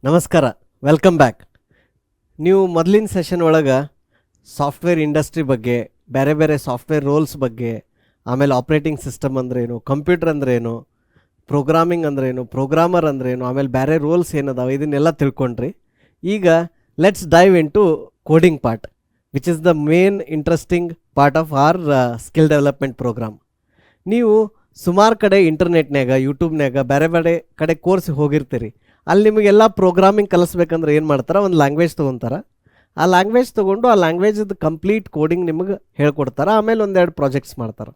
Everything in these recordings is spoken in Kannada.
ನಮಸ್ಕಾರ, ವೆಲ್ಕಮ್ ಬ್ಯಾಕ್. ನೀವು ಮೊದಲಿನ ಸೆಷನ್ ಒಳಗೆ ಸಾಫ್ಟ್ವೇರ್ ಇಂಡಸ್ಟ್ರಿ ಬಗ್ಗೆ, ಬೇರೆ ಬೇರೆ ಸಾಫ್ಟ್ವೇರ್ ರೋಲ್ಸ್ ಬಗ್ಗೆ, ಆಮೇಲೆ ಆಪ್ರೇಟಿಂಗ್ ಸಿಸ್ಟಮ್ ಅಂದ್ರೇನು, ಕಂಪ್ಯೂಟರ್ ಅಂದ್ರೇನು, ಪ್ರೋಗ್ರಾಮಿಂಗ್ ಅಂದ್ರೇನು, ಪ್ರೋಗ್ರಾಮರ್ ಅಂದ್ರೇನು, ಆಮೇಲೆ ಬೇರೆ ರೋಲ್ಸ್ ಏನದಾವೆ ಇದನ್ನೆಲ್ಲ ತಿಳ್ಕೊಂಡ್ರಿ. ಈಗ let's dive into coding part, which is the main interesting part of our skill development program. ನೀವು ಸುಮಾರು ಕಡೆ ಇಂಟರ್ನೆಟ್ನಾಗ, ಯೂಟ್ಯೂಬ್ನಾಗ ಬೇರೆ ಬೇರೆ ಕಡೆ ಕೋರ್ಸ್ ಹೋಗಿರ್ತೀರಿ. ಅಲ್ಲಿ ನಿಮಗೆಲ್ಲ ಪ್ರೋಗ್ರಾಮಿಂಗ್ ಕಲಿಸ್ಬೇಕಂದ್ರೆ ಏನು ಮಾಡ್ತಾರೆ, ಒಂದು ಲ್ಯಾಂಗ್ವೇಜ್ ತೊಗೊತಾರೆ. ಆ ಲ್ಯಾಂಗ್ವೇಜ್ ತೊಗೊಂಡು ಆ ಲ್ಯಾಂಗ್ವೇಜದ್ದು ಕಂಪ್ಲೀಟ್ ಕೋಡಿಂಗ್ ನಿಮಗೆ ಹೇಳ್ಕೊಡ್ತಾರೆ. ಆಮೇಲೆ ಒಂದೆರಡು ಪ್ರಾಜೆಕ್ಟ್ಸ್ ಮಾಡ್ತಾರೆ.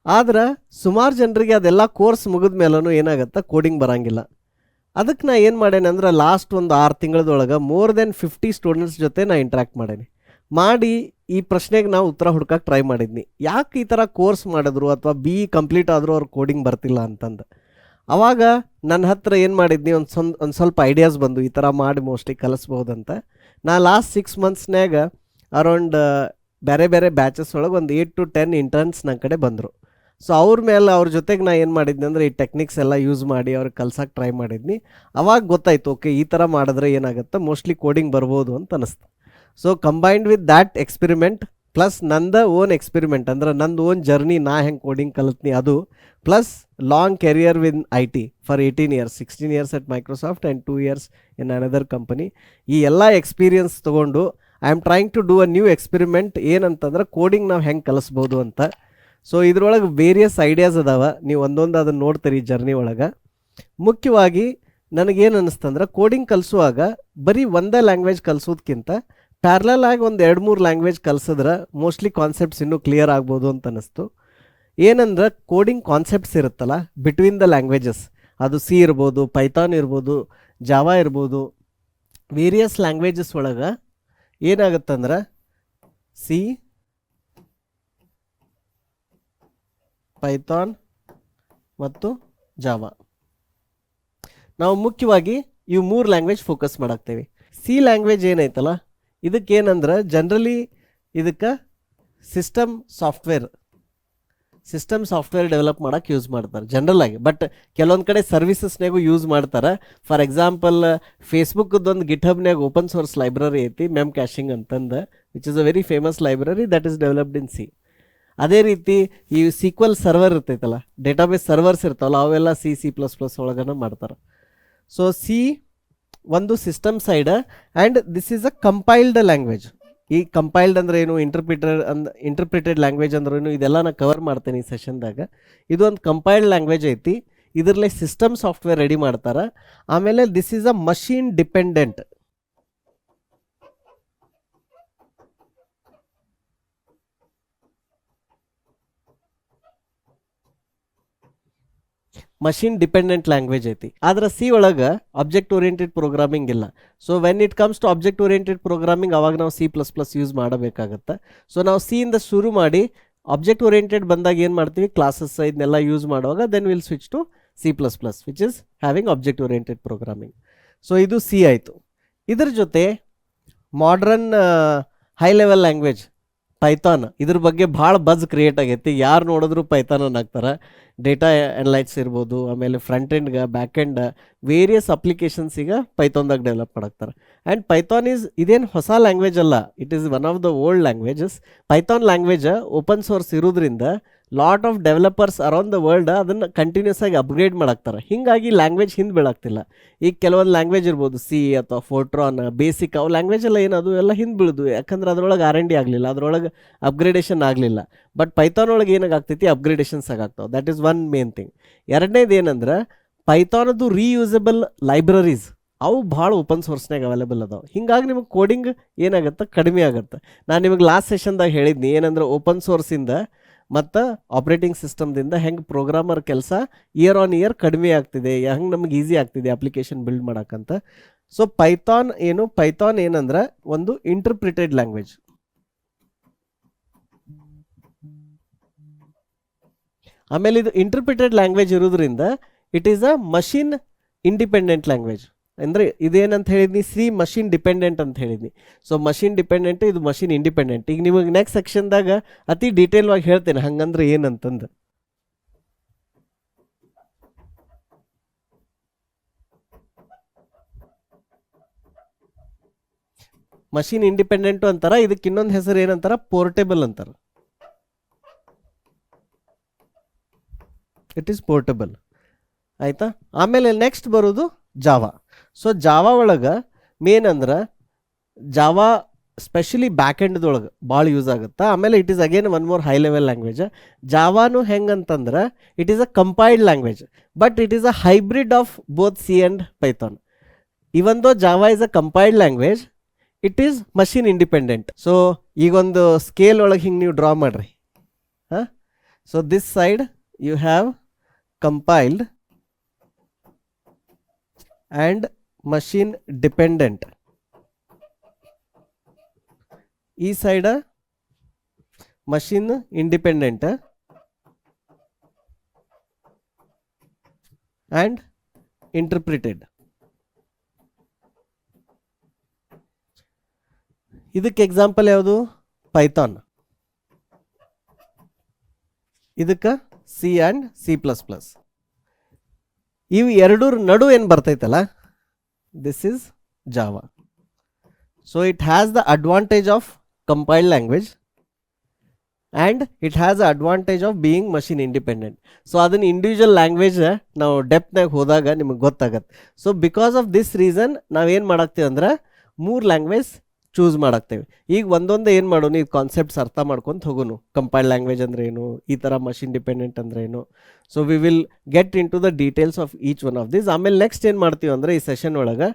ಆದ್ರೆ ಸುಮಾರು ಜನರಿಗೆ ಅದೆಲ್ಲ ಕೋರ್ಸ್ ಮುಗಿದ ಮೇಲೂ ಏನಾಗುತ್ತೆ, ಕೋಡಿಂಗ್ ಬರೋಂಗಿಲ್ಲ. ಅದಕ್ಕೆ ನಾ ಏನು ಮಾಡೇನೆ ಅಂದ್ರೆ, ಲಾಸ್ಟ್ ಒಂದು 6 ತಿಂಗಳದೊಳಗೆ ಮೋರ್ ದೆನ್ 50 ಸ್ಟೂಡೆಂಟ್ಸ್ ಜೊತೆ ನಾ ಇಂಟ್ರ್ಯಾಕ್ಟ್ ಮಾಡೇನಿ. ಮಾಡಿ ಈ ಪ್ರಶ್ನೆಗೆ ನಾವು ಉತ್ತರ ಹುಡ್ಕಕ್ಕೆ ಟ್ರೈ ಮಾಡಿದ್ನಿ. ಯಾಕೆ ಈ ಥರ ಕೋರ್ಸ್ ಮಾಡಿದ್ರು ಅಥವಾ BE ಕಂಪ್ಲೀಟ್ ಆದರೂ ಅವ್ರು ಕೋಡಿಂಗ್ ಬರ್ತಿಲ್ಲ ಅಂತಂದು. ಆವಾಗ ನನ್ನ ಹತ್ರ ಏನು ಮಾಡಿದ್ನಿ, ಒಂದು ಸ್ವಲ್ಪ ಐಡಿಯಾಸ್ ಬಂದು ಈ ಥರ ಮಾಡಿ ಮೋಸ್ಟ್ಲಿ ಕಲಿಸ್ಬೋದಂತ. ನಾ ಲಾಸ್ಟ್ 6 ಮಂತ್ಸ್ನಾಗ ಅರೌಂಡ್ ಬೇರೆ ಬೇರೆ ಬ್ಯಾಚಸ್ ಒಳಗೆ ಒಂದು 8 to 10 ಇಂಟರ್ನ್ಸ್ ನನ್ನ ಕಡೆ ಬಂದರು. ಸೊ ಅವ್ರ ಜೊತೆಗೆ ನಾ ಏನು ಮಾಡಿದ್ನಿ ಅಂದರೆ, ಈ ಟೆಕ್ನಿಕ್ಸ್ ಎಲ್ಲ ಯೂಸ್ ಮಾಡಿ ಅವ್ರಿಗೆ ಕಲ್ಸಕ್ಕೆ ಟ್ರೈ ಮಾಡಿದ್ನಿ. ಅವಾಗ ಗೊತ್ತಾಯ್ತು, ಓಕೆ ಈ ಥರ ಮಾಡಿದ್ರೆ ಏನಾಗುತ್ತೆ, ಮೋಸ್ಟ್ಲಿ ಕೋಡಿಂಗ್ ಬರ್ಬೋದು ಅಂತ ಅನಿಸ್ತು. So combined with that experiment plus ನಂದು ಓನ್ ಎಕ್ಸ್ಪೆರಿಮೆಂಟ್, ಅಂದ್ರೆ ನಂದು ಓನ್ ಜರ್ನಿ, ನಾ ಹೆಂಗೆ ಕೋಡಿಂಗ್ ಕಲಿತ್ನಿ ಅದು, plus long career win IT for 18 years, 16 years at Microsoft and 2 years in another company. ಈ ಎಲ್ಲ ಎಕ್ಸ್ಪೀರಿಯನ್ಸ್ ತೊಗೊಂಡು I am trying to do a new experiment. ಏನಂತಂದ್ರೆ, ಕೋಡಿಂಗ್ ನಾವು ಹೆಂಗೆ ಕಲಿಸ್ಬೋದು ಅಂತ. ಸೊ ಇದ್ರೊಳಗೆ ವೇರಿಯಸ್ ಐಡಿಯಾಸ್ ಅದಾವ, ನೀವು ಒಂದೊಂದು ಅದನ್ನು ನೋಡ್ತೀರಿ ಜರ್ನಿ ಒಳಗೆ. ಮುಖ್ಯವಾಗಿ ನನಗೇನು ಅನ್ನಿಸ್ತಂದ್ರೆ, ಕೋಡಿಂಗ್ ಕಲಿಸುವಾಗ ಬರೀ ಒಂದೇ ಲ್ಯಾಂಗ್ವೇಜ್ ಕಲಿಸೋದಕ್ಕಿಂತ ಪ್ಯಾರಲಲ್ ಆಗಿ ಒಂದು 2-3 ಲ್ಯಾಂಗ್ವೇಜ್ ಕಲಿಸಿದ್ರೆ ಮೋಸ್ಟ್ಲಿ ಕಾನ್ಸೆಪ್ಟ್ಸ್ ಇನ್ನೂ ಕ್ಲಿಯರ್ ಆಗ್ಬೋದು ಅಂತ ಅನ್ನಿಸ್ತು. ಏನಂದ್ರೆ, ಕೋಡಿಂಗ್ ಕಾನ್ಸೆಪ್ಟ್ಸ್ ಇರುತ್ತಲ್ಲ ಬಿಟ್ವೀನ್ ದ ಲ್ಯಾಂಗ್ವೇಜಸ್, ಅದು C ಇರ್ಬೋದು, ಪೈಥಾನ್ ಇರ್ಬೋದು, ಜಾವಾ ಇರ್ಬೋದು, ವೇರಿಯಸ್ ಲ್ಯಾಂಗ್ವೇಜಸ್ ಒಳಗೆ ಏನಾಗುತ್ತಂದ್ರೆ C, ಪೈಥಾನ್ ಮತ್ತು ಜಾವಾ. ನಾವು ಮುಖ್ಯವಾಗಿ ಇವು 3 ಲ್ಯಾಂಗ್ವೇಜ್ ಫೋಕಸ್ ಮಾಡಾಕ್ತೇವೆ. C ಲ್ಯಾಂಗ್ವೇಜ್ ಏನೈತಲ್ಲ, ಇದಕ್ಕೇನಂದ್ರೆ ಜನರಲಿ ಇದಕ್ಕೆ ಸಿಸ್ಟಮ್ ಸಾಫ್ಟ್ವೇರ್ ಡೆವಲಪ್ ಮಾಡೋಕ್ಕೆ ಯೂಸ್ ಮಾಡ್ತಾರೆ ಜನರಲ್ ಆಗಿ. ಬಟ್ ಕೆಲವೊಂದು ಕಡೆ ಸರ್ವಿಸಸ್ನಾಗೂ ಯೂಸ್ ಮಾಡ್ತಾರೆ. ಫಾರ್ ಎಕ್ಸಾಂಪಲ್, ಫೇಸ್ಬುಕ್ದೊಂದು ಗಿಟ್ಹಬ್ನಾಗ ಓಪನ್ ಸೋರ್ಸ್ ಲೈಬ್ರರಿ ಐತಿ, ಮೆಮ್ ಕ್ಯಾಶಿಂಗ್ ಅಂತಂದು, which is a very famous library that is developed in C. ಅದೇ ರೀತಿ ಈ SQL ಸರ್ವರ್ ಇರ್ತೈತಲ್ಲ, ಡೇಟಾಬೇಸ್ ಸರ್ವರ್ಸ್ ಇರ್ತಾವಲ್ಲ, ಅವೆಲ್ಲ C++ ಒಳಗನ ಮಾಡ್ತಾರೆ. ಸೊ C ಒಂದು system side, and this is a compiled language. ಈ ಕಂಪೈಲ್ಡ್ ಅಂದ್ರೆ ಏನು, ಇಂಟರ್ಪ್ರಿಟೆಡ್ ಲ್ಯಾಂಗ್ವೇಜ್ ಅಂದ್ರೇನು, ಇದೆಲ್ಲ ನಾನು ಕವರ್ ಮಾಡ್ತೇನೆ ಈ ಸೆಷನ್ದಾಗ. ಇದು ಒಂದು ಕಂಪೈಲ್ಡ್ ಲ್ಯಾಂಗ್ವೇಜ್ ಐತಿ, ಇದರಲ್ಲಿ ಸಿಸ್ಟಮ್ ಸಾಫ್ಟ್ವೇರ್ ರೆಡಿ ಮಾಡ್ತಾರೆ. ಆಮೇಲೆ this is a machine dependent. Machine dependent language ಐತಿ. ಆದ್ರೆ C ಒಳಗೆ ಆಬ್ಜೆಕ್ಟ್ ಓರಿಯೆಂಟೆಡ್ ಪ್ರೋಗ್ರಾಮಿಂಗ್ ಇಲ್ಲ. So when it comes to object oriented programming, ಅವಾಗ ನಾವು C++ ಯೂಸ್ ಮಾಡಬೇಕಾಗತ್ತೆ. ಸೊ ನಾವು C ಇಂದ ಶುರು ಮಾಡಿ ಆಬ್ಜೆಕ್ಟ್ ಓರಿಯೆಂಟೆಡ್ ಬಂದಾಗ ಏನು ಮಾಡ್ತೀವಿ, ಕ್ಲಾಸಸ್ ಇದನ್ನೆಲ್ಲ ಯೂಸ್ ಮಾಡುವಾಗ then will switch to C++, which is having object oriented programming. So ಇದು C ಆಯಿತು. ಇದ್ರ ಜೊತೆ modern high level language Python, ಇದ್ರ ಬಗ್ಗೆ ಭಾಳ ಬಜ್ ಕ್ರಿಯೇಟ್ ಆಗೈತಿ. ಯಾರು ನೋಡಿದ್ರು ಪೈಥಾನ್ ಹಾಕ್ತಾರೆ. ಡೇಟಾ ಅನಲೈಟ್ಸ್ ಇರ್ಬೋದು, ಆಮೇಲೆ ಫ್ರಂಟ್ ಎಂಡ್ಗೆ, ಬ್ಯಾಕ್ ಎಂಡ್, ವೇರಿಯಸ್ ಅಪ್ಲಿಕೇಶನ್ಸಿಗೆ ಪೈಥಾನ್ದಾಗ ಡೆವಲಪ್ ಮಾಡಾಕ್ತಾರೆ. ಆ್ಯಂಡ್ ಪೈಥಾನ್ ಇದೇನು ಹೊಸ ಲ್ಯಾಂಗ್ವೇಜ್ ಅಲ್ಲ, it is one of the old languages. Python language open source ಇರೋದ್ರಿಂದ lot of developers around the world ಅದನ್ನು ಕಂಟಿನ್ಯೂಸ್ ಆಗಿ ಅಪ್ಗ್ರೇಡ್ ಮಾಡಾಕ್ತಾರೆ. ಹೀಗಾಗಿ ಲ್ಯಾಂಗ್ವೇಜ್ ಹಿಂದೆ ಬೀಳಾಗ್ತಿಲ್ಲ. ಈಗ ಕೆಲವೊಂದು ಲ್ಯಾಂಗ್ವೇಜ್ ಇರ್ಬೋದು, C ಅಥವಾ ಫೋರ್ಟ್ರಾನ್, ಬೇಸಿಕ್, ಅವು ಲ್ಯಾಂಗ್ವೇಜ್ ಎಲ್ಲ ಏನದು ಎಲ್ಲ ಹಿಂದೆ ಬೀಳುದು, ಯಾಕಂದ್ರೆ ಅದ್ರೊಳಗೆ R&D ಆಗಲಿಲ್ಲ, ಅದ್ರೊಳಗೆ ಅಪ್ಗ್ರೇಡೇಷನ್ ಆಗಲಿಲ್ಲ. ಬಟ್ ಪೈಥಾನ್ ಒಳಗೆ ಏನಾಗ್ತೈತಿ, ಅಪ್ಗ್ರೇಡೇಷನ್ಸ್ ಆಗಾಗ್ತಾವೆ. That is one main thing. ಎರಡನೇದು ಏನಂದ್ರೆ, ಪೈಥಾನದು ರೀಯೂಸಬಲ್ ಲೈಬ್ರರೀಸ್ ಅವು ಭಾಳ ಓಪನ್ ಸೋರ್ಸ್ನಾಗ ಅವೈಲೇಬಲ್ ಅದಾವೆ. ಹಿಂಗಾಗಿ ನಿಮಗೆ ಕೋಡಿಂಗ್ ಏನಾಗುತ್ತೆ, ಕಡಿಮೆ ಆಗುತ್ತೆ. ನಾನು ನಿಮಗೆ ಲಾಸ್ಟ್ ಸೆಷನ್ದಾಗ ಹೇಳಿದ್ನಿ ಏನಂದ್ರೆ, ಓಪನ್ ಸೋರ್ಸಿಂದ ಮತ್ತು ಆಪ್ರೇಟಿಂಗ್ ಸಿಸ್ಟಮ್ದಿಂದ ಹೆಂಗೆ ಪ್ರೋಗ್ರಾಮರ್ ಕೆಲಸ ಇಯರ್ ಆನ್ ಇಯರ್ ಕಡಿಮೆ ಆಗ್ತಿದೆ, ಹೆಂಗೆ ನಮ್ಗೆ ಈಸಿ ಆಗ್ತಿದೆ ಅಪ್ಲಿಕೇಶನ್ ಬಿಲ್ಡ್ ಮಾಡೋಕ್ಕಂತ. ಸೊ ಪೈಥಾನ್ ಏನಂದ್ರೆ ಒಂದು ಇಂಟರ್ಪ್ರಿಟೆಡ್ ಲ್ಯಾಂಗ್ವೇಜ್. ಆಮೇಲೆ ಇದು ಇಂಟರ್ಪ್ರಿಟೆಡ್ ಲ್ಯಾಂಗ್ವೇಜ್ ಇರೋದ್ರಿಂದ it is a machine independent language. ಅಂದರೆ ಇದೇನಂತ ಹೇಳಿದ್ನಿ, C ಮಷಿನ್ ಡಿಪೆಂಡೆಂಟ್ ಅಂತ ಹೇಳಿದ್ನಿ. ಸೊ ಮಷಿನ್ ಡಿಪೆಂಡೆಂಟ್, ಇದು ಮಷಿನ್ ಇಂಡಿಪೆಂಡೆಂಟ್. ಈಗ ನಿಮಗೆ ನೆಕ್ಸ್ಟ್ ಸೆಕ್ಷನ್ದಾಗ ಅತಿ ಡೀಟೇಲ್ವಾಗಿ ಹೇಳ್ತೇನೆ ಹಂಗಂದ್ರೆ ಏನಂತಂದು. ಮಷಿನ್ ಇಂಡಿಪೆಂಡೆಂಟು ಅಂತಾರ. ಇದಕ್ಕೆ ಇನ್ನೊಂದು ಹೆಸರು ಏನಂತಾರ, ಪೋರ್ಟೇಬಲ್ ಅಂತಾರ. It is portable. ಆಯಿತಾ. ಆಮೇಲೆ ನೆಕ್ಸ್ಟ್ ಬರೋದು ಜಾವಾ. ಸೊ ಜಾವಾ ಒಳಗೆ ಮೇನ್ ಅಂದ್ರೆ ಜಾವಾ ಸ್ಪೆಷಲಿ ಬ್ಯಾಕ್ ಎಂಡ್ದೊಳಗೆ ಭಾಳ ಯೂಸ್ ಆಗುತ್ತೆ. ಆಮೇಲೆ it is again one more high level language. ಜಾವಾನು ಹೆಂಗಂತಂದ್ರೆ it is a compiled language, but it is a hybrid of both C and Python. Even though Java is a compiled language, it is machine independent. So ಈಗೊಂದು ಸ್ಕೇಲ್ ಒಳಗೆ ಹಿಂಗೆ ನೀವು ಡ್ರಾ ಮಾಡ್ರಿ. ಹಾಂ, so this side you have compiled and machine dependent. ಈ side machine independent and interpreted. ಇದಕ್ಕೆ ಎಕ್ಸಾಂಪಲ್ ಯಾವುದು, ಪೈಥಾನ್. ಇದಕ್ಕೆ ಸಿ ಆ್ಯಂಡ್ C++. ಇವು ಎರಡರ ನಡು ಏನು ಬರ್ತೈತಲ್ಲ, this is Java. So it has the advantage of compiled language and it has a advantage of being machine independent. So ಅದನ್ನು ಇಂಡಿವಿಜುವಲ್ ಲ್ಯಾಂಗ್ವೇಜ್ ನಾವು ಡೆಪ್ತ್ನಾಗ ಹೋದಾಗ ನಿಮಗೆ ಗೊತ್ತಾಗತ್ತೆ. So because of this reason ನಾವೇನು ಮಾಡಾಕ್ತೀವಿ ಅಂದ್ರೆ 3 ಲ್ಯಾಂಗ್ವೇಜ್ ಚೂಸ್ ಮಾಡಾಕ್ತೇವೆ. ಈಗ ಒಂದೊಂದು ಏನು ಮಾಡೋನು, ಈ ಕಾನ್ಸೆಪ್ಟ್ಸ್ ಅರ್ಥ ಮಾಡ್ಕೊಂತ ಹೋಗೋನು. ಕಂಪೈಲ್ಡ್ ಲ್ಯಾಂಗ್ವೇಜ್ ಅಂದ್ರೆ ಏನು, ಈ ಥರ ಮಷಿನ್ ಡಿಪೆಂಡೆಂಟ್ ಅಂದ್ರೆ ಏನು. So we will get into the details of each one of this. ಆಮೇಲೆ ನೆಕ್ಸ್ಟ್ ಏನು ಮಾಡ್ತೀವಿ ಅಂದರೆ ಈ ಸೆಷನ್ ಒಳಗೆ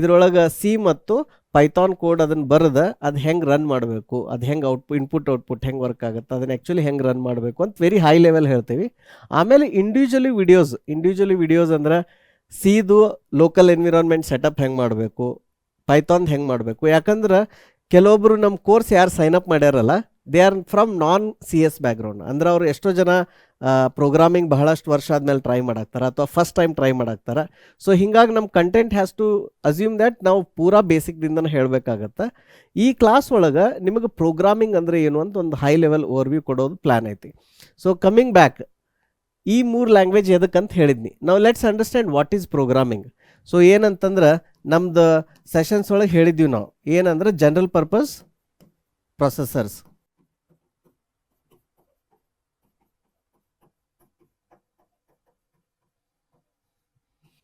ಇದ್ರೊಳಗೆ ಸಿ ಮತ್ತು ಪೈಥಾನ್ ಕೋಡ್ ಅದನ್ನು ಬರೆದು ಅದು ಹೆಂಗೆ ರನ್ ಮಾಡಬೇಕು, ಅದು ಹೆಂಗೆ ಇನ್ಪುಟ್ ಔಟ್ಪುಟ್ ಹೆಂಗೆ ವರ್ಕ್ ಆಗುತ್ತೆ, ಅದನ್ನು ಆ್ಯಕ್ಚುಲಿ ಹೆಂಗೆ ರನ್ ಮಾಡಬೇಕು ಅಂತ ವೆರಿ ಹೈ ಲೆವೆಲ್ ಹೇಳ್ತೀವಿ. ಆಮೇಲೆ ಇಂಡಿವಿಜುವಲಿ ವಿಡಿಯೋಸ್ ಅಂದ್ರೆ ಸಿದು ಲೋಕಲ್ ಎನ್ವಿರಾನ್ಮೆಂಟ್ ಸೆಟಪ್ ಹೆಂಗೆ ಮಾಡಬೇಕು, ಪೈಥಾನ್ ಹೆಂಗೆ ಮಾಡಬೇಕು. ಯಾಕಂದ್ರೆ ಕೆಲವೊಬ್ಬರು ನಮ್ಮ ಕೋರ್ಸ್ ಯಾರು ಸೈನ್ ಅಪ್ ಮಾಡ್ಯಾರಲ್ಲ, they are from non CS background. ಅಂದ್ರೆ ಅವ್ರು ಎಷ್ಟೋ ಜನ ಪ್ರೋಗ್ರಾಮಿಂಗ್ ಬಹಳಷ್ಟು ವರ್ಷ ಆದಮೇಲೆ ಟ್ರೈ ಮಾಡಾಕ್ತಾರೆ ಅಥವಾ ಫಸ್ಟ್ ಟೈಮ್ ಟ್ರೈ ಮಾಡಾಕ್ತಾರೆ. ಸೊ ಹಿಂಗಾಗಿ ನಮ್ಮ content has to assume that ನಾವು ಪೂರಾ ಬೇಸಿಕ್ದಿಂದನೇ ಹೇಳಬೇಕಾಗತ್ತೆ. ಈ ಕ್ಲಾಸ್ ಒಳಗೆ ನಿಮಗೆ ಪ್ರೋಗ್ರಾಮಿಂಗ್ ಅಂದರೆ ಏನು ಅಂತ ಒಂದು ಹೈ ಲೆವೆಲ್ ಓವರ್ವ್ಯೂ ಕೊಡೋದು ಪ್ಲ್ಯಾನ್ ಐತಿ. ಸೊ ಕಮಿಂಗ್ ಬ್ಯಾಕ್, ಈ 3 ಲ್ಯಾಂಗ್ವೇಜ್ ಎದಕ್ಕಂತ ಹೇಳಿದ್ನಿ. ನಾವು let's understand what is programming. So ಏನಂತಂದ್ರೆ ನಮ್ದು ಸೆಷನ್ಸ್ ಒಳಗೆ ಹೇಳಿದ್ದೀವಿ ನಾವು, ಏನಂದ್ರೆ general purpose processors.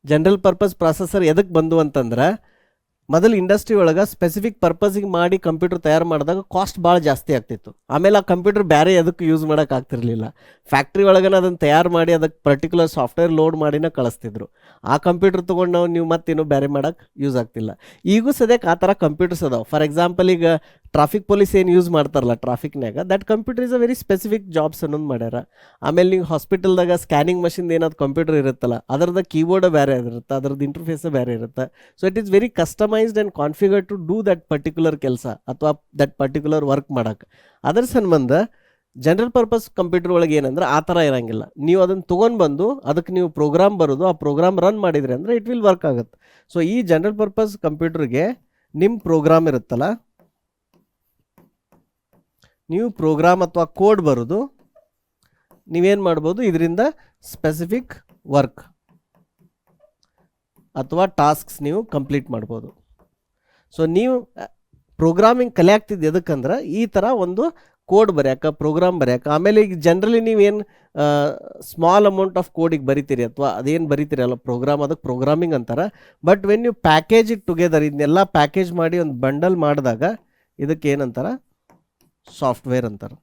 General purpose processor ಎದಕ್ಕೆ ಬಂದು ಅಂತಂದ್ರೆ, ಮೊದಲು ಇಂಡಸ್ಟ್ರಿ ಒಳಗೆ ಸ್ಪೆಸಿಫಿಕ್ ಪರ್ಪಸಿಗೆ ಮಾಡಿ ಕಂಪ್ಯೂಟರ್ ತಯಾರು ಮಾಡಿದಾಗ ಕಾಸ್ಟ್ ಭಾಳ ಜಾಸ್ತಿ ಆಗ್ತಿತ್ತು. ಆಮೇಲೆ ಆ ಕಂಪ್ಯೂಟರ್ ಬೇರೆ ಎದಕ್ಕೆ ಯೂಸ್ ಮಾಡೋಕೆ ಆಗ್ತಿರ್ಲಿಲ್ಲ. ಫ್ಯಾಕ್ಟ್ರಿ ಒಳಗನ ಅದನ್ನು ತಯಾರು ಮಾಡಿ ಅದಕ್ಕೆ ಪರ್ಟಿಕ್ಯುಲರ್ ಸಾಫ್ಟ್ವೇರ್ ಲೋಡ್ ಮಾಡಿನ ಕಳಿಸ್ತಿದ್ರು. ಆ ಕಂಪ್ಯೂಟರ್ ತೊಗೊಂಡು ನೀವು ಮತ್ತೇನು ಬೇರೆ ಮಾಡೋಕೆ ಯೂಸ್ ಆಗ್ತಿಲ್ಲ. ಈಗೂ ಸದ್ಯಕ್ಕೆ ಆ ಥರ ಕಂಪ್ಯೂಟರ್ಸ್ ಅದಾವೆ. ಫಾರ್ ಎಕ್ಸಾಂಪಲ್ ಈಗ ಟ್ರಾಫಿಕ್ ಪೊಲೀಸ್ ಏನು ಯೂಸ್ ಮಾಡ್ತಾರಲ್ಲ ಟ್ರಾಫಿಕ್ನಾಗ, that computer is a very specific jobs ಅನ್ನೋದು ಮಾಡ್ಯಾರ. ಆಮೇಲೆ ನೀವು ಹಾಸ್ಪಿಟಲ್ದಾಗ ಸ್ಕ್ಯಾನಿಂಗ್ ಮಷಿನ್ ಏನಾದ್ರು ಕಂಪ್ಯೂಟರ್ ಇರುತ್ತಲ್ಲ, ಅದರದ್ದು ಕೀಬೋರ್ಡ್ ಬೇರೆ ಇರುತ್ತೆ, ಅದರದ್ದು ಇಂಟರ್ಫೇಸ್ ಬೇರೆ ಇರುತ್ತೆ. So it is very customised and configure to do that particular ಕೆಲಸ ಅಥವಾ ದಟ್ ಪರ್ಟಿಕ್ಯುಲರ್ ವರ್ಕ್ ಮಾಡೋಕೆ. ಅದರ ಸಂಬಂಧ ಜನರಲ್ ಪರ್ಪಸ್ ಕಂಪ್ಯೂಟರ್ ಒಳಗೆ ಏನಂದ್ರೆ ಆ ಥರ ಇರೋಂಗಿಲ್ಲ. ನೀವು ಅದನ್ನು ತೊಗೊಂಡು ಬಂದು ಅದಕ್ಕೆ ನೀವು ಪ್ರೋಗ್ರಾಮ್ ಬರೋದು, ಆ ಪ್ರೋಗ್ರಾಮ್ ರನ್ ಮಾಡಿದ್ರಿ ಅಂದರೆ ಇಟ್ ವಿಲ್ ವರ್ಕ್ ಆಗುತ್ತೆ. ಸೊ ಈ ಜನರಲ್ ಪರ್ಪಸ್ ಕಂಪ್ಯೂಟರ್ಗೆ ನಿಮ್ಮ ಪ್ರೋಗ್ರಾಮ್ ಇರುತ್ತಲ್ಲ, ನೀವು ಪ್ರೋಗ್ರಾಮ್ ಅಥವಾ ಕೋಡ್ ಬರೋದು, ನೀವೇನು ಮಾಡ್ಬೋದು, ಇದರಿಂದ ಸ್ಪೆಸಿಫಿಕ್ ವರ್ಕ್ ಅಥವಾ ಟಾಸ್ಕ್ಸ್ ನೀವು ಕಂಪ್ಲೀಟ್ ಮಾಡ್ಬೋದು. ಸೊ ನೀವು ಪ್ರೋಗ್ರಾಮಿಂಗ್ ಕಲಿಯಾಗ್ತಿದ್ದು ಎದಕ್ಕಂದ್ರೆ ಈ ಥರ ಒಂದು ಕೋಡ್ ಬರೆಯೋಕೆ, ಪ್ರೋಗ್ರಾಮ್ ಬರೆಯೋಕೆ. ಆಮೇಲೆ ಈಗ ಜನರಲಿ ನೀವೇನು ಸ್ಮಾಲ್ ಅಮೌಂಟ್ ಆಫ್ ಕೋಡಿಗೆ ಬರಿತೀರಿ ಅಥವಾ ಅದೇನು ಬರಿತೀರಿ ಅಲ್ಲ ಪ್ರೋಗ್ರಾಮ್, ಅದಕ್ಕೆ ಪ್ರೋಗ್ರಾಮಿಂಗ್ ಅಂತಾರೆ. But when you package it together, ಇದನ್ನೆಲ್ಲ ಪ್ಯಾಕೇಜ್ ಮಾಡಿ ಒಂದು ಬಂಡಲ್ ಮಾಡಿದಾಗ ಇದಕ್ಕೆ ಏನಂತಾರೆ, ಸಾಫ್ಟ್ವೇರ್ ಅಂತಾರೆ.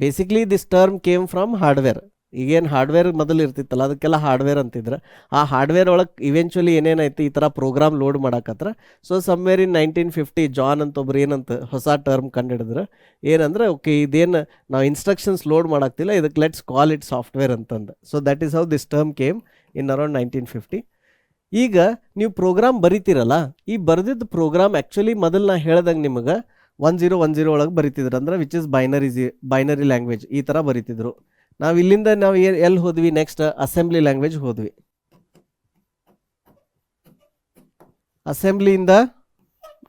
Basically this term came from hardware. ಈಗೇನು ಹಾರ್ಡ್ವೇರ್ ಮೊದಲು ಇರ್ತಿತ್ತಲ್ಲ ಅದಕ್ಕೆಲ್ಲ ಹಾರ್ಡ್ವೇರ್ ಅಂತಿದ್ರೆ, ಆ ಹಾರ್ಡ್ವೇರ್ ಒಳಗೆ ಇವೆಂಚುಲಿ ಏನೇನೈತಿ ಈ ಥರ ಪ್ರೋಗ್ರಾಮ್ ಲೋಡ್ ಮಾಡಕತ್ರ. ಸೊ ಸಮ್ವೇರ್ ಇನ್ 1950 ಜಾನ್ ಅಂತ ಒಬ್ರು ಏನಂತ ಹೊಸ ಟರ್ಮ್ ಕಂಡುಹಿಡಿದ್ರೆ, ಏನಂದ್ರೆ ಓಕೆ ಇದೇನು ನಾವು ಇನ್ಸ್ಟ್ರಕ್ಷನ್ಸ್ ಲೋಡ್ ಮಾಡಾಕ್ತಿಲ್ಲ, ಇದಕ್ಕೆ ಲೆಟ್ಸ್ ಕಾಲ್ ಇಟ್ ಸಾಫ್ಟ್ವೇರ್ ಅಂತಂದು. So that is how this term came in around 1950. ಈಗ ನೀವು ಪ್ರೋಗ್ರಾಮ್ ಬರಿತೀರಲ್ಲ, ಈ ಬರೆದಿದ್ದ ಪ್ರೋಗ್ರಾಮ್ ಆ್ಯಕ್ಚುಲಿ ಮೊದಲು ನಾ ಹೇಳ್ದಂಗೆ ನಿಮಗೆ 1010 ಒಳಗೆ ಬರಿತಿದ್ರು, ಅಂದ್ರೆ ವಿಚ್ ಇಸ್ ಬೈನರಿ ಲ್ಯಾಂಗ್ವೇಜ್ ಈ ಥರ ಬರಿತಿದ್ರು. ನಾವು ಇಲ್ಲಿಂದ ನಾವು ಎಲ್ಲಿ ಹೋದ್ವಿ, ನೆಕ್ಸ್ಟ್ ಅಸೆಂಬ್ಲಿ ಲ್ಯಾಂಗ್ವೇಜ್ ಹೋದ್ವಿ. ಅಸೆಂಬ್ಲಿಯಿಂದ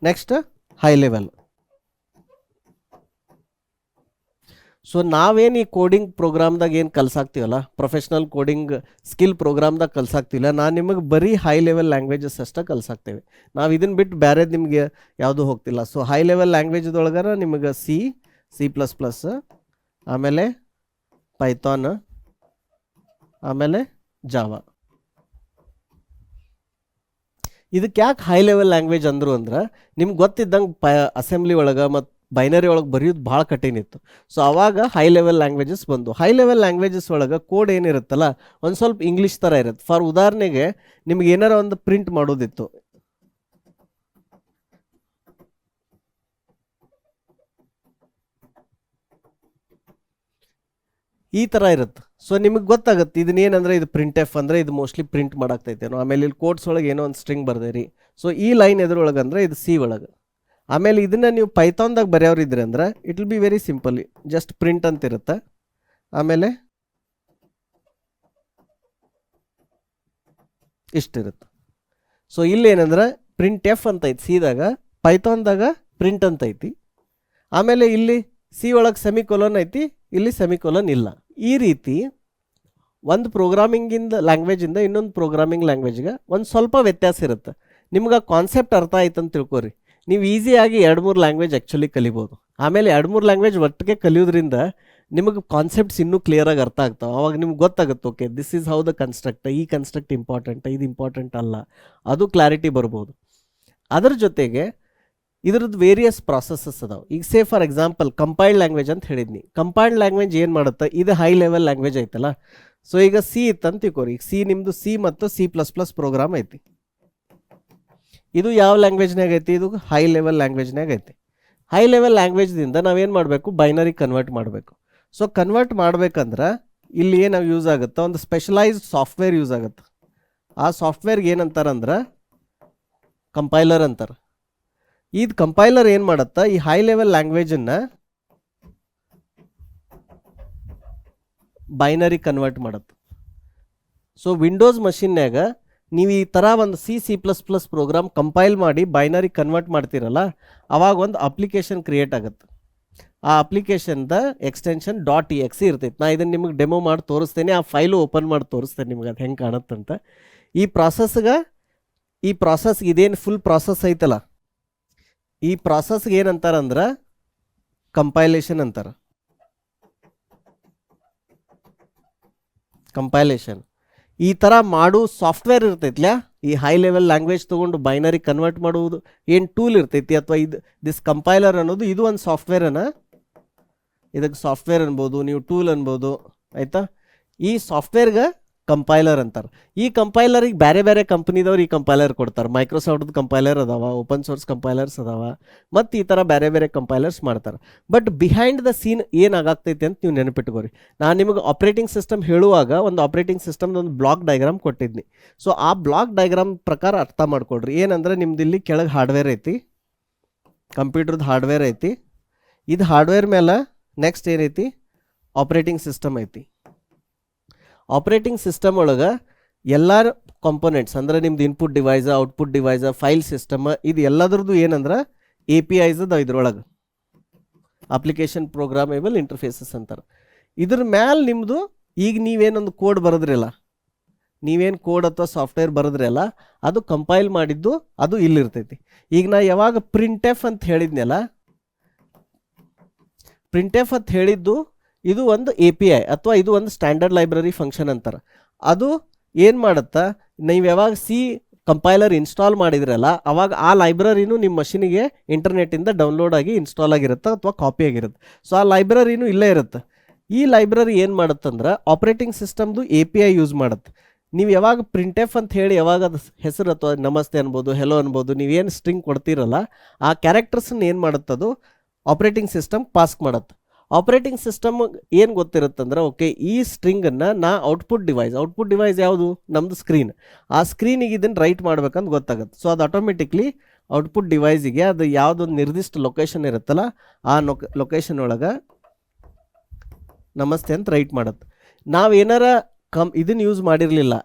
ನೆಕ್ಸ್ಟ್ ಹೈ ಲೆವೆಲ್. ಸೊ ನಾವೇನು ಈ ಕೋಡಿಂಗ್ ಪ್ರೋಗ್ರಾಮ್ದಾಗ ಏನು ಕಲ್ಸಾಕ್ತೀವಲ್ಲ, ಪ್ರೊಫೆಷ್ನಲ್ ಕೋಡಿಂಗ್ ಸ್ಕಿಲ್ ಪ್ರೋಗ್ರಾಮ್ದಾಗ ಕಲ್ಸಾಕ್ತಿಲ್ಲ, ನಾನು ನಿಮಗೆ ಬರೀ ಹೈ ಲೆವೆಲ್ ಲ್ಯಾಂಗ್ವೇಜಸ್ ಅಷ್ಟೇ ಕಲ್ಸಾಕ್ತೇವೆ. ನಾವು ಇದನ್ನು ಬಿಟ್ಟು ಬೇರೆ ನಿಮಗೆ ಯಾವುದೂ ಹೋಗ್ತಿಲ್ಲ. ಸೊ ಹೈ ಲೆವೆಲ್ ಲ್ಯಾಂಗ್ವೇಜ್ದೊಳಗಾರ ನಿಮಗೆ C++, ಆಮೇಲೆ ಪೈಥಾನ್, ಆಮೇಲೆ ಜಾವಾ. ಇದಕ್ಕೆ ಯಾಕೆ ಹೈ ಲೆವೆಲ್ ಲ್ಯಾಂಗ್ವೇಜ್ ಅಂದರು ಅಂದ್ರೆ, ನಿಮ್ಗೆ ಗೊತ್ತಿದ್ದಂಗೆ ಅಸೆಂಬ್ಲಿ ಒಳಗೆ ಮತ್ತು ಬೈನರಿ ಒಳಗೆ ಬರೆಯೋದು ಭಾಳ ಕಠಿಣ ಇತ್ತು. ಸೊ ಅವಾಗ ಹೈ ಲೆವೆಲ್ ಲ್ಯಾಂಗ್ವೇಜಸ್ ಬಂದು. ಹೈ ಲೆವೆಲ್ ಲ್ಯಾಂಗ್ವೇಜಸ್ ಒಳಗೆ ಕೋಡ್ ಏನಿರುತ್ತಲ್ಲ ಒಂದು ಸ್ವಲ್ಪ ಇಂಗ್ಲೀಷ್ ಥರ ಇರುತ್ತೆ. ಫಾರ್ ಉದಾಹರಣೆಗೆ ನಿಮ್ಗೆ ಏನಾರ ಒಂದು ಪ್ರಿಂಟ್ ಮಾಡೋದಿತ್ತು, ಈ ಥರ ಇರುತ್ತೆ. ಸೊ ನಿಮಗೆ ಗೊತ್ತಾಗುತ್ತೆ ಇದನ್ನೇನಂದ್ರೆ ಇದು ಪ್ರಿಂಟ್ ಎಫ್ ಅಂದರೆ ಇದು ಮೋಸ್ಟ್ಲಿ ಪ್ರಿಂಟ್ ಮಾಡಾಕ್ತೈತೇನೋ. ಆಮೇಲೆ ಇಲ್ಲಿ ಕೋಡ್ಸ್ ಒಳಗೆ ಏನೋ ಒಂದು ಸ್ಟ್ರಿಂಗ್ ಬರ್ದೇರಿ. ಸೊ ಈ ಲೈನ್ ಎದ್ರೊಳಗೆ ಅಂದರೆ ಇದು ಸಿ ಒಳಗೆ. ಆಮೇಲೆ ಇದನ್ನು ನೀವು ಪೈಥಾನ್ದಾಗ ಬರೆಯೋರು ಇದ್ರಿ ಅಂದ್ರೆ it will be very simple, just print ಅಂತ ಇರುತ್ತೆ. ಆಮೇಲೆ ಇಷ್ಟಿರುತ್ತೆ. ಸೊ ಇಲ್ಲೇನಂದ್ರೆ ಪ್ರಿಂಟ್ ಎಫ್ ಅಂತ ಐತಿ ಸಿದಾಗ, ಪೈಥಾನ್ದಾಗ ಪ್ರಿಂಟ್ ಅಂತ ಐತಿ. ಆಮೇಲೆ ಇಲ್ಲಿ ಸಿ ಒಳಗೆ ಸೆಮಿಕೋಲನ್ ಐತಿ, ಇಲ್ಲಿ ಸೆಮಿಕೋಲನ್ ಇಲ್ಲ. ಈ ರೀತಿ ಒಂದು ಪ್ರೋಗ್ರಾಮಿಂಗಿಂದ ಲ್ಯಾಂಗ್ವೇಜಿಂದ ಇನ್ನೊಂದು ಪ್ರೋಗ್ರಾಮಿಂಗ್ ಲ್ಯಾಂಗ್ವೇಜ್ಗೆ ಒಂದು ಸ್ವಲ್ಪ ವ್ಯತ್ಯಾಸ ಇರುತ್ತೆ. ನಿಮ್ಗೆ ಆ ಕಾನ್ಸೆಪ್ಟ್ ಅರ್ಥ ಆಯ್ತು ಅಂತ ತಿಳ್ಕೊರಿ, ನೀವು ಈಸಿಯಾಗಿ 2-3 ಲ್ಯಾಂಗ್ವೇಜ್ ಆ್ಯಕ್ಚುಲಿ ಕಲಿಬೋದು. ಆಮೇಲೆ 2-3 ಲ್ಯಾಂಗ್ವೇಜ್ ಒಟ್ಟಿಗೆ ಕಲಿಯೋದ್ರಿಂದ ನಿಮಗೆ ಕಾನ್ಸೆಪ್ಟ್ಸ್ ಇನ್ನೂ ಕ್ಲಿಯರಾಗಿ ಅರ್ಥ ಆಗ್ತಾವೆ. ಅವಾಗ ನಿಮ್ಗೆ ಗೊತ್ತಾಗುತ್ತೆ, okay this is how the construct, ಈ ಕನ್ಸ್ಟ್ರಕ್ಟ್ ಇಂಪಾರ್ಟೆಂಟ್, ಇದು ಇಂಪಾರ್ಟೆಂಟ್ ಅಲ್ಲ, ಅದು ಕ್ಲಾರಿಟಿ ಬರ್ಬೋದು. ಅದ್ರ ಜೊತೆಗೆ ಇದ್ರದ್ದು ವೇರಿಯಸ್ ಪ್ರಾಸೆಸಸ್ ಅದಾವೆ. ಈಗ say for example compiled language ಅಂತ ಹೇಳಿದ್ನಿ. ಕಂಪೈಲ್ಡ್ ಲ್ಯಾಂಗ್ವೇಜ್ ಏನು ಮಾಡುತ್ತೆ, ಇದು ಹೈ ಲೆವೆಲ್ ಲ್ಯಾಂಗ್ವೇಜ್ ಐತಲ್ಲ. ಸೊ ಈಗ ಸಿ ಇತ್ತಂತ ತಿಳ್ಕೊರಿ, ಈಗ ಸಿ ನಿಮ್ಮದು ಸಿ ಮತ್ತು C++ ಪ್ರೋಗ್ರಾಮ್ ಐತಿ. ಇದು ಯಾವ ಲ್ಯಾಂಗ್ವೇಜ್ನಾಗ ಐತಿ, ಇದು ಹೈ ಲೆವೆಲ್ ಲ್ಯಾಂಗ್ವೇಜ್ನಾಗ ಐತಿ. ಹೈ ಲೆವೆಲ್ ಲ್ಯಾಂಗ್ವೇಜ್ದಿಂದ ನಾವೇನು ಮಾಡಬೇಕು, ಬೈನರಿ ಕನ್ವರ್ಟ್ ಮಾಡಬೇಕು. ಸೊ ಕನ್ವರ್ಟ್ ಮಾಡ್ಬೇಕಂದ್ರೆ ಇಲ್ಲಿ ಏನು ಯೂಸ್ ಆಗುತ್ತೆ, ಒಂದು ಸ್ಪೆಷಲೈಸ್ಡ್ ಸಾಫ್ಟ್ವೇರ್ ಯೂಸ್ ಆಗುತ್ತೆ. ಆ ಸಾಫ್ಟ್ವೇರ್ಗೆ ಏನಂತಾರಂದ್ರೆ ಕಂಪೈಲರ್ ಅಂತಾರೆ. ಇದು ಕಂಪೈಲರ್ ಏನು ಮಾಡುತ್ತಾ, ಈ ಹೈ ಲೆವೆಲ್ ಲ್ಯಾಂಗ್ವೇಜನ್ನು ಬೈನರಿ ಕನ್ವರ್ಟ್ ಮಾಡುತ್ತೆ. ಸೊ ವಿಂಡೋಸ್ ಮಷಿನ್ಯಾಗ ನೀವು ಈ ಥರ ಒಂದು C++ ಪ್ರೋಗ್ರಾಮ್ ಕಂಪೈಲ್ ಮಾಡಿ ಬೈನರಿ ಕನ್ವರ್ಟ್ ಮಾಡ್ತೀರಲ್ಲ, ಅವಾಗ ಒಂದು ಅಪ್ಲಿಕೇಶನ್ ಕ್ರಿಯೇಟ್ ಆಗುತ್ತೆ. ಆ ಅಪ್ಲಿಕೇಶನ್ದ ಎಕ್ಸ್ಟೆನ್ಷನ್ .exe ಇರ್ತೈತೆ. ನಾ ಇದನ್ನು ನಿಮಗೆ ಡೆಮೋ ಮಾಡಿ ತೋರಿಸ್ತೇನೆ, ಆ ಫೈಲು ಓಪನ್ ಮಾಡಿ ತೋರಿಸ್ತೇನೆ ನಿಮ್ಗೆ ಅದು ಹೆಂಗೆ ಕಾಣುತ್ತಂತ. ಈ ಪ್ರಾಸೆಸ್ಗೆ ಇದೇನು ಫುಲ್ ಪ್ರಾಸೆಸ್ ಐತಲ್ಲ, ಈ ಪ್ರಾಸೆಸ್ಗೆ ಏನಂತಾರಂದ್ರೆ ಕಂಪೈಲೇಷನ್ ಅಂತಾರೆ. ಕಂಪೈಲೇಷನ್ ಈ ಥರ ಮಾಡು ಸಾಫ್ಟ್ವೇರ್ ಇರ್ತೈತ್ಲ, ಈ ಹೈ ಲೆವೆಲ್ ಲ್ಯಾಂಗ್ವೇಜ್ ತೊಗೊಂಡು ಬೈನರಿ ಕನ್ವರ್ಟ್ ಮಾಡುವುದು ಏನು ಟೂಲ್ ಇರ್ತೈತಿ, ಅಥವಾ ದಿಸ್ ಕಂಪೈಲರ್ ಅನ್ನೋದು ಇದು ಒಂದು ಸಾಫ್ಟ್ವೇರನ್ನ, ಇದಕ್ಕೆ ಸಾಫ್ಟ್ವೇರ್ ಅನ್ಬೋದು, ನೀವು ಟೂಲ್ ಅನ್ಬೋದು, ಆಯಿತಾ. ಈ ಸಾಫ್ಟ್ವೇರ್ಗೆ ಕಂಪೈಲರ್ ಅಂತಾರೆ. ಈ ಕಂಪೈಲರಿಗೆ ಬೇರೆ ಬೇರೆ ಕಂಪ್ನಿದವ್ರು ಈ ಕಂಪೈಲರ್ ಕೊಡ್ತಾರೆ. ಮೈಕ್ರೋಸಾಫ್ಟ್ದು ಕಂಪೈಲರ್ ಅದಾವ, ಓಪನ್ ಸೋರ್ಸ್ ಕಂಪೈಲರ್ಸ್ ಅದಾವ, ಮತ್ತು ಈ ಥರ ಬೇರೆ ಬೇರೆ ಕಂಪೈಲರ್ಸ್ ಮಾಡ್ತಾರೆ. ಬಟ್ ಬಿಹೈಂಡ್ ದ ಸೀನ್ ಏನಾಗತ್ತೈತೆ ಅಂತ ನೀವು ನೆನಪಿಟ್ಕೋರಿ. ನಾನು ನಿಮಗೆ ಆಪ್ರೇಟಿಂಗ್ ಸಿಸ್ಟಮ್ ಹೇಳುವಾಗ ಒಂದು ಆಪ್ರೇಟಿಂಗ್ ಸಿಸ್ಟಮ್ದು ಒಂದು ಬ್ಲಾಕ್ ಡಯಾಗ್ರಾಮ್ ಕೊಟ್ಟಿದ್ನಿ. ಸೊ ಆ ಬ್ಲಾಕ್ ಡಯಾಗ್ರಾಮ್ ಪ್ರಕಾರ ಅರ್ಥ ಮಾಡ್ಕೊಡ್ರಿ. ಏನಂದ್ರೆ ನಿಮ್ದು ಇಲ್ಲಿ ಕೆಳಗೆ ಹಾರ್ಡ್ವೇರ್ ಐತಿ, ಕಂಪ್ಯೂಟರ್ದು ಹಾರ್ಡ್ವೇರ್ ಐತಿ. ಇದು ಹಾರ್ಡ್ವೇರ್ ಮೇಲೆ ನೆಕ್ಸ್ಟ್ ಏನೈತಿ, ಆಪ್ರೇಟಿಂಗ್ ಸಿಸ್ಟಮ್ ಐತಿ. ಆಪ್ರೇಟಿಂಗ್ ಸಿಸ್ಟಮ್ ಒಳಗೆ ಎಲ್ಲ ಕಾಂಪೊನೆಂಟ್ಸ್ ಅಂದರೆ ನಿಮ್ದು ಇನ್ಪುಟ್ ಡಿವೈಸ, ಔಟ್ಪುಟ್ ಡಿವೈಸ, ಫೈಲ್ ಸಿಸ್ಟಮ್, ಇದು ಎಲ್ಲದ್ರದ್ದು ಏನಂದ್ರೆ APIs ಅದ ಇದ್ರೊಳಗೆ, ಅಪ್ಲಿಕೇಶನ್ ಪ್ರೋಗ್ರಾಮೇಬಲ್ ಇಂಟರ್ಫೇಸಸ್ ಅಂತಾರೆ. ಇದ್ರ ಮ್ಯಾಲೆ ನಿಮ್ಮದು ಈಗ ನೀವೇನೊಂದು ಕೋಡ್ ಬರೆದ್ರಲ್ಲ, ನೀವೇನು ಕೋಡ್ ಅಥವಾ ಸಾಫ್ಟ್ವೇರ್ ಬರೆದ್ರಲ್ಲ, ಅದು ಕಂಪೈಲ್ ಮಾಡಿದ್ದು ಅದು ಇಲ್ಲಿರ್ತೈತಿ. ಈಗ ನಾ ಯಾವಾಗ ಪ್ರಿಂಟ್ ಎಫ್ ಅಂತ ಹೇಳಿದ್ನಲ್ಲ, ಪ್ರಿಂಟ್ ಎಫ್ ಅಂತ ಹೇಳಿದ್ದು ಇದು ಒಂದು API ಅಥವಾ ಇದು ಒಂದು ಸ್ಟ್ಯಾಂಡರ್ಡ್ ಲೈಬ್ರರಿ ಫಂಕ್ಷನ್ ಅಂತಾರೆ. ಅದು ಏನು ಮಾಡುತ್ತಾ, ನೀವು ಯಾವಾಗ ಸಿ ಕಂಪೈಲರ್ ಇನ್ಸ್ಟಾಲ್ ಮಾಡಿದ್ರಲ್ಲ, ಅವಾಗ ಆ ಲೈಬ್ರರಿನೂ ನಿಮ್ಮ ಮಷಿನಿಗೆ ಇಂಟರ್ನೆಟ್ಟಿಂದ ಡೌನ್ಲೋಡ್ ಆಗಿ ಇನ್ಸ್ಟಾಲ್ ಆಗಿರುತ್ತೆ ಅಥವಾ ಕಾಪಿ ಆಗಿರುತ್ತೆ. ಸೊ ಆ ಲೈಬ್ರರಿನೂ ಇಲ್ಲೇ ಇರುತ್ತೆ. ಈ ಲೈಬ್ರರಿ ಏನು ಮಾಡುತ್ತಂದ್ರೆ ಆಪ್ರೇಟಿಂಗ್ ಸಿಸ್ಟಮ್ದು API ಯೂಸ್ ಮಾಡುತ್ತೆ. ನೀವು ಯಾವಾಗ ಪ್ರಿಂಟ್ ಎಫ್ ಅಂತ ಹೇಳಿ ಯಾವಾಗ ಅದು ಹೆಸರು ಅಥವಾ ನಮಸ್ತೆ ಅನ್ಬೋದು, ಹೆಲೋ ಅನ್ಬೋದು, ನೀವೇನು ಸ್ಟ್ರಿಂಗ್ ಕೊಡ್ತೀರಲ್ಲ, ಆ ಕ್ಯಾರೆಕ್ಟರ್ಸನ್ನ ಏನು ಮಾಡುತ್ತದು ಆಪ್ರೇಟಿಂಗ್ ಸಿಸ್ಟಮ್ ಪಾಸ್ ಮಾಡುತ್ತೆ. ಆಪ್ರೇಟಿಂಗ್ ಸಿಸ್ಟಮ್ ಏನು ಗೊತ್ತಿರುತ್ತಂದ್ರೆ, ಓಕೆ ಈ ಸ್ಟ್ರಿಂಗನ್ನು ನಾ ಔಟ್ಪುಟ್ ಡಿವೈಸ್ ಯಾವುದು, ನಮ್ಮದು ಸ್ಕ್ರೀನ್, ಆ ಸ್ಕ್ರೀನಿಗೆ ಇದನ್ನು ರೈಟ್ ಮಾಡ್ಬೇಕಂತ ಗೊತ್ತಾಗುತ್ತೆ. ಸೊ ಅದು ಆಟೋಮೆಟಿಕ್ಲಿ ಔಟ್ಪುಟ್ ಡಿವೈಸಿಗೆ ಅದು ಯಾವುದೊಂದು ನಿರ್ದಿಷ್ಟ ಲೊಕೇಶನ್ ಇರುತ್ತಲ್ಲ, ಆ ಲೊಕೇಶನ್ ಒಳಗೆ ನಮಸ್ತೆ ಅಂತ ರೈಟ್ ಮಾಡುತ್ತೆ. ನಾವೇನಾರ ಇದನ್ನು ಯೂಸ್ ಮಾಡಿರಲಿಲ್ಲ,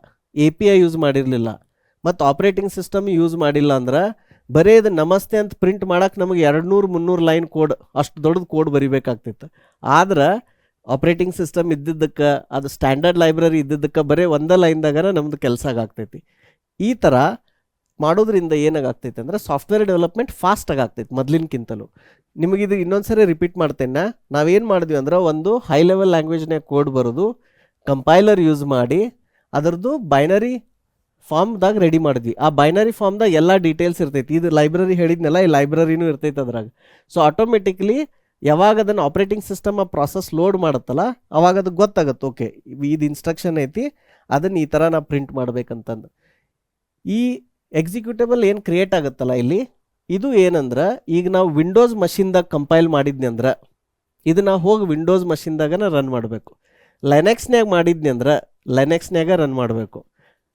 API ಯೂಸ್ ಮಾಡಿರಲಿಲ್ಲ ಮತ್ತು ಆಪ್ರೇಟಿಂಗ್ ಸಿಸ್ಟಮ್ ಯೂಸ್ ಮಾಡಿಲ್ಲ ಅಂದ್ರೆ ಬರೀ ಇದು ನಮಸ್ತೆ ಅಂತ ಪ್ರಿಂಟ್ ಮಾಡೋಕೆ ನಮಗೆ 200-300 ಲೈನ್ ಕೋಡ್, ಅಷ್ಟು ದೊಡ್ಡದು ಕೋಡ್ ಬರಿಬೇಕಾಗ್ತಿತ್ತು. ಆದ್ರೆ ಆಪ್ರೇಟಿಂಗ್ ಸಿಸ್ಟಮ್ ಇದ್ದಿದ್ದಕ್ಕೆ ಅದು ಸ್ಟ್ಯಾಂಡರ್ಡ್ ಲೈಬ್ರರಿ ಇದ್ದಿದ್ದಕ್ಕೆ ಬರೀ ಒಂದೇ ಲೈನ್ದಾಗನ ನಮ್ದು ಕೆಲಸ ಆಗ್ತೈತಿ. ಈ ಥರ ಮಾಡೋದ್ರಿಂದ ಏನಾಗ್ತೈತೆ ಅಂದ್ರೆ ಸಾಫ್ಟ್ವೇರ್ ಡೆವಲಪ್ಮೆಂಟ್ ಫಾಸ್ಟಾಗಿ ಆಗ್ತೈತೆ ಮೊದಲಿನಕ್ಕಿಂತಲೂ. ನಿಮಗಿದು ಇನ್ನೊಂದು ಸರಿ ರಿಪೀಟ್ ಮಾಡ್ತೇನೆ. ನಾವೇನು ಮಾಡಿದ್ವಿ ಅಂದ್ರೆ ಒಂದು ಹೈ ಲೆವೆಲ್ ಲ್ಯಾಂಗ್ವೇಜ್ನಾಗ ಕೋಡ್ ಬರೋದು, ಕಂಪೈಲರ್ ಯೂಸ್ ಮಾಡಿ ಅದರದ್ದು ಬೈನರಿ ಫಾರ್ಮ್ದಾಗ ರೆಡಿ ಮಾಡಿದ್ವಿ. ಆ ಬೈನರಿ ಫಾರ್ಮ್ದಾಗ ಎಲ್ಲ ಡೀಟೇಲ್ಸ್ ಇರ್ತೈತಿ. ಇದು ಲೈಬ್ರರಿ ಹೇಳಿದ್ನಲ್ಲ, ಈ ಲೈಬ್ರರಿನೂ ಇರ್ತೈತೆ ಅದ್ರಾಗ. ಸೊ ಆಟೋಮೆಟಿಕ್ಲಿ ಯಾವಾಗ ಅದನ್ನು ಆಪ್ರೇಟಿಂಗ್ ಸಿಸ್ಟಮ್ ಆ ಪ್ರಾಸೆಸ್ ಲೋಡ್ ಮಾಡುತ್ತಲ್ಲ ಅವಾಗ ಅದು ಗೊತ್ತಾಗುತ್ತೆ, ಓಕೆ ಇದು ಇನ್ಸ್ಟ್ರಕ್ಷನ್ ಐತಿ, ಅದನ್ನು ಈ ಥರ ನಾ ಪ್ರಿಂಟ್ ಮಾಡ್ಬೇಕಂತಂದು. ಈ ಎಕ್ಸಿಕ್ಯೂಟೇಬಲ್ ಏನು ಕ್ರಿಯೇಟ್ ಆಗುತ್ತಲ್ಲ ಇಲ್ಲಿ, ಇದು ಏನಂದ್ರೆ ಈಗ ನಾವು ವಿಂಡೋಸ್ ಮಷಿನ್ದಾಗ ಕಂಪೈಲ್ ಮಾಡಿದ್ನಿ ಅಂದ್ರೆ ಇದನ್ನ ಹೋಗಿ ವಿಂಡೋಸ್ ಮಷಿನ್ದಾಗನ ರನ್ ಮಾಡಬೇಕು. ಲೈನೆಕ್ಸ್ನ್ಯಾಗ ಮಾಡಿದ್ನಿ ಅಂದ್ರೆ ಲೈನೆಕ್ಸ್ನ್ಯಾಗ ರನ್ ಮಾಡಬೇಕು.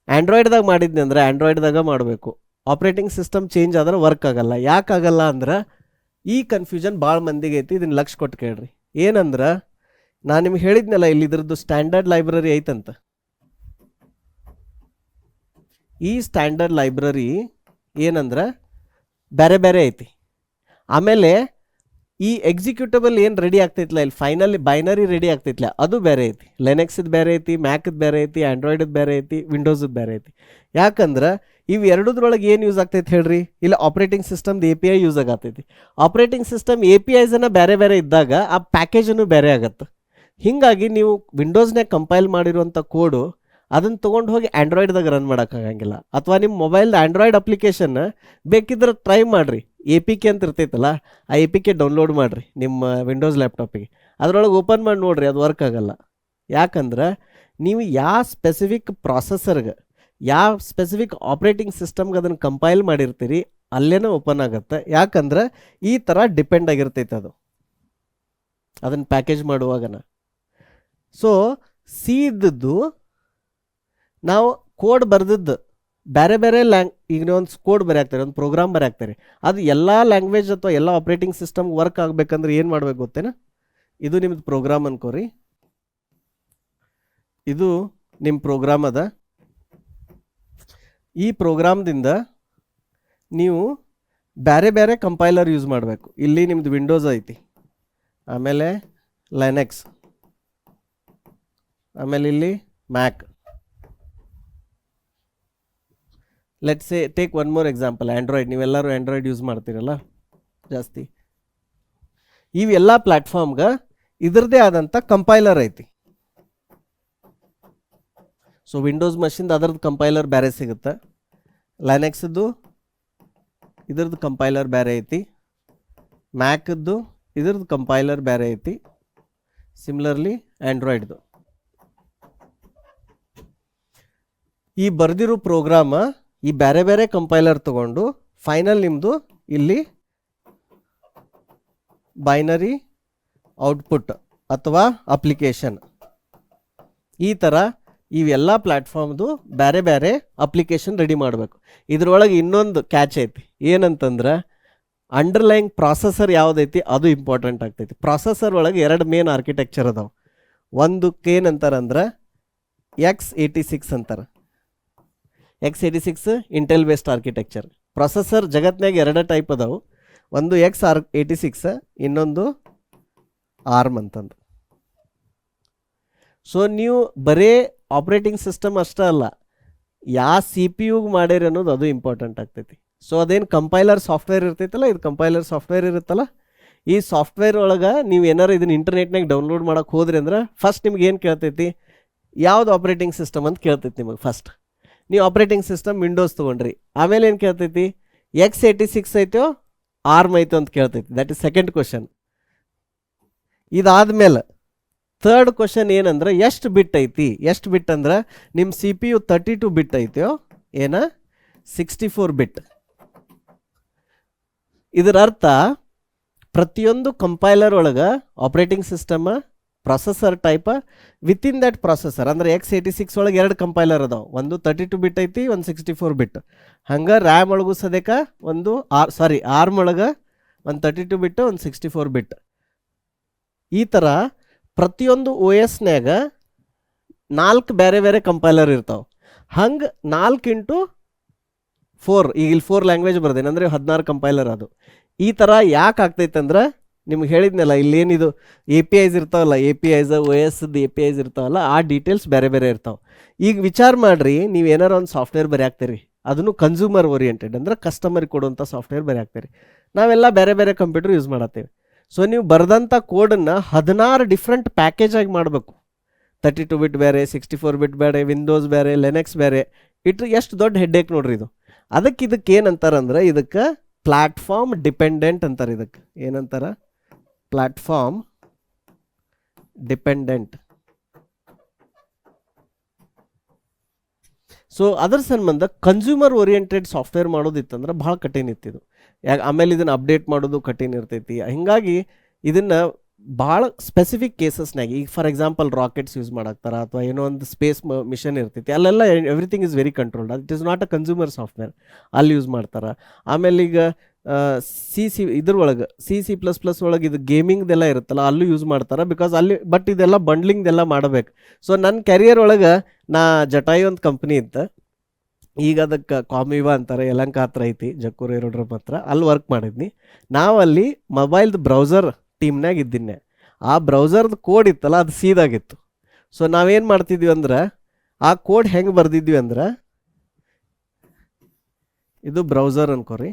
ಆ್ಯಂಡ್ರಾಯ್ಡ್ದಾಗ ಮಾಡಿದ್ನಿ ಅಂದ್ರೆ ಆ್ಯಂಡ್ರಾಯ್ಡ್ದಾಗ ಮಾಡಬೇಕು. ಆಪ್ರೇಟಿಂಗ್ ಸಿಸ್ಟಮ್ ಚೇಂಜ್ ಆದ್ರೆ ವರ್ಕ್ ಆಗಲ್ಲ. ಯಾಕಾಗಲ್ಲ ಅಂದ್ರೆ ಈ ಕನ್ಫ್ಯೂಷನ್ ಭಾಳ ಮಂದಿಗೆ ಐತಿ. ಇದನ್ನ ಲಕ್ಷ ಕೊಟ್ಟು ಕೇಳ್ರಿ. ಏನಂದ್ರೆ ನಾನು ನಿಮ್ಗೆ ಹೇಳಿದ್ನಲ್ಲ, ಇಲ್ಲಿ ಇದ್ರದ್ದು ಸ್ಟ್ಯಾಂಡರ್ಡ್ ಲೈಬ್ರರಿ ಐತಂತ. ಈ ಸ್ಟ್ಯಾಂಡರ್ಡ್ ಲೈಬ್ರರಿ ಏನಂದ್ರೆ ಬೇರೆ ಬೇರೆ ಐತಿ. ಆಮೇಲೆ ಈ ಎಕ್ಸಿಕ್ಯೂಟಬಲ್ ಏನು ರೆಡಿ ಆಗ್ತೈತಿಲ್ಲ, ಇಲ್ಲಿ ಫೈನಲಿ ಬೈನರಿ ರೆಡಿ ಆಗ್ತೈತಿಲ್ಲ, ಅದು ಬೇರೆ ಐತಿ. ಲೆನೆಕ್ಸ್ದು ಬೇರೆ ಐತಿ, ಮ್ಯಾಕ್ದು ಬೇರೆ ಐತಿ, ಆ್ಯಂಡ್ರಾಯ್ಡದ್ದು ಬೇರೆ ಐತಿ, ವಿಂಡೋಸದ್ದು ಬೇರೆ ಐತಿ. ಯಾಕಂದ್ರೆ ಇವು ಎರಡದ್ರೊಳಗೆ ಏನು ಯೂಸ್ ಆಗ್ತೈತೆ ಹೇಳ್ರಿ, ಇಲ್ಲ ಆಪ್ರೇಟಿಂಗ್ ಸಿಸ್ಟಮ್ದು API ಯೂಸ್ ಆಗತ್ತೈತಿ. ಆಪ್ರೇಟಿಂಗ್ ಸಿಸ್ಟಮ್ APIಸನ್ನು ಬೇರೆ ಬೇರೆ ಇದ್ದಾಗ ಆ ಪ್ಯಾಕೇಜನ್ನು ಬೇರೆ ಆಗತ್ತೆ. ಹೀಗಾಗಿ ನೀವು ವಿಂಡೋಸ್ನಾಗ ಕಂಪೈಲ್ ಮಾಡಿರುವಂಥ ಕೋಡು ಅದನ್ನು ತೊಗೊಂಡು ಹೋಗಿ ಆ್ಯಂಡ್ರಾಯ್ಡ್ದಾಗ ರನ್ ಮಾಡೋಕ್ಕಾಗಂಗಿಲ್ಲ. ಅಥವಾ ನಿಮ್ಮ ಮೊಬೈಲ್ದು ಆ್ಯಂಡ್ರಾಯ್ಡ್ ಅಪ್ಲಿಕೇಶನ್ ಬೇಕಿದ್ರೆ ಟ್ರೈ ಮಾಡಿರಿ. APK ಅಂತ ಇರ್ತೈತಲ್ಲ, ಆ APK ಡೌನ್ಲೋಡ್ ಮಾಡಿರಿ ನಿಮ್ಮ ವಿಂಡೋಸ್ ಲ್ಯಾಪ್ಟಾಪಿಗೆ. ಅದರೊಳಗೆ ಓಪನ್ ಮಾಡಿ ನೋಡಿರಿ, ಅದು ವರ್ಕ್ ಆಗಲ್ಲ. ಯಾಕಂದ್ರೆ ನೀವು ಯಾವ ಸ್ಪೆಸಿಫಿಕ್ ಪ್ರಾಸೆಸರ್ಗೆ, ಯಾವ ಸ್ಪೆಸಿಫಿಕ್ ಆಪ್ರೇಟಿಂಗ್ ಸಿಸ್ಟಮ್ಗೆ ಅದನ್ನು ಕಂಪೈಲ್ ಮಾಡಿರ್ತೀರಿ ಅಲ್ಲೇನೇ ಓಪನ್ ಆಗುತ್ತೆ. ಯಾಕಂದ್ರೆ ಈ ಥರ ಡಿಪೆಂಡ್ ಆಗಿರ್ತೈತೆ ಅದು ಅದನ್ನು ಪ್ಯಾಕೇಜ್ ಮಾಡುವಾಗನ. ಸೊ ಸಿ ಇದ್ದದ್ದು ನಾವು ಕೋಡ್ ಬರೆದಿದ್ದು ಬೇರೆ ಬೇರೆ ಈಗ ಒಂದು ಕೋಡ್ ಬರೆಯಾಕ್ತಾರೆ, ಒಂದು ಪ್ರೋಗ್ರಾಮ್ ಬರೆಯಾಕ್ತಾರೆ. ಅದು ಎಲ್ಲ ಲ್ಯಾಂಗ್ವೇಜ್ ಅಥವಾ ಎಲ್ಲ ಆಪ್ರೇಟಿಂಗ್ ಸಿಸ್ಟಮ್ ವರ್ಕ್ ಆಗಬೇಕಂದ್ರೆ ಏನು ಮಾಡ್ಬೇಕು ಗೊತ್ತೇನಾ? ಇದು ನಿಮ್ಮದು ಪ್ರೋಗ್ರಾಮ್ ಅನ್ಕೋರಿ. ಇದು ನಿಮ್ಮ ಪ್ರೋಗ್ರಾಮ್ ಅದ. ಈ ಪ್ರೋಗ್ರಾಮ್ದಿಂದ ನೀವು ಬೇರೆ ಬೇರೆ ಕಂಪೈಲರ್ ಯೂಸ್ ಮಾಡಬೇಕು. ಇಲ್ಲಿ ನಿಮ್ಮದು ವಿಂಡೋಸ್ ಐತಿ, ಆಮೇಲೆ ಲೈನೆಕ್ಸ್, ಆಮೇಲೆ ಇಲ್ಲಿ Mac. Let's say take one more example, Android. ನೀವೆಲ್ಲರೂ ಆ್ಯಂಡ್ರಾಯ್ಡ್ ಯೂಸ್ ಮಾಡ್ತೀರಲ್ಲ ಜಾಸ್ತಿ. ಇವೆಲ್ಲ ಪ್ಲ್ಯಾಟ್ಫಾರ್ಮ್ಗೆ ಇದ್ರದ್ದೇ ಆದಂಥ ಕಂಪೈಲರ್ ಐತಿ. ಸೊ ವಿಂಡೋಸ್ ಮಷಿನ್ದು ಅದರದ್ದು ಕಂಪೈಲರ್ ಬೇರೆ ಸಿಗುತ್ತೆ, ಲೈನೆಕ್ಸ್ದು ಇದ್ರದ್ದು ಕಂಪೈಲರ್ ಬೇರೆ ಐತಿ, ಮ್ಯಾಕ್ದು ಇದ್ರದ್ದು ಕಂಪೈಲರ್ ಬೇರೆ ಐತಿ, ಸಿಮಿಲರ್ಲಿ ಆ್ಯಂಡ್ರಾಯ್ಡ್ದು. ಈ ಬರೆದಿರೋ ಪ್ರೋಗ್ರಾಮ ಈ ಬೇರೆ ಬೇರೆ ಕಂಪೈಲರ್ ತಗೊಂಡು ಫೈನಲ್ ನಿಮ್ಮದು ಇಲ್ಲಿ ಬೈನರಿ ಔಟ್ಪುಟ್ ಅಥವಾ ಅಪ್ಲಿಕೇಶನ್, ಈ ಥರ ಇವೆಲ್ಲ ಪ್ಲ್ಯಾಟ್ಫಾರ್ಮ್ದು ಬೇರೆ ಬೇರೆ ಅಪ್ಲಿಕೇಶನ್ ರೆಡಿ ಮಾಡಬೇಕು. ಇದ್ರೊಳಗೆ ಇನ್ನೊಂದು ಕ್ಯಾಚ್ ಐತಿ, ಏನಂತಂದ್ರೆ ಅಂಡರ್ಲೈನ್ ಪ್ರಾಸೆಸರ್ ಯಾವುದೈತಿ ಅದು ಇಂಪಾರ್ಟೆಂಟ್ ಆಗ್ತೈತಿ. ಪ್ರಾಸೆಸರ್ ಒಳಗೆ ಎರಡು ಮೇನ್ ಆರ್ಕಿಟೆಕ್ಚರ್ ಅದಾವೆ. ಒಂದಕ್ಕೆ ಏನಂತಾರಂದ್ರೆ X86 ಅಂತಾರೆ. X86 Intel based architecture. Processor ಜಗತ್ನಾಗ ಎರಡು ಟೈಪ್ ಅದಾವೆ, ಒಂದು X86, ಇನ್ನೊಂದು ARM ಅಂತಂದು. ಸೊ ನೀವು ಬರೇ ಆಪ್ರೇಟಿಂಗ್ ಸಿಸ್ಟಮ್ ಅಷ್ಟೇ ಅಲ್ಲ, ಯಾವ CPU ಮಾಡ್ಯಾರ ಅನ್ನೋದು ಅದು ಇಂಪಾರ್ಟೆಂಟ್ ಆಗ್ತೈತಿ. ಸೊ ಅದೇನು ಕಂಪೈಲರ್ ಸಾಫ್ಟ್ವೇರ್ ಇರ್ತೈತಲ್ಲ, ಇದು ಕಂಪೈಲರ್ ಸಾಫ್ಟ್ವೇರ್ ಇರುತ್ತಲ್ಲ, ಈ ಸಾಫ್ಟ್ವೇರ್ ಒಳಗೆ ನೀವು ಏನಾರು ಇದನ್ನು ಇಂಟರ್ನೆಟ್ನಾಗ ಡೌನ್ಲೋಡ್ ಮಾಡೋಕೆ ಹೋದ್ರಿ ಅಂದ್ರೆ ಫಸ್ಟ್ ನಿಮ್ಗೆ ಏನು ಕೇಳ್ತೈತಿ, ಯಾವ್ದು ಆಪ್ರೇಟಿಂಗ್ ಸಿಸ್ಟಮ್ ಅಂತ ಕೇಳ್ತೈತಿ ನಿಮಗೆ. ಫಸ್ಟ್ ನೀವು ಆಪ್ರೇಟಿಂಗ್ ಸಿಸ್ಟಮ್ ವಿಂಡೋಸ್ ತೊಗೊಂಡ್ರಿ, ಆಮೇಲೆ ಏನು ಕೇಳ್ತೈತಿ, X86 ಐತೋ ARM ಐತೋ ಅಂತ ಕೇಳ್ತೈತಿ. That is second question. ಇದಾದ್ಮೇಲೆ ಥರ್ಡ್ ಕ್ವಶನ್ ಏನಂದ್ರೆ ಎಷ್ಟು ಬಿಟ್ ಐತಿ. ಎಷ್ಟು ಬಿಟ್ ಅಂದ್ರೆ ನಿಮ್ಮ CPU 32 ಬಿಟ್ ಐತೋ ಏನ 64 ಬಿಟ್. ಇದರ ಅರ್ಥ ಪ್ರತಿಯೊಂದು ಕಂಪೈಲರ್ ಒಳಗೆ operating system processor type within that processor ಅಂದ್ರೆ X86 ಒಳಗೆ ಎರಡು ಕಂಪೈಲರ್ ಅದಾವೆ, ಒಂದು 32 ಬಿಟ್ ಐತಿ, ಒಂದು 64 ಬಿಟ್. ಹಂಗೆ ರ್ಯಾಮ್ ಒಳಗೂ ಸದ್ಯಕ್ಕ ಒಂದು ARM ಒಳಗೆ ಒಂದು 32 ಬಿಟ್, ಒಂದು 64 ಬಿಟ್. ಈ ಥರ ಪ್ರತಿಯೊಂದು OSನ್ಯಾಗ 4 ಬೇರೆ ಬೇರೆ ಕಂಪೈಲರ್ ಇರ್ತಾವೆ. ಹಂಗೆ 4x4, ಈಗ ಇಲ್ಲಿ 4 ಲ್ಯಾಂಗ್ವೇಜ್ ಬರ್ದೇನೆ ಅಂದರೆ 16 ಕಂಪೈಲರ್ ಅದು. ಈ ಥರ ಯಾಕೆ ಆಗ್ತೈತೆ ಅಂದ್ರೆ ನಿಮ್ಗೆ ಹೇಳಿದ್ನಲ್ಲ ಇಲ್ಲೇನಿದು ಎ ಪಿ ಐಸ್ ಇರ್ತಾವಲ್ಲ, ಎ ಪಿ ಐಸ್ ಒ ಎಸ್ದು ಎ ಪಿ ಐಸ್ ಇರ್ತಾವಲ್ಲ, ಆ ಡೀಟೇಲ್ಸ್ ಬೇರೆ ಬೇರೆ ಇರ್ತಾವೆ. ಈಗ ವಿಚಾರ ಮಾಡಿರಿ, ನೀವು ಏನಾರ ಒಂದು ಸಾಫ್ಟ್ವೇರ್ ಬರೆಯಾಕ್ತೀರಿ, ಅದನ್ನು ಕನ್ಸ್ಯೂಮರ್ ಓರಿಯೆಂಟೆಡ್ ಅಂದ್ರೆ ಕಸ್ಟಮರಿಗೆ ಕೊಡುವಂಥ ಸಾಫ್ಟ್ವೇರ್ ಬರೆಯಾಕ್ತೀರಿ. ನಾವೆಲ್ಲ ಬೇರೆ ಬೇರೆ ಕಂಪ್ಯೂಟರ್ ಯೂಸ್ ಮಾಡತ್ತೇವೆ. ಸೊ ನೀವು ಬರೆದಂಥ ಕೋಡನ್ನು 16 ಡಿಫ್ರೆಂಟ್ ಪ್ಯಾಕೇಜ್ ಆಗಿ ಮಾಡಬೇಕು. 32 ಬಿಟ್ ಬೇರೆ, 64 ಬಿಟ್ ಬೇರೆ, ವಿಂಡೋಸ್ ಬೇರೆ, ಲಿನಕ್ಸ್ ಬೇರೆ. ಎಷ್ಟು ದೊಡ್ಡ ಹೆಡ್ಡೇಕ್ ನೋಡ್ರಿ ಇದು. ಇದಕ್ಕೆ ಏನಂತಾರಂದ್ರೆ, ಇದಕ್ಕೆ ಪ್ಲಾಟ್ಫಾರ್ಮ್ ಡಿಪೆಂಡೆಂಟ್ ಅಂತಾರೆ. ಇದಕ್ಕೆ ಏನಂತಾರ? Platform dependent. ಸೊ ಅದರ ಸಂಬಂಧ ಕನ್ಸ್ಯೂಮರ್ ಓರಿಯೆಂಟೆಡ್ ಸಾಫ್ಟ್ವೇರ್ ಮಾಡೋದಿತ್ತಂದ್ರೆ ಭಾಳ ಕಠಿಣ ಇತ್ತಿದು. ಆಮೇಲೆ ಇದನ್ನು ಅಪ್ಡೇಟ್ ಮಾಡೋದು ಕಠಿಣ ಇರ್ತೈತಿ. ಹೀಗಾಗಿ ಇದನ್ನು ಭಾಳ ಸ್ಪೆಸಿಫಿಕ್ ಕೇಸಸ್ನಾಗ, ಈಗ ಫಾರ್ ಎಕ್ಸಾಂಪಲ್ ರಾಕೆಟ್ಸ್ ಯೂಸ್ ಮಾಡಾಕ್ತಾರ, ಅಥವಾ ಏನೋ ಒಂದು ಸ್ಪೇಸ್ ಮಿಷನ್ ಇರ್ತೈತಿ, ಅಲ್ಲೆಲ್ಲ everything is very controlled. It is not a consumer software, ಅಲ್ಲಿ ಯೂಸ್ ಮಾಡ್ತಾರೆ. ಆಮೇಲೆ ಈಗ ಇದ್ರೊಳಗೆ C++ ಒಳಗೆ ಇದು ಗೇಮಿಂಗ್ದೆಲ್ಲ ಇರುತ್ತಲ್ಲ, ಅಲ್ಲೂ ಯೂಸ್ ಮಾಡ್ತಾರೆ. ಬಿಕಾಸ್ ಅಲ್ಲಿ ಬಟ್ ಇದೆಲ್ಲ ಬಂಡ್ಲಿಂಗ್ದೆಲ್ಲ ಮಾಡಬೇಕು. ಸೊ ನನ್ನ ಕೆರಿಯರ್ ಒಳಗೆ ನಾ ಜಟಾಯು ಒಂದು ಕಂಪ್ನಿ ಇತ್ತು, ಈಗ ಅದಕ್ಕೆ ಕಾಮಿವಾ ಅಂತಾರೆ, ಯಲಹಂಕ ಹತ್ರ ಐತಿ, ಜಕ್ಕೂರು ಏರೋಡ್ರಮ್ ಹತ್ರ. ಅಲ್ಲಿ ವರ್ಕ್ ಮಾಡಿದ್ನಿ. ನಾವಲ್ಲಿ ಮೊಬೈಲ್ದು ಬ್ರೌಸರ್ ಟೀಮ್ನಾಗ ಇದ್ದೀನಿ. ಆ ಬ್ರೌಸರ್ದು ಕೋಡ್ ಇತ್ತಲ್ಲ, ಅದು ಸೀದಾಗಿತ್ತು. ಸೊ ನಾವೇನು ಮಾಡ್ತಿದ್ವಿ ಅಂದ್ರೆ, ಆ ಕೋಡ್ ಹೆಂಗೆ ಬರ್ದಿದ್ವಿ ಅಂದ್ರೆ, ಇದು ಬ್ರೌಸರ್ ಅನ್ಕೋರಿ,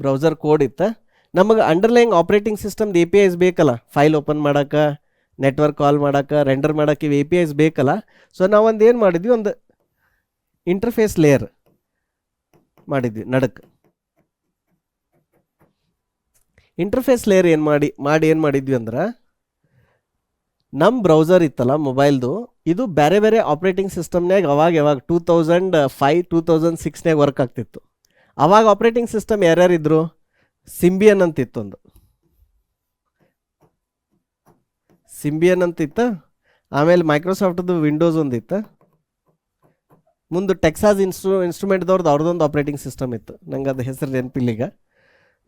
ಬ್ರೌಸರ್ ಕೋಡ್ ಇತ್ತು. ನಮಗೆ ಅಂಡರ್ಲೈಂಗ್ ಆಪ್ರೇಟಿಂಗ್ ಸಿಸ್ಟಮ್ದು ಎ ಪಿ ಐಸ್ ಬೇಕಲ್ಲ, ಫೈಲ್ ಓಪನ್ ಮಾಡೋಕೆ, ನೆಟ್ವರ್ಕ್ ಕಾಲ್ ಮಾಡೋಕೆ, ರೆಂಡರ್ ಮಾಡೋಕೆ ಇವು ಎ ಪಿ ಐಸ್ ಬೇಕಲ್ಲ. ಸೊ ನಾವೊಂದು ಏನು ಮಾಡಿದ್ವಿ, ಒಂದು ಇಂಟರ್ಫೇಸ್ ಲೇಯರ್ ಮಾಡಿದ್ವಿ ನಡಕ್ಕೆ. ಇಂಟರ್ಫೇಸ್ ಲೇಯರ್ ಏನು ಮಾಡಿದ್ವಿ ಅಂದ್ರೆ, ನಮ್ಮ ಬ್ರೌಸರ್ ಇತ್ತಲ್ಲ ಮೊಬೈಲ್ದು, ಇದು ಬೇರೆ ಬೇರೆ ಆಪ್ರೇಟಿಂಗ್ ಸಿಸ್ಟಮ್ನಾಗ ಯಾವಾಗ 2005 2006ನಾಗ ವರ್ಕ್ ಆಗ್ತಿತ್ತು. ಅವಾಗ ಆಪ್ರೇಟಿಂಗ್ ಸಿಸ್ಟಮ್ ಯಾರ್ಯಾರಿದ್ರು? ಸಿಂಬಿಯನ್ ಅಂತಿತ್ತು, ಒಂದು ಸಿಂಬಿಯನ್ ಅಂತಿತ್ತು. ಆಮೇಲೆ ಮೈಕ್ರೋಸಾಫ್ಟ್ದು ವಿಂಡೋಸ್ ಒಂದಿತ್ತು. ಮುಂದೆ ಟೆಕ್ಸಾಸ್ ಇನ್ಸ್ಟ್ರೂಮೆಂಟ್ದವ್ರದ್ದು ಅವ್ರದ್ದೊಂದು ಆಪ್ರೇಟಿಂಗ್ ಸಿಸ್ಟಮ್ ಇತ್ತು, ನಂಗೆ ಅದು ಹೆಸರು ನೆನಪಿಲ್ಲ ಈಗ.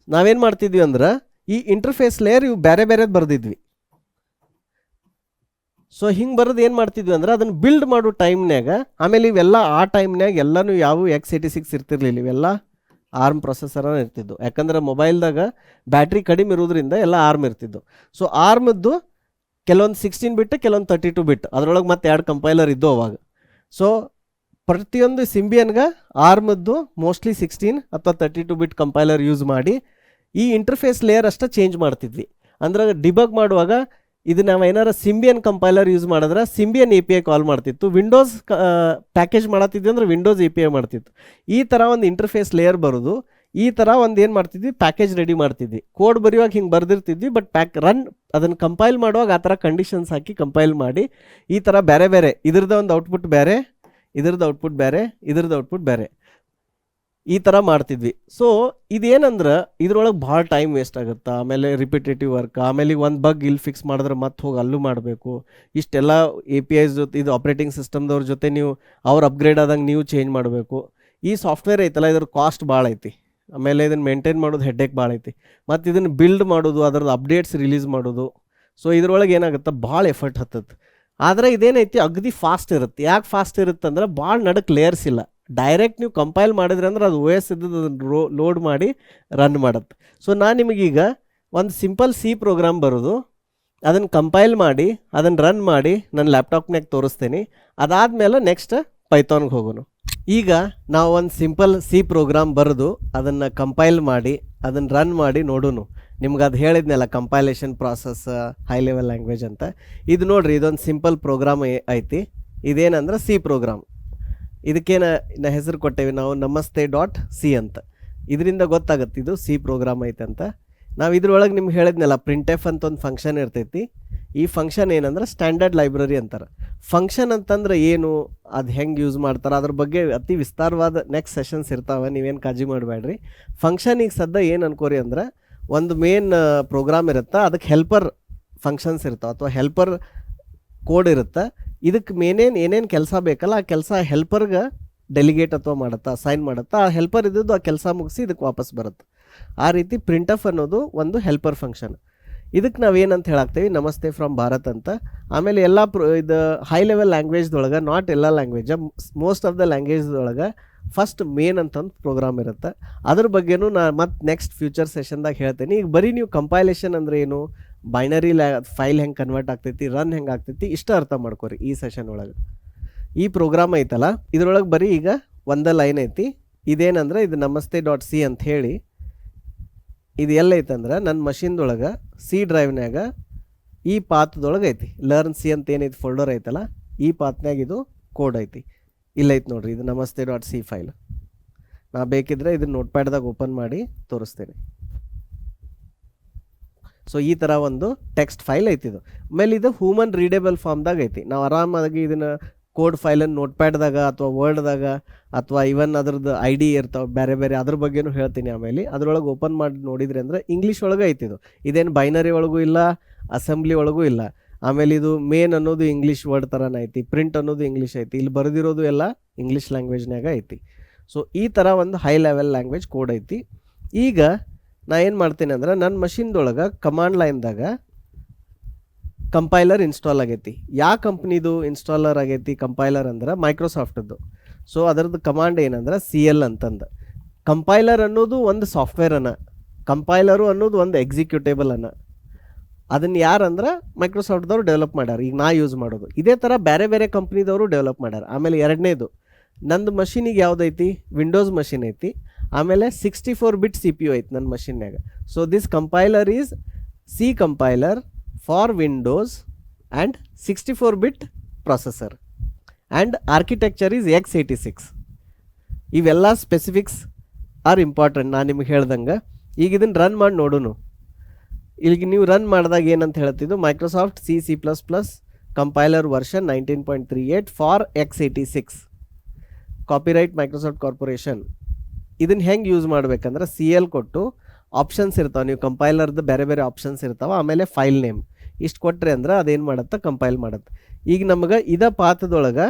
ನಾವೇನು ಮಾಡ್ತಿದ್ವಿ ಅಂದ್ರೆ, ಈ ಇಂಟರ್ಫೇಸ್ ಲೇಯರ್ ಇವು ಬೇರೆ ಬೇರೆದು ಬರೆದಿದ್ವಿ. ಸೊ ಹಿಂಗೆ ಬರೋದು ಏನು ಮಾಡ್ತಿದ್ವಿ ಅಂದ್ರೆ, ಅದನ್ನು ಬಿಲ್ಡ್ ಮಾಡೋ ಟೈಮ್ನಾಗ, ಆಮೇಲೆ ಇವೆಲ್ಲ ಆ ಟೈಮ್ನಾಗ ಎಲ್ಲನೂ ಯಾವ x86 ಇರ್ತಿರ್ಲಿಲ್ಲ, ಇವೆಲ್ಲ ಆರ್ಮ್ ಪ್ರೊಸೆಸರ್ ಇರ್ತಿದ್ದು. ಯಾಕಂದ್ರೆ ಮೊಬೈಲ್ದಾಗ ಬ್ಯಾಟ್ರಿ ಕಡಿಮೆ ಇರೋದ್ರಿಂದ ಎಲ್ಲ ಆರ್ಮ್ ಇರ್ತಿದ್ದು. ಸೊ ಆರ್ಮದ್ದು ಕೆಲವೊಂದು 16 ಬಿಟ್, ಕೆಲವೊಂದು 32 ಬಿಟ್, ಅದರೊಳಗೆ ಮತ್ತೆ 2 ಕಂಪೈಲರ್ ಇದ್ದು ಅವಾಗ. ಸೊ ಪ್ರತಿಯೊಂದು ಸಿಂಬಿಯನ್ಗೆ ಆರ್ಮದ್ದು ಮೋಸ್ಟ್ಲಿ 16 ಅಥವಾ 32 ಬಿಟ್ ಕಂಪೈಲರ್ ಯೂಸ್ ಮಾಡಿ ಈ ಇಂಟರ್ಫೇಸ್ ಲೇಯರ್ ಅಷ್ಟೇ ಚೇಂಜ್ ಮಾಡ್ತಿದ್ವಿ. ಅಂದ್ರೆ ಡಿಬಗ್ ಮಾಡುವಾಗ ಇದು ನಾವು ಏನಾರ ಸಿಂಬಿಯನ್ ಕಂಪೈಲರ್ ಯೂಸ್ ಮಾಡಿದ್ರೆ Symbian A P I call ಮಾಡ್ತಿತ್ತು. ವಿಂಡೋಸ್ ಪ್ಯಾಕೇಜ್ ಮಾಡತ್ತಿದ್ವಿ ಅಂದ್ರೆ ವಿಂಡೋಸ್ ಎ ಪಿ ಐ ಮಾಡ್ತಿತ್ತು. ಈ ಥರ ಒಂದು ಇಂಟರ್ಫೇಸ್ ಲೇಯರ್ ಬರೋದು. ಈ ಥರ ಒಂದು ಏನು ಮಾಡ್ತಿದ್ವಿ, ಪ್ಯಾಕೇಜ್ ರೆಡಿ ಮಾಡ್ತಿದ್ವಿ. ಕೋಡ್ ಬರೆಯುವಾಗ ಹಿಂಗೆ ಬರ್ದಿರ್ತಿದ್ವಿ, ಬಟ್ ಅದನ್ನು ಕಂಪೈಲ್ ಮಾಡುವಾಗ ಆ ಥರ ಕಂಡೀಷನ್ಸ್ ಹಾಕಿ ಕಂಪೈಲ್ ಮಾಡಿ ಈ ಥರ ಬೇರೆ ಬೇರೆ, ಇದ್ರದ್ದು ಒಂದು ಔಟ್ಪುಟ್ ಬೇರೆ, ಇದ್ರದ್ದು ಔಟ್ಪುಟ್ ಬೇರೆ, ಇದ್ರದ್ದು ಔಟ್ಪುಟ್ ಬೇರೆ, ಈ ಥರ ಮಾಡ್ತಿದ್ವಿ. ಸೊ ಇದೇನಂದ್ರೆ ಇದ್ರೊಳಗೆ ಭಾಳ ಟೈಮ್ ವೇಸ್ಟ್ ಆಗುತ್ತೆ. ಆಮೇಲೆ ರಿಪಿಟೇಟಿವ್ ವರ್ಕ್, ಆಮೇಲೆ ಒಂದು ಬಗ್ ಇಲ್ಲಿ ಫಿಕ್ಸ್ ಮಾಡಿದ್ರೆ ಮತ್ತೆ ಹೋಗಿ ಅಲ್ಲೂ ಮಾಡಬೇಕು. ಇಷ್ಟೆಲ್ಲ ಎ ಪಿ ಐಸ್ ಜೊತೆ, ಇದು ಆಪ್ರೇಟಿಂಗ್ ಸಿಸ್ಟಮ್ದವ್ರ ಜೊತೆ ನೀವು ಅವ್ರು ಅಪ್ಗ್ರೇಡ್ ಆದಂಗೆ ನೀವು ಚೇಂಜ್ ಮಾಡಬೇಕು. ಈ ಸಾಫ್ಟ್ವೇರ್ ಐತಲ್ಲ, ಇದ್ರ ಕಾಸ್ಟ್ ಭಾಳ ಐತಿ. ಆಮೇಲೆ ಇದನ್ನು ಮೇಂಟೈನ್ ಮಾಡೋದು ಹೆಡ್ಡೇಕ್ ಭಾಳ ಐತಿ. ಮತ್ತು ಇದನ್ನು ಬಿಲ್ಡ್ ಮಾಡೋದು, ಅದರದ್ದು ಅಪ್ಡೇಟ್ಸ್ ರಿಲೀಸ್ ಮಾಡೋದು. ಸೊ ಇದ್ರೊಳಗೆ ಏನಾಗುತ್ತೆ, ಭಾಳ ಎಫರ್ಟ್ ಹತ್ತತ್ತೆ. ಆದರೆ ಇದೇನೈತಿ, ಅಗದಿ ಫಾಸ್ಟ್ ಇರುತ್ತೆ. ಯಾಕೆ ಫಾಸ್ಟ್ ಇರುತ್ತೆ ಅಂದ್ರೆ, ಭಾಳ ನಡಕ್ಕೆ ಲೇಯರ್ಸ್ ಇಲ್ಲ. ಡೈರೆಕ್ಟ್ ನೀವು ಕಂಪೈಲ್ ಮಾಡಿದ್ರೆ ಅಂದ್ರೆ ಅದು OS ಇದ್ದದ್ದು ಅದನ್ನು ಲೋಡ್ ಮಾಡಿ ರನ್ ಮಾಡುತ್ತೆ. ಸೊ ನಾನು ನಿಮಗೀಗ ಒಂದು ಸಿಂಪಲ್ C ಪ್ರೋಗ್ರಾಮ್ ಬರೋದು, ಅದನ್ನು ಕಂಪೈಲ್ ಮಾಡಿ ಅದನ್ನು ರನ್ ಮಾಡಿ ನನ್ನ ಲ್ಯಾಪ್ಟಾಪ್ನಾಗ ತೋರಿಸ್ತೀನಿ. ಅದಾದಮೇಲೆ ನೆಕ್ಸ್ಟ್ ಪೈಥಾನ್ಗೆ ಹೋಗೋಣ. ಈಗ ನಾವು ಒಂದು ಸಿಂಪಲ್ C ಪ್ರೋಗ್ರಾಮ್ ಬರೆದು ಅದನ್ನು ಕಂಪೈಲ್ ಮಾಡಿ ಅದನ್ನು ರನ್ ಮಾಡಿ ನೋಡೋಣ. ನಿಮ್ಗೆ ಅದು ಹೇಳಿದ್ನಲ್ಲ, compilation process high level language ಅಂತ. ಇದು ನೋಡಿರಿ, ಇದೊಂದು ಸಿಂಪಲ್ ಪ್ರೋಗ್ರಾಮ್ ಐತಿ. ಇದೇನಂದ್ರೆ C ಪ್ರೋಗ್ರಾಮ್. ಇದಕ್ಕೇನು ಹೆಸರು ಕೊಟ್ಟೇವಿ ನಾವು, namaste.c ಅಂತ. ಇದರಿಂದ ಗೊತ್ತಾಗುತ್ತೆ ಇದು C ಪ್ರೋಗ್ರಾಮ್ ಐತೆ ಅಂತ. ನಾವು ಇದ್ರೊಳಗೆ ನಿಮ್ಗೆ ಹೇಳಿದ್ನಲ್ಲ, printf ಅಂತ ಒಂದು ಫಂಕ್ಷನ್ ಇರ್ತೈತಿ. ಈ ಫಂಕ್ಷನ್ ಏನಂದ್ರೆ ಸ್ಟ್ಯಾಂಡರ್ಡ್ ಲೈಬ್ರರಿ ಅಂತಾರೆ. ಫಂಕ್ಷನ್ ಅಂತಂದ್ರೆ ಏನು, ಅದು ಹೆಂಗೆ ಯೂಸ್ ಮಾಡ್ತಾರೆ, ಅದ್ರ ಬಗ್ಗೆ ಅತಿ ವಿಸ್ತಾರವಾದ ನೆಕ್ಸ್ಟ್ ಸೆಷನ್ಸ್ ಇರ್ತಾವೆ, ನೀವೇನು ಕಾಳಜಿ ಮಾಡಬೇಡ್ರಿ. ಫಂಕ್ಷನ್ ಈಗ ಸದ್ಯ ಏನು ಅನ್ಕೋರಿ ಅಂದ್ರೆ, ಒಂದು ಮೇನ್ ಪ್ರೋಗ್ರಾಮ್ ಇರುತ್ತೆ, ಅದಕ್ಕೆ ಹೆಲ್ಪರ್ ಫಂಕ್ಷನ್ಸ್ ಇರ್ತಾವೆ ಅಥವಾ ಹೆಲ್ಪರ್ ಕೋಡ್ ಇರುತ್ತೆ. ಇದಕ್ಕೆ ಏನೇನು ಕೆಲಸ ಬೇಕಲ್ಲ, ಆ ಕೆಲಸ ಹೆಲ್ಪರ್ಗೆ ಡೆಲಿಗೇಟ್ ಅಥವಾ ಮಾಡುತ್ತಾ, ಅಸೈನ್ ಮಾಡುತ್ತಾ. ಆ ಹೆಲ್ಪರ್ ಇದ್ದದ್ದು ಆ ಕೆಲಸ ಮುಗಿಸಿ ಇದಕ್ಕೆ ವಾಪಸ್ ಬರುತ್ತೆ. ಆ ರೀತಿ ಪ್ರಿಂಟಫ್ ಅನ್ನೋದು ಒಂದು ಹೆಲ್ಪರ್ ಫಂಕ್ಷನ್. ಇದಕ್ಕೆ ನಾವೇನಂತ ಹೇಳಾಕ್ತೇವೆ, ನಮಸ್ತೆ ಫ್ರಮ್ ಭಾರತ್ ಅಂತ. ಆಮೇಲೆ ಎಲ್ಲ ಇದು ಹೈ ಲೆವೆಲ್ ಲ್ಯಾಂಗ್ವೇಜ್ದೊಳಗೆ, ನಾಟ್ ಎಲ್ಲ ಲ್ಯಾಂಗ್ವೇಜ್, ಮೋಸ್ಟ್ ಆಫ್ ದ ಲ್ಯಾಂಗ್ವೇಜ್ದೊಳಗೆ ಫಸ್ಟ್ ಮೇನ್ ಅಂತಂದು ಪ್ರೋಗ್ರಾಮ್ ಇರುತ್ತೆ. ಅದ್ರ ಬಗ್ಗೆನೂ ನಾನು ಮತ್ತೆ ನೆಕ್ಸ್ಟ್ ಫ್ಯೂಚರ್ ಸೆಷನ್ದಾಗ ಹೇಳ್ತೇನೆ. ಈಗ ಬರೀ ನೀವು ಕಂಪೈಲೇಷನ್ ಅಂದರೆ ಏನು, ಬೈನರಿ ಫೈಲ್ ಹೆಂಗೆ ಕನ್ವರ್ಟ್ ಆಗ್ತೈತಿ, ರನ್ ಹೆಂಗೆ ಆಗ್ತೈತಿ, ಇಷ್ಟ ಅರ್ಥ ಮಾಡ್ಕೊರಿ ಈ ಸೆಷನ್ ಒಳಗೆ. ಈ ಪ್ರೋಗ್ರಾಮ್ ಐತಲ್ಲ ಇದ್ರೊಳಗೆ ಬರೀ ಈಗ ಒಂದೇ ಲೈನ್ ಐತಿ. ಇದೇನಂದ್ರೆ ಇದು namaste.c ಅಂತ ಹೇಳಿ ಇದು ಎಲ್ಲೈತಂದ್ರೆ ನನ್ನ ಮಷಿನ್ದೊಳಗೆ ಸಿ ಡ್ರೈವ್ನಾಗ ಈ ಪಾತ್ದೊಳಗೆ ಐತಿ. ಲರ್ನ್ ಸಿ ಅಂತ ಏನೈತಿ ಫೋಲ್ಡರ್ ಐತಲ್ಲ, ಈ ಪಾತ್ನಾಗ ಇದು ಕೋಡ್ ಐತಿ. ಇಲ್ಲೈತಿ ನೋಡ್ರಿ, ಇದು namaste.c ಫೈಲ್. ನಾ ಬೇಕಿದ್ರೆ ಇದನ್ನ ನೋಟ್ಪ್ಯಾಡ್ದಾಗ ಓಪನ್ ಮಾಡಿ ತೋರಿಸ್ತೇನೆ. ಸೊ ಈ ಥರ ಒಂದು ಟೆಕ್ಸ್ಟ್ ಫೈಲ್ ಐತಿ ಇದು. ಆಮೇಲೆ ಇದು ಹ್ಯೂಮನ್ ರೀಡೇಬಲ್ ಫಾರ್ಮ್ದಾಗ ಐತಿ. ನಾವು ಆರಾಮಾಗಿ ಇದನ್ನು ಕೋಡ್ ಫೈಲನ್ನು ನೋಟ್ಪ್ಯಾಡ್ದಾಗ ಅಥವಾ ವರ್ಡ್ದಾಗ ಅಥವಾ ಇವನ್ ಅದ್ರದ್ದು ID ಇರ್ತಾವೆ ಬೇರೆ ಬೇರೆ, ಅದ್ರ ಬಗ್ಗೆನೂ ಹೇಳ್ತೀನಿ ಆಮೇಲೆ. ಅದ್ರೊಳಗೆ ಓಪನ್ ಮಾಡಿ ನೋಡಿದ್ರಿ ಅಂದ್ರೆ ಇಂಗ್ಲೀಷ್ ಒಳಗೆ ಐತಿ ಇದು. ಇದೇನು ಬೈನರಿ ಒಳಗೂ ಇಲ್ಲ, ಅಸೆಂಬ್ಲಿ ಒಳಗೂ ಇಲ್ಲ. ಆಮೇಲೆ ಇದು ಮೇನ್ ಅನ್ನೋದು ಇಂಗ್ಲೀಷ್ ವರ್ಡ್ ಥರನೇ ಐತಿ, ಪ್ರಿಂಟ್ ಅನ್ನೋದು ಇಂಗ್ಲೀಷ್ ಐತಿ, ಇಲ್ಲಿ ಬರೆದಿರೋದು ಎಲ್ಲ ಇಂಗ್ಲೀಷ್ ಲ್ಯಾಂಗ್ವೇಜ್ನಾಗ ಐತಿ. ಸೊ ಈ ಥರ ಒಂದು ಹೈ ಲೆವೆಲ್ ಲ್ಯಾಂಗ್ವೇಜ್ ಕೋಡ್ ಐತಿ. ಈಗ ನಾ ಏನು ಮಾಡ್ತೀನಿ ಅಂದ್ರೆ ನನ್ನ ಮಷಿನ್ದೊಳಗೆ ಕಮಾಂಡ್ ಲೈನ್ದಾಗ ಕಂಪೈಲರ್ ಇನ್ಸ್ಟಾಲ್ ಆಗೈತಿ. ಯಾವ ಕಂಪ್ನಿದು ಇನ್ಸ್ಟಾಲರ್ ಆಗೈತಿ ಕಂಪೈಲರ್ ಅಂದ್ರೆ ಮೈಕ್ರೋಸಾಫ್ಟದ್ದು. ಸೊ ಅದರದ್ದು ಕಮಾಂಡ್ ಏನಂದ್ರೆ CL ಅಂತಂದು. ಕಂಪೈಲರ್ ಅನ್ನೋದು ಒಂದು ಸಾಫ್ಟ್ವೇರ್ ಕಂಪೈಲರು ಅನ್ನೋದು ಒಂದು ಎಕ್ಸಿಕ್ಯೂಟೇಬಲ್ ಅದನ್ನು ಯಾರಂದ್ರೆ ಮೈಕ್ರೋಸಾಫ್ಟ್ದವ್ರು ಡೆವಲಪ್ ಮಾಡ್ಯಾರ. ಈಗ ನಾ ಯೂಸ್ ಮಾಡೋದು ಇದೇ ಥರ ಬೇರೆ ಬೇರೆ ಕಂಪ್ನಿದವರು ಡೆವಲಪ್ ಮಾಡ್ಯಾರ. ಆಮೇಲೆ ಎರಡನೇದು ನಂದು ಮಷೀನಿಗೆ ಯಾವುದೈತಿ, ವಿಂಡೋಸ್ ಮಷಿನ್ ಐತಿ. ಆಮೇಲೆ 64 bit CPU ಐತಿ ನನ್ನ ಮಷಿನ್ಯಾಗ. So this compiler is C compiler for Windows and 64 bit processor and architecture is x86. ಇವೆಲ್ಲ ಸ್ಪೆಸಿಫಿಕ್ಸ್ ಆರ್ ಇಂಪಾರ್ಟೆಂಟ್ ನಾನು ನಿಮ್ಗೆ ಹೇಳ್ದಂಗೆ. ಈಗ ಇದನ್ನು ರನ್ ಮಾಡಿ ನೋಡೋಣ. ಈಗ ನೀವು ರನ್ ಮಾಡಿದಾಗ ಏನಂತ ಹೇಳ್ತಿದ್ದು, Microsoft C++ compiler version 19.38 for x86, copyright Microsoft corporation. ಇದನ್ನು ಹೆಂಗೆ ಯೂಸ್ ಮಾಡ್ಬೇಕಂದ್ರೆ CL ಕೊಟ್ಟು ಆಪ್ಷನ್ಸ್ ಇರ್ತಾವೆ, ನೀವು ಕಂಪೈಲರ್ದು ಬೇರೆ ಬೇರೆ ಆಪ್ಷನ್ಸ್ ಇರ್ತಾವೆ. ಆಮೇಲೆ ಫೈಲ್ ನೇಮ್ ಇಷ್ಟು ಕೊಟ್ಟರೆ ಅಂದ್ರೆ ಅದೇನು ಮಾಡುತ್ತೆ, ಕಂಪೈಲ್ ಮಾಡುತ್ತೆ. ಈಗ ನಮಗೆ ಇದೇ ಪಾತ್ರದೊಳಗೆ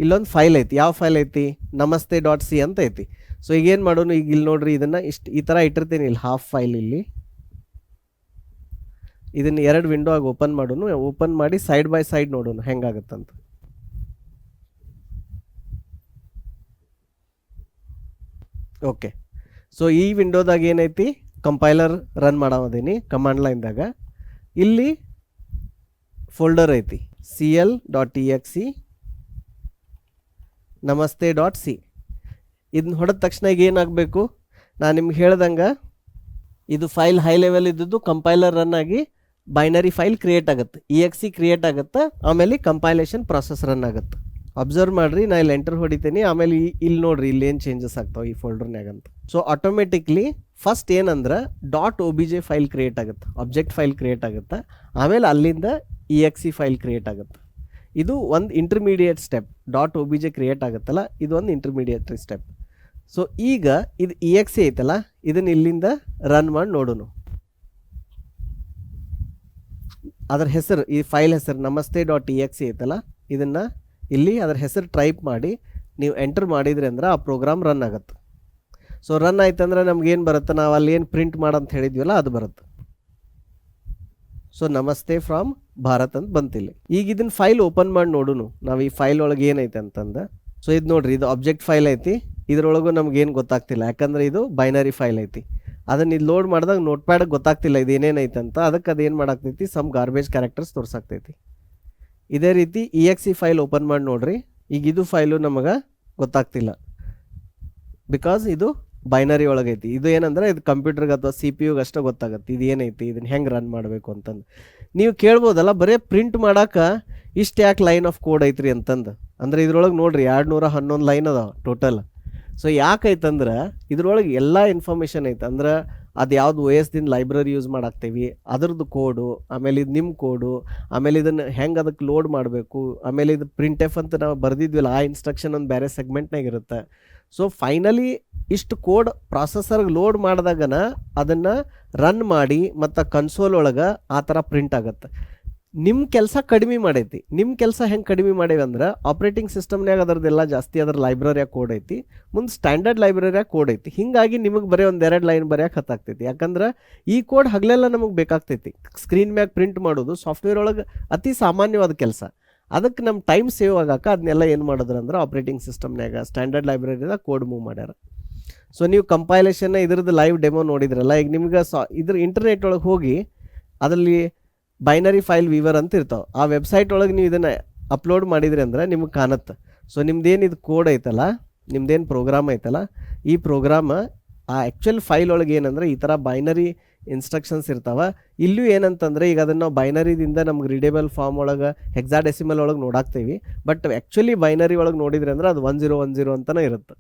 ಇಲ್ಲೊಂದು ಫೈಲ್ ಐತಿ. ಯಾವ ಫೈಲ್ ಐತಿ, namaste.c ಅಂತ ಐತಿ. ಸೊ ಈಗೇನು ಮಾಡೋಣ, ಈಗ ಇಲ್ಲಿ ನೋಡ್ರಿ, ಇದನ್ನು ಈ ಥರ ಇಟ್ಟಿರ್ತೀನಿ. ಇಲ್ಲಿ ಹಾಫ್ ಫೈಲ್, ಇಲ್ಲಿ ಇದನ್ನು 2 ವಿಂಡೋ ಆಗಿ ಓಪನ್ ಮಾಡೋಣ. ಓಪನ್ ಮಾಡಿ ಸೈಡ್ ಬೈ ಸೈಡ್ ನೋಡೋಣ ಹೆಂಗಾಗತ್ತಂತ. ಓಕೆ, ಸೊ ಈ ವಿಂಡೋದಾಗ ಏನೈತಿ, ಕಂಪೈಲರ್ ರನ್ ಮಾಡೋದೀನಿ ಕಮಾಂಡ್ ಲೈನ್ದಾಗ. ಇಲ್ಲಿ ಫೋಲ್ಡರ್ ಐತಿ cl.exe namaste.c. ಇದನ್ನ ಹೊಡೆದ ತಕ್ಷಣ ಈಗ ಏನಾಗಬೇಕು, ನಾನು ನಿಮ್ಗೆ ಹೇಳ್ದಂಗೆ ಇದು ಫೈಲ್ ಹೈ ಲೆವೆಲ್ ಇದ್ದದ್ದು ಕಂಪೈಲರ್ ರನ್ ಆಗಿ ಬೈನರಿ ಫೈಲ್ ಕ್ರಿಯೇಟ್ ಆಗುತ್ತೆ, exe ಕ್ರಿಯೇಟ್ ಆಗುತ್ತೆ. ಆಮೇಲೆ ಕಂಪೈಲೇಷನ್ ಪ್ರಾಸೆಸ್ ರನ್ ಆಗುತ್ತೆ. ಅಬ್ಸರ್ವ್ ಮಾಡಿರಿ, ನಾ ಇಲ್ಲಿ ಎಂಟರ್ ಹೊಡಿತೀನಿ. ಆಮೇಲೆ ಇಲ್ಲಿ ನೋಡ್ರಿ, ಇಲ್ಲಿ ಏನು ಚೇಂಜಸ್ ಆಗ್ತಾವೆ ಈ ಫೋಲ್ಡರ್ನಾಗಂತ. ಸೊ ಆಟೋಮೆಟಿಕ್ಲಿ ಫಸ್ಟ್ ಏನಂದ್ರೆ .obj ಫೈಲ್ ಕ್ರಿಯೇಟ್ ಆಗುತ್ತೆ, ಆಬ್ಜೆಕ್ಟ್ ಫೈಲ್ ಕ್ರಿಯೇಟ್ ಆಗುತ್ತೆ. ಆಮೇಲೆ ಅಲ್ಲಿಂದ exe ಫೈಲ್ ಕ್ರಿಯೇಟ್ ಆಗುತ್ತೆ. ಇದು ಒಂದು ಇಂಟರ್ಮೀಡಿಯೇಟ್ ಸ್ಟೆಪ್. .obj ಕ್ರಿಯೇಟ್ ಆಗುತ್ತಲ್ಲ, ಇದು ಒಂದು ಇಂಟರ್ಮೀಡಿಯೇಟ್ರಿ ಸ್ಟೆಪ್. ಸೊ ಈಗ ಇದು exe ಐತಲ್ಲ, ಇದನ್ನು ಇಲ್ಲಿಂದ ರನ್ ಮಾಡಿ ನೋಡೋಣ. ಅದರ ಹೆಸರು, ಈ ಫೈಲ್ ಹೆಸರು namaste.exe ಐತಲ್ಲ, ಇದನ್ನು ಇಲ್ಲಿ ಅದರ ಹೆಸರು ಟೈಪ್ ಮಾಡಿ ನೀವು ಎಂಟರ್ ಮಾಡಿದ್ರಿ ಅಂದ್ರೆ ಆ ಪ್ರೋಗ್ರಾಮ್ ರನ್ ಆಗುತ್ತೆ. ಸೊ ರನ್ ಆಯ್ತಂದ್ರೆ ನಮ್ಗೇನು ಬರುತ್ತೆ, ನಾವು ಅಲ್ಲಿ ಏನು ಪ್ರಿಂಟ್ ಮಾಡಂತ ಹೇಳಿದ್ವಲ್ಲ ಅದು ಬರುತ್ತೆ. ಸೊ ನಮಸ್ತೆ ಫ್ರಾಮ್ ಭಾರತ್ ಅಂತ ಬಂತಿಲ್ಲ. ಈಗ ಇದನ್ನ ಫೈಲ್ ಓಪನ್ ಮಾಡಿ ನೋಡೋಣ ನಾವು ಈ ಫೈಲ್ ಒಳಗೆ ಏನೈತೆ ಅಂತಂದು. ಸೊ ಇದು ನೋಡ್ರಿ, ಇದು ಆಬ್ಜೆಕ್ಟ್ ಫೈಲ್ ಐತಿ. ಇದ್ರೊಳಗೂ ನಮ್ಗೇನು ಗೊತ್ತಾಗ್ತಿಲ್ಲ, ಯಾಕಂದ್ರೆ ಇದು ಬೈನರಿ ಫೈಲ್ ಐತಿ. ಅದನ್ನ ಇಲ್ಲಿ ಲೋಡ್ ಮಾಡಿದಾಗ ನೋಟ್ಪ್ಯಾಡ್ಗೆ ಗೊತ್ತಾಗ್ತಿಲ್ಲ ಇದು ಏನೇನೈತೆ ಅಂತ. ಅದಕ್ಕೆ ಅದೇನು ಮಾಡಾಕ್ತೈತಿ, ಸಮ್ ಗಾರ್ಬೇಜ್ ಕ್ಯಾರೆಕ್ಟರ್ಸ್ ತೋರ್ಸಾಕ್ತೈತಿ. ಇದೇ ರೀತಿ exe ಫೈಲ್ ಓಪನ್ ಮಾಡಿ ನೋಡ್ರಿ. ಈಗ ಇದು ಫೈಲು ನಮಗೆ ಗೊತ್ತಾಗ್ತಿಲ್ಲ, ಬಿಕಾಸ್ ಇದು ಬೈನರಿ ಒಳಗೈತಿ. ಇದು ಏನಂದ್ರೆ ಇದು ಕಂಪ್ಯೂಟರ್ಗೆ ಅಥವಾ CPU ಅಷ್ಟೇ ಗೊತ್ತಾಗುತ್ತೆ ಇದು ಏನೈತಿ, ಇದನ್ನ ಹೆಂಗೆ ರನ್ ಮಾಡಬೇಕು ಅಂತಂದು. ನೀವು ಕೇಳ್ಬೋದಲ್ಲ, ಬರೀ ಪ್ರಿಂಟ್ ಮಾಡೋಕೆ ಇಷ್ಟು ಯಾಕೆ ಲೈನ್ ಆಫ್ ಕೋಡ್ ಐತ್ರಿ ಅಂತಂದು. ಅಂದರೆ ಇದ್ರೊಳಗೆ ನೋಡ್ರಿ 211 ಲೈನ್ ಅದಾವ ಟೋಟಲ್. ಸೊ ಯಾಕೈತಂದ್ರೆ ಇದ್ರೊಳಗೆ ಎಲ್ಲ ಇನ್ಫಾರ್ಮೇಷನ್ ಐತೆ. ಅಂದ್ರೆ ಅದು ಯಾವ್ದು OS ದಿಂದ ಲೈಬ್ರರಿ ಯೂಸ್ ಮಾಡಾಕ್ತೀವಿ ಅದ್ರದ್ದು ಕೋಡು, ಆಮೇಲೆ ಇದು ನಿಮ್ಮ ಕೋಡು, ಆಮೇಲೆ ಇದನ್ನು ಹೆಂಗೆ ಅದಕ್ಕೆ ಲೋಡ್ ಮಾಡಬೇಕು, ಆಮೇಲೆ ಇದು ಪ್ರಿಂಟ್ ಅಂತ ನಾವು ಬರೆದಿದ್ವಿಲ್ಲ ಆ ಇನ್ಸ್ಟ್ರಕ್ಷನ್ ಒಂದು ಬೇರೆ ಸೆಗ್ಮೆಂಟ್ನಾಗ ಇರುತ್ತೆ. ಸೊ ಫೈನಲಿ ಇಷ್ಟು ಕೋಡ್ ಪ್ರಾಸೆಸರ್ಗೆ ಲೋಡ್ ಮಾಡಿದಾಗನ ಅದನ್ನು ರನ್ ಮಾಡಿ ಮತ್ತು ಕನ್ಸೋಲ್ ಒಳಗೆ ಆ ಥರ ಪ್ರಿಂಟ್ ಆಗುತ್ತೆ. ನಿಮ್ಮ ಕೆಲಸ ಕಡಿಮೆ ಮಾಡೈತಿ. ನಿಮ್ಮ ಕೆಲಸ ಹೆಂಗೆ ಕಡಿಮೆ ಮಾಡೇವಿ ಅಂದ್ರೆ ಆಪ್ರೇಟಿಂಗ್ ಸಿಸ್ಟಮ್ನಾಗ ಅದರದ್ದೆಲ್ಲ ಜಾಸ್ತಿ ಅದರ ಲೈಬ್ರರಿಯಾಗ ಕೋಡ್ ಐತಿ, ಮುಂದೆ ಸ್ಟ್ಯಾಂಡರ್ಡ್ ಲೈಬ್ರರಿಯಾಗ ಕೋಡ್ ಐತಿ. ಹೀಗಾಗಿ ನಿಮಗೆ ಬರೀ 1-2 ಲೈನ್ ಬರೆಯೋಕೆ ಹತ್ತಾಗ್ತೈತಿ. ಯಾಕಂದ್ರೆ ಈ ಕೋಡ್ ಹಗಲೆಲ್ಲ ನಮಗೆ ಬೇಕಾಗ್ತೈತಿ. ಸ್ಕ್ರೀನ್ ಮ್ಯಾಗ ಪ್ರಿಂಟ್ ಮಾಡೋದು ಸಾಫ್ಟ್ವೇರ್ ಒಳಗೆ ಅತಿ ಸಾಮಾನ್ಯವಾದ ಕೆಲಸ. ಅದಕ್ಕೆ ನಮ್ಮ ಟೈಮ್ ಸೇವ್ ಆಗಕ್ಕೆ ಅದನ್ನೆಲ್ಲ ಏನು ಮಾಡಿದ್ರು ಅಂದ್ರೆ ಆಪ್ರೇಟಿಂಗ್ ಸಿಸ್ಟಮ್ನಾಗ ಸ್ಟ್ಯಾಂಡರ್ಡ್ ಲೈಬ್ರರಿದಾಗ ಕೋಡ್ ಮೂವ್ ಮಾಡ್ಯಾರ. ಸೊ ನೀವು ಕಂಪೈಲೇಷನ್ನ ಇದ್ರದ್ದು ಲೈವ್ ಡೆಮೋ ನೋಡಿದ್ರಲ್ಲ, ಈಗ ನಿಮ್ಗೆ ಇದ್ರ ಇಂಟರ್ನೆಟ್ ಒಳಗೆ ಹೋಗಿ ಅದರಲ್ಲಿ ಬೈನರಿ ಫೈಲ್ ವೀವರ್ ಅಂತ ಇರ್ತಾವೆ, ಆ ವೆಬ್ಸೈಟ್ ಒಳಗೆ ನೀವು ಇದನ್ನು ಅಪ್ಲೋಡ್ ಮಾಡಿದ್ರಿ ಅಂದ್ರೆ ನಿಮ್ಗೆ ಕಾಣುತ್ತೆ. ಸೊ ನಿಮ್ದೇನು ಇದು ಕೋಡ್ ಐತಲ್ಲ, ನಿಮ್ದೇನು ಪ್ರೋಗ್ರಾಮ್ ಐತಲ್ಲ, ಈ ಪ್ರೋಗ್ರಾಮ್ ಆ ಆ್ಯಕ್ಚುಯಲ್ ಫೈಲ್ ಒಳಗೆ ಏನಂದ್ರೆ ಈ ಥರ ಬೈನರಿ ಇನ್ಸ್ಟ್ರಕ್ಷನ್ಸ್ ಇರ್ತಾವೆ. ಇಲ್ಲೂ ಏನಂತಂದರೆ ಈಗ ಅದನ್ನು ನಾವು ಬೈನರಿದಿಂದ ನಮ್ಗೆ ರೀಡೇಬಲ್ ಫಾರ್ಮ್ ಒಳಗೆ ಹೆಕ್ಸಾಡೆಸಿಮಲ್ ಒಳಗೆ ನೋಡಾಕ್ತೀವಿ, ಬಟ್ ಆ್ಯಕ್ಚುಲಿ ಬೈನರಿ ಒಳಗೆ ನೋಡಿದ್ರಿ ಅಂದ್ರೆ ಅದು 1010 ಅಂತಲೇ ಇರುತ್ತೆ,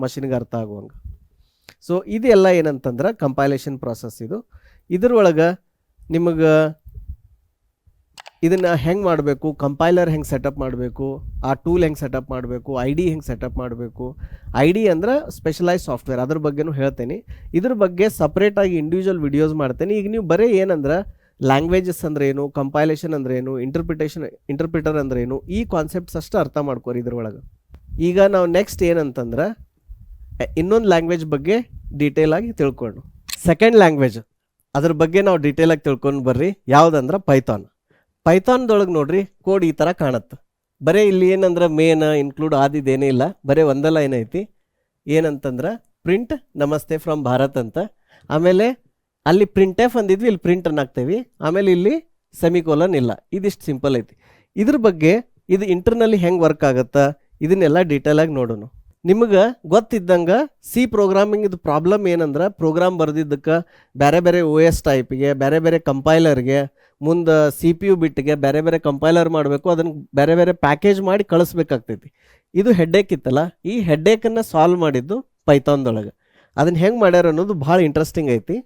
ಮಷಿನ್ಗೆ ಅರ್ಥ ಆಗುವಂಗೆ. ಸೊ ಇದೆಲ್ಲ ಏನಂತಂದ್ರೆ ಕಂಪೈಲೇಷನ್ ಪ್ರಾಸೆಸ್. ಇದ್ರೊಳಗೆ ನಿಮಗೆ ಇದನ್ನು ಹೆಂಗೆ ಮಾಡಬೇಕು, ಕಂಪೈಲರ್ ಹೆಂಗೆ ಸೆಟಪ್ ಮಾಡಬೇಕು, ಆ ಟೂಲ್ ಹೆಂಗೆ ಸೆಟಪ್ ಮಾಡಬೇಕು, ID ಹೆಂಗೆ ಸೆಟಪ್ ಮಾಡಬೇಕು. ID ಅಂದ್ರೆ ಸ್ಪೆಷಲೈಸ್ ಸಾಫ್ಟ್ವೇರ್, ಅದ್ರ ಬಗ್ಗೆನೂ ಹೇಳ್ತೇನೆ. ಇದ್ರ ಬಗ್ಗೆ ಸಪ್ರೇಟಾಗಿ ಇಂಡಿವಿಜುವಲ್ ವಿಡಿಯೋಸ್ ಮಾಡ್ತೇನೆ. ಈಗ ನೀವು ಬರೀ ಏನಂದ್ರೆ ಲ್ಯಾಂಗ್ವೇಜಸ್ ಅಂದ್ರೆ ಏನು, ಕಂಪೈಲೇಷನ್ ಅಂದ್ರೆ ಏನು, ಇಂಟರ್ಪ್ರಿಟರ್ ಅಂದ್ರೆ ಏನು, ಈ ಕಾನ್ಸೆಪ್ಟ್ಸ್ ಅಷ್ಟು ಅರ್ಥ ಮಾಡ್ಕೋರಿ ಇದ್ರೊಳಗೆ. ಈಗ ನಾವು ನೆಕ್ಸ್ಟ್ ಏನಂತಂದ್ರೆ ಇನ್ನೊಂದು ಲ್ಯಾಂಗ್ವೇಜ್ ಬಗ್ಗೆ ಡೀಟೇಲ್ ಆಗಿ ತಿಳ್ಕೊಂಡು, ಸೆಕೆಂಡ್ ಲ್ಯಾಂಗ್ವೇಜ್ ಅದ್ರ ಬಗ್ಗೆ ನಾವು ಡೀಟೇಲಾಗಿ ತಿಳ್ಕೊಂಡು ಬರ್ರಿ. ಯಾವುದಂದ್ರೆ ಪೈಥಾನ್. ಪೈಥಾನ್ದೊಳಗೆ ನೋಡ್ರಿ ಕೋಡ್ ಈ ಥರ ಕಾಣುತ್ತೆ. ಬರೀ ಇಲ್ಲಿ ಏನಂದ್ರೆ ಮೇನ್ ಇನ್ಕ್ಲೂಡ್ ಆದಿದ್ದೇನೇ ಇಲ್ಲ, ಬರೀ ಒಂದಲ್ಲ ಏನೈತಿ, ಏನಂತಂದ್ರೆ ಪ್ರಿಂಟ್ ನಮಸ್ತೆ ಫ್ರಮ್ ಭಾರತ್ ಅಂತ. ಆಮೇಲೆ ಅಲ್ಲಿ ಪ್ರಿಂಟ್ ಎಫ್ ಅಂದಿದ್ವಿ, ಇಲ್ಲಿ ಪ್ರಿಂಟ್ ಅನ್ನಾಗ್ತೇವೆ. ಆಮೇಲೆ ಇಲ್ಲಿ ಸೆಮಿಕೋಲನ್ ಇಲ್ಲ. ಇದಿಷ್ಟು ಸಿಂಪಲ್ ಐತಿ. ಇದ್ರ ಬಗ್ಗೆ ಇದು ಇಂಟರ್ನಲ್ಲಿ ಹೆಂಗೆ ವರ್ಕ್ ಆಗುತ್ತಾ ಇದನ್ನೆಲ್ಲ ಡೀಟೇಲಾಗಿ ನೋಡೋಣ. ನಿಮಗೆ ಗೊತ್ತಿದ್ದಂಗೆ ಸಿ ಪ್ರೋಗ್ರಾಮಿಂಗ್ ಇದು ಪ್ರಾಬ್ಲಮ್ ಏನಂದ್ರೆ, ಪ್ರೋಗ್ರಾಮ್ ಬರೆದಿದ್ದಕ್ಕೆ ಬೇರೆ ಬೇರೆ OS ಟೈಪಿಗೆ, ಬೇರೆ ಬೇರೆ ಕಂಪೈಲರ್ಗೆ, ಮುಂದೆ CPU ಬಿಟ್ಟಿಗೆ ಬೇರೆ ಬೇರೆ ಕಂಪೈಲರ್ ಮಾಡಬೇಕು, ಅದನ್ನು ಬೇರೆ ಬೇರೆ ಪ್ಯಾಕೇಜ್ ಮಾಡಿ ಕಳಿಸ್ಬೇಕಾಗ್ತೈತಿ. ಇದು ಹೆಡ್ಡೇಕ್ ಇತ್ತಲ್ಲ, ಈ ಹೆಡ್ಡೇಕನ್ನು ಸಾಲ್ವ್ ಮಾಡಿದ್ದು ಪೈಥಾನ್ದೊಳಗೆ. ಅದನ್ನು ಹೆಂಗೆ ಮಾಡ್ಯಾರ ಅನ್ನೋದು ಭಾಳ ಇಂಟ್ರೆಸ್ಟಿಂಗ್ ಐತಿ,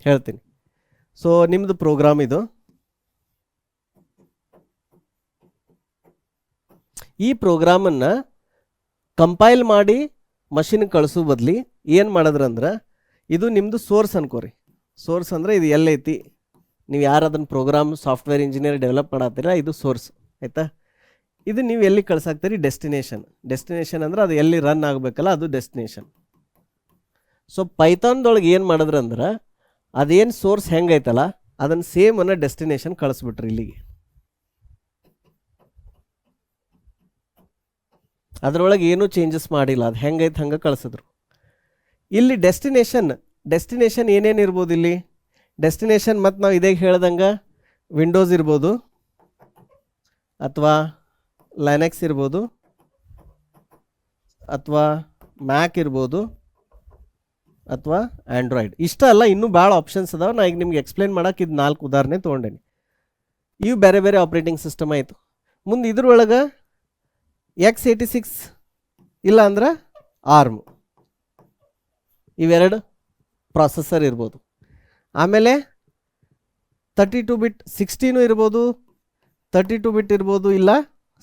ಹೇಳ್ತೀನಿ. ಸೊ ನಿಮ್ಮದು ಪ್ರೋಗ್ರಾಮ್ ಇದು. ಈ ಪ್ರೋಗ್ರಾಮನ್ನು ಕಂಪೈಲ್ ಮಾಡಿ ಮಷಿನ್ ಕಳಿಸೋ ಬದಲಿ ಏನು ಮಾಡಿದ್ರಂದ್ರೆ, ಇದು ನಿಮ್ಮದು ಸೋರ್ಸ್ ಅನ್ಕೋರಿ. ಸೋರ್ಸ್ ಅಂದರೆ ಇದು ಎಲ್ಲೈತಿ, ನೀವು ಯಾರು ಅದನ್ನು ಪ್ರೋಗ್ರಾಮ್ ಸಾಫ್ಟ್ವೇರ್ ಇಂಜಿನಿಯರ್ ಡೆವಲಪ್ ಮಾಡತ್ತೀರ, ಇದು ಸೋರ್ಸ್ ಆಯಿತಾ. ಇದು ನೀವು ಎಲ್ಲಿ ಕಳ್ಸಾಕ್ತೀರಿ, ಡೆಸ್ಟಿನೇಷನ್. ಡೆಸ್ಟಿನೇಷನ್ ಅಂದರೆ ಅದು ಎಲ್ಲಿ ರನ್ ಆಗಬೇಕಲ್ಲ, ಅದು ಡೆಸ್ಟಿನೇಷನ್. ಸೊ ಪೈಥಾನ್ದೊಳಗೆ ಏನು ಮಾಡಿದ್ರಂದ್ರೆ, ಅದೇನು ಸೋರ್ಸ್ ಹೆಂಗೈತಲ್ಲ ಅದನ್ನು ಸೇಮ್ ಅನ್ನೋ ಡೆಸ್ಟಿನೇಷನ್ ಕಳಿಸ್ಬಿಟ್ರಿ ಇಲ್ಲಿಗೆ. ಅದರೊಳಗೆ ಏನೂ ಚೇಂಜಸ್ ಮಾಡಿಲ್ಲ, ಅದು ಹೆಂಗೈತೆ ಹಂಗೆ ಕಳಿಸಿದ್ರು. ಇಲ್ಲಿ ಡೆಸ್ಟಿನೇಷನ್ ಏನೇನು ಇರ್ಬೋದು ಇಲ್ಲಿ ಡೆಸ್ಟಿನೇಷನ್, ಮತ್ತು ನಾವು ಇದೇ ಹೇಳ್ದಂಗೆ ವಿಂಡೋಸ್ ಇರ್ಬೋದು, ಅಥವಾ ಲೈನೆಕ್ಸ್ ಇರ್ಬೋದು, ಅಥವಾ ಮ್ಯಾಕ್ ಇರ್ಬೋದು, ಅಥವಾ ಆ್ಯಂಡ್ರಾಯ್ಡ್. ಇಷ್ಟ ಅಲ್ಲ, ಇನ್ನೂ ಭಾಳ ಆಪ್ಷನ್ಸ್ ಅದಾವೆ. ನಾ ಈಗ ನಿಮ್ಗೆ ಎಕ್ಸ್ಪ್ಲೇನ್ ಮಾಡೋಕೆ ಇದು 4 ಉದಾಹರಣೆ ತೊಗೊಂಡೇನಿ. ಇವು ಬೇರೆ ಬೇರೆ ಆಪ್ರೇಟಿಂಗ್ ಸಿಸ್ಟಮ್ ಆಯಿತು. ಮುಂದೆ ಇದ್ರೊಳಗೆ x86 ಇಲ್ಲ ಅಂದ್ರೆ ARM, ಇವೆರಡು ಪ್ರಾಸೆಸರ್ ಇರ್ಬೋದು. ಆಮೇಲೆ 32 ಬಿಟ್ 16 ಇರ್ಬೋದು, 32 ಬಿಟ್ ಇರ್ಬೋದು, ಇಲ್ಲ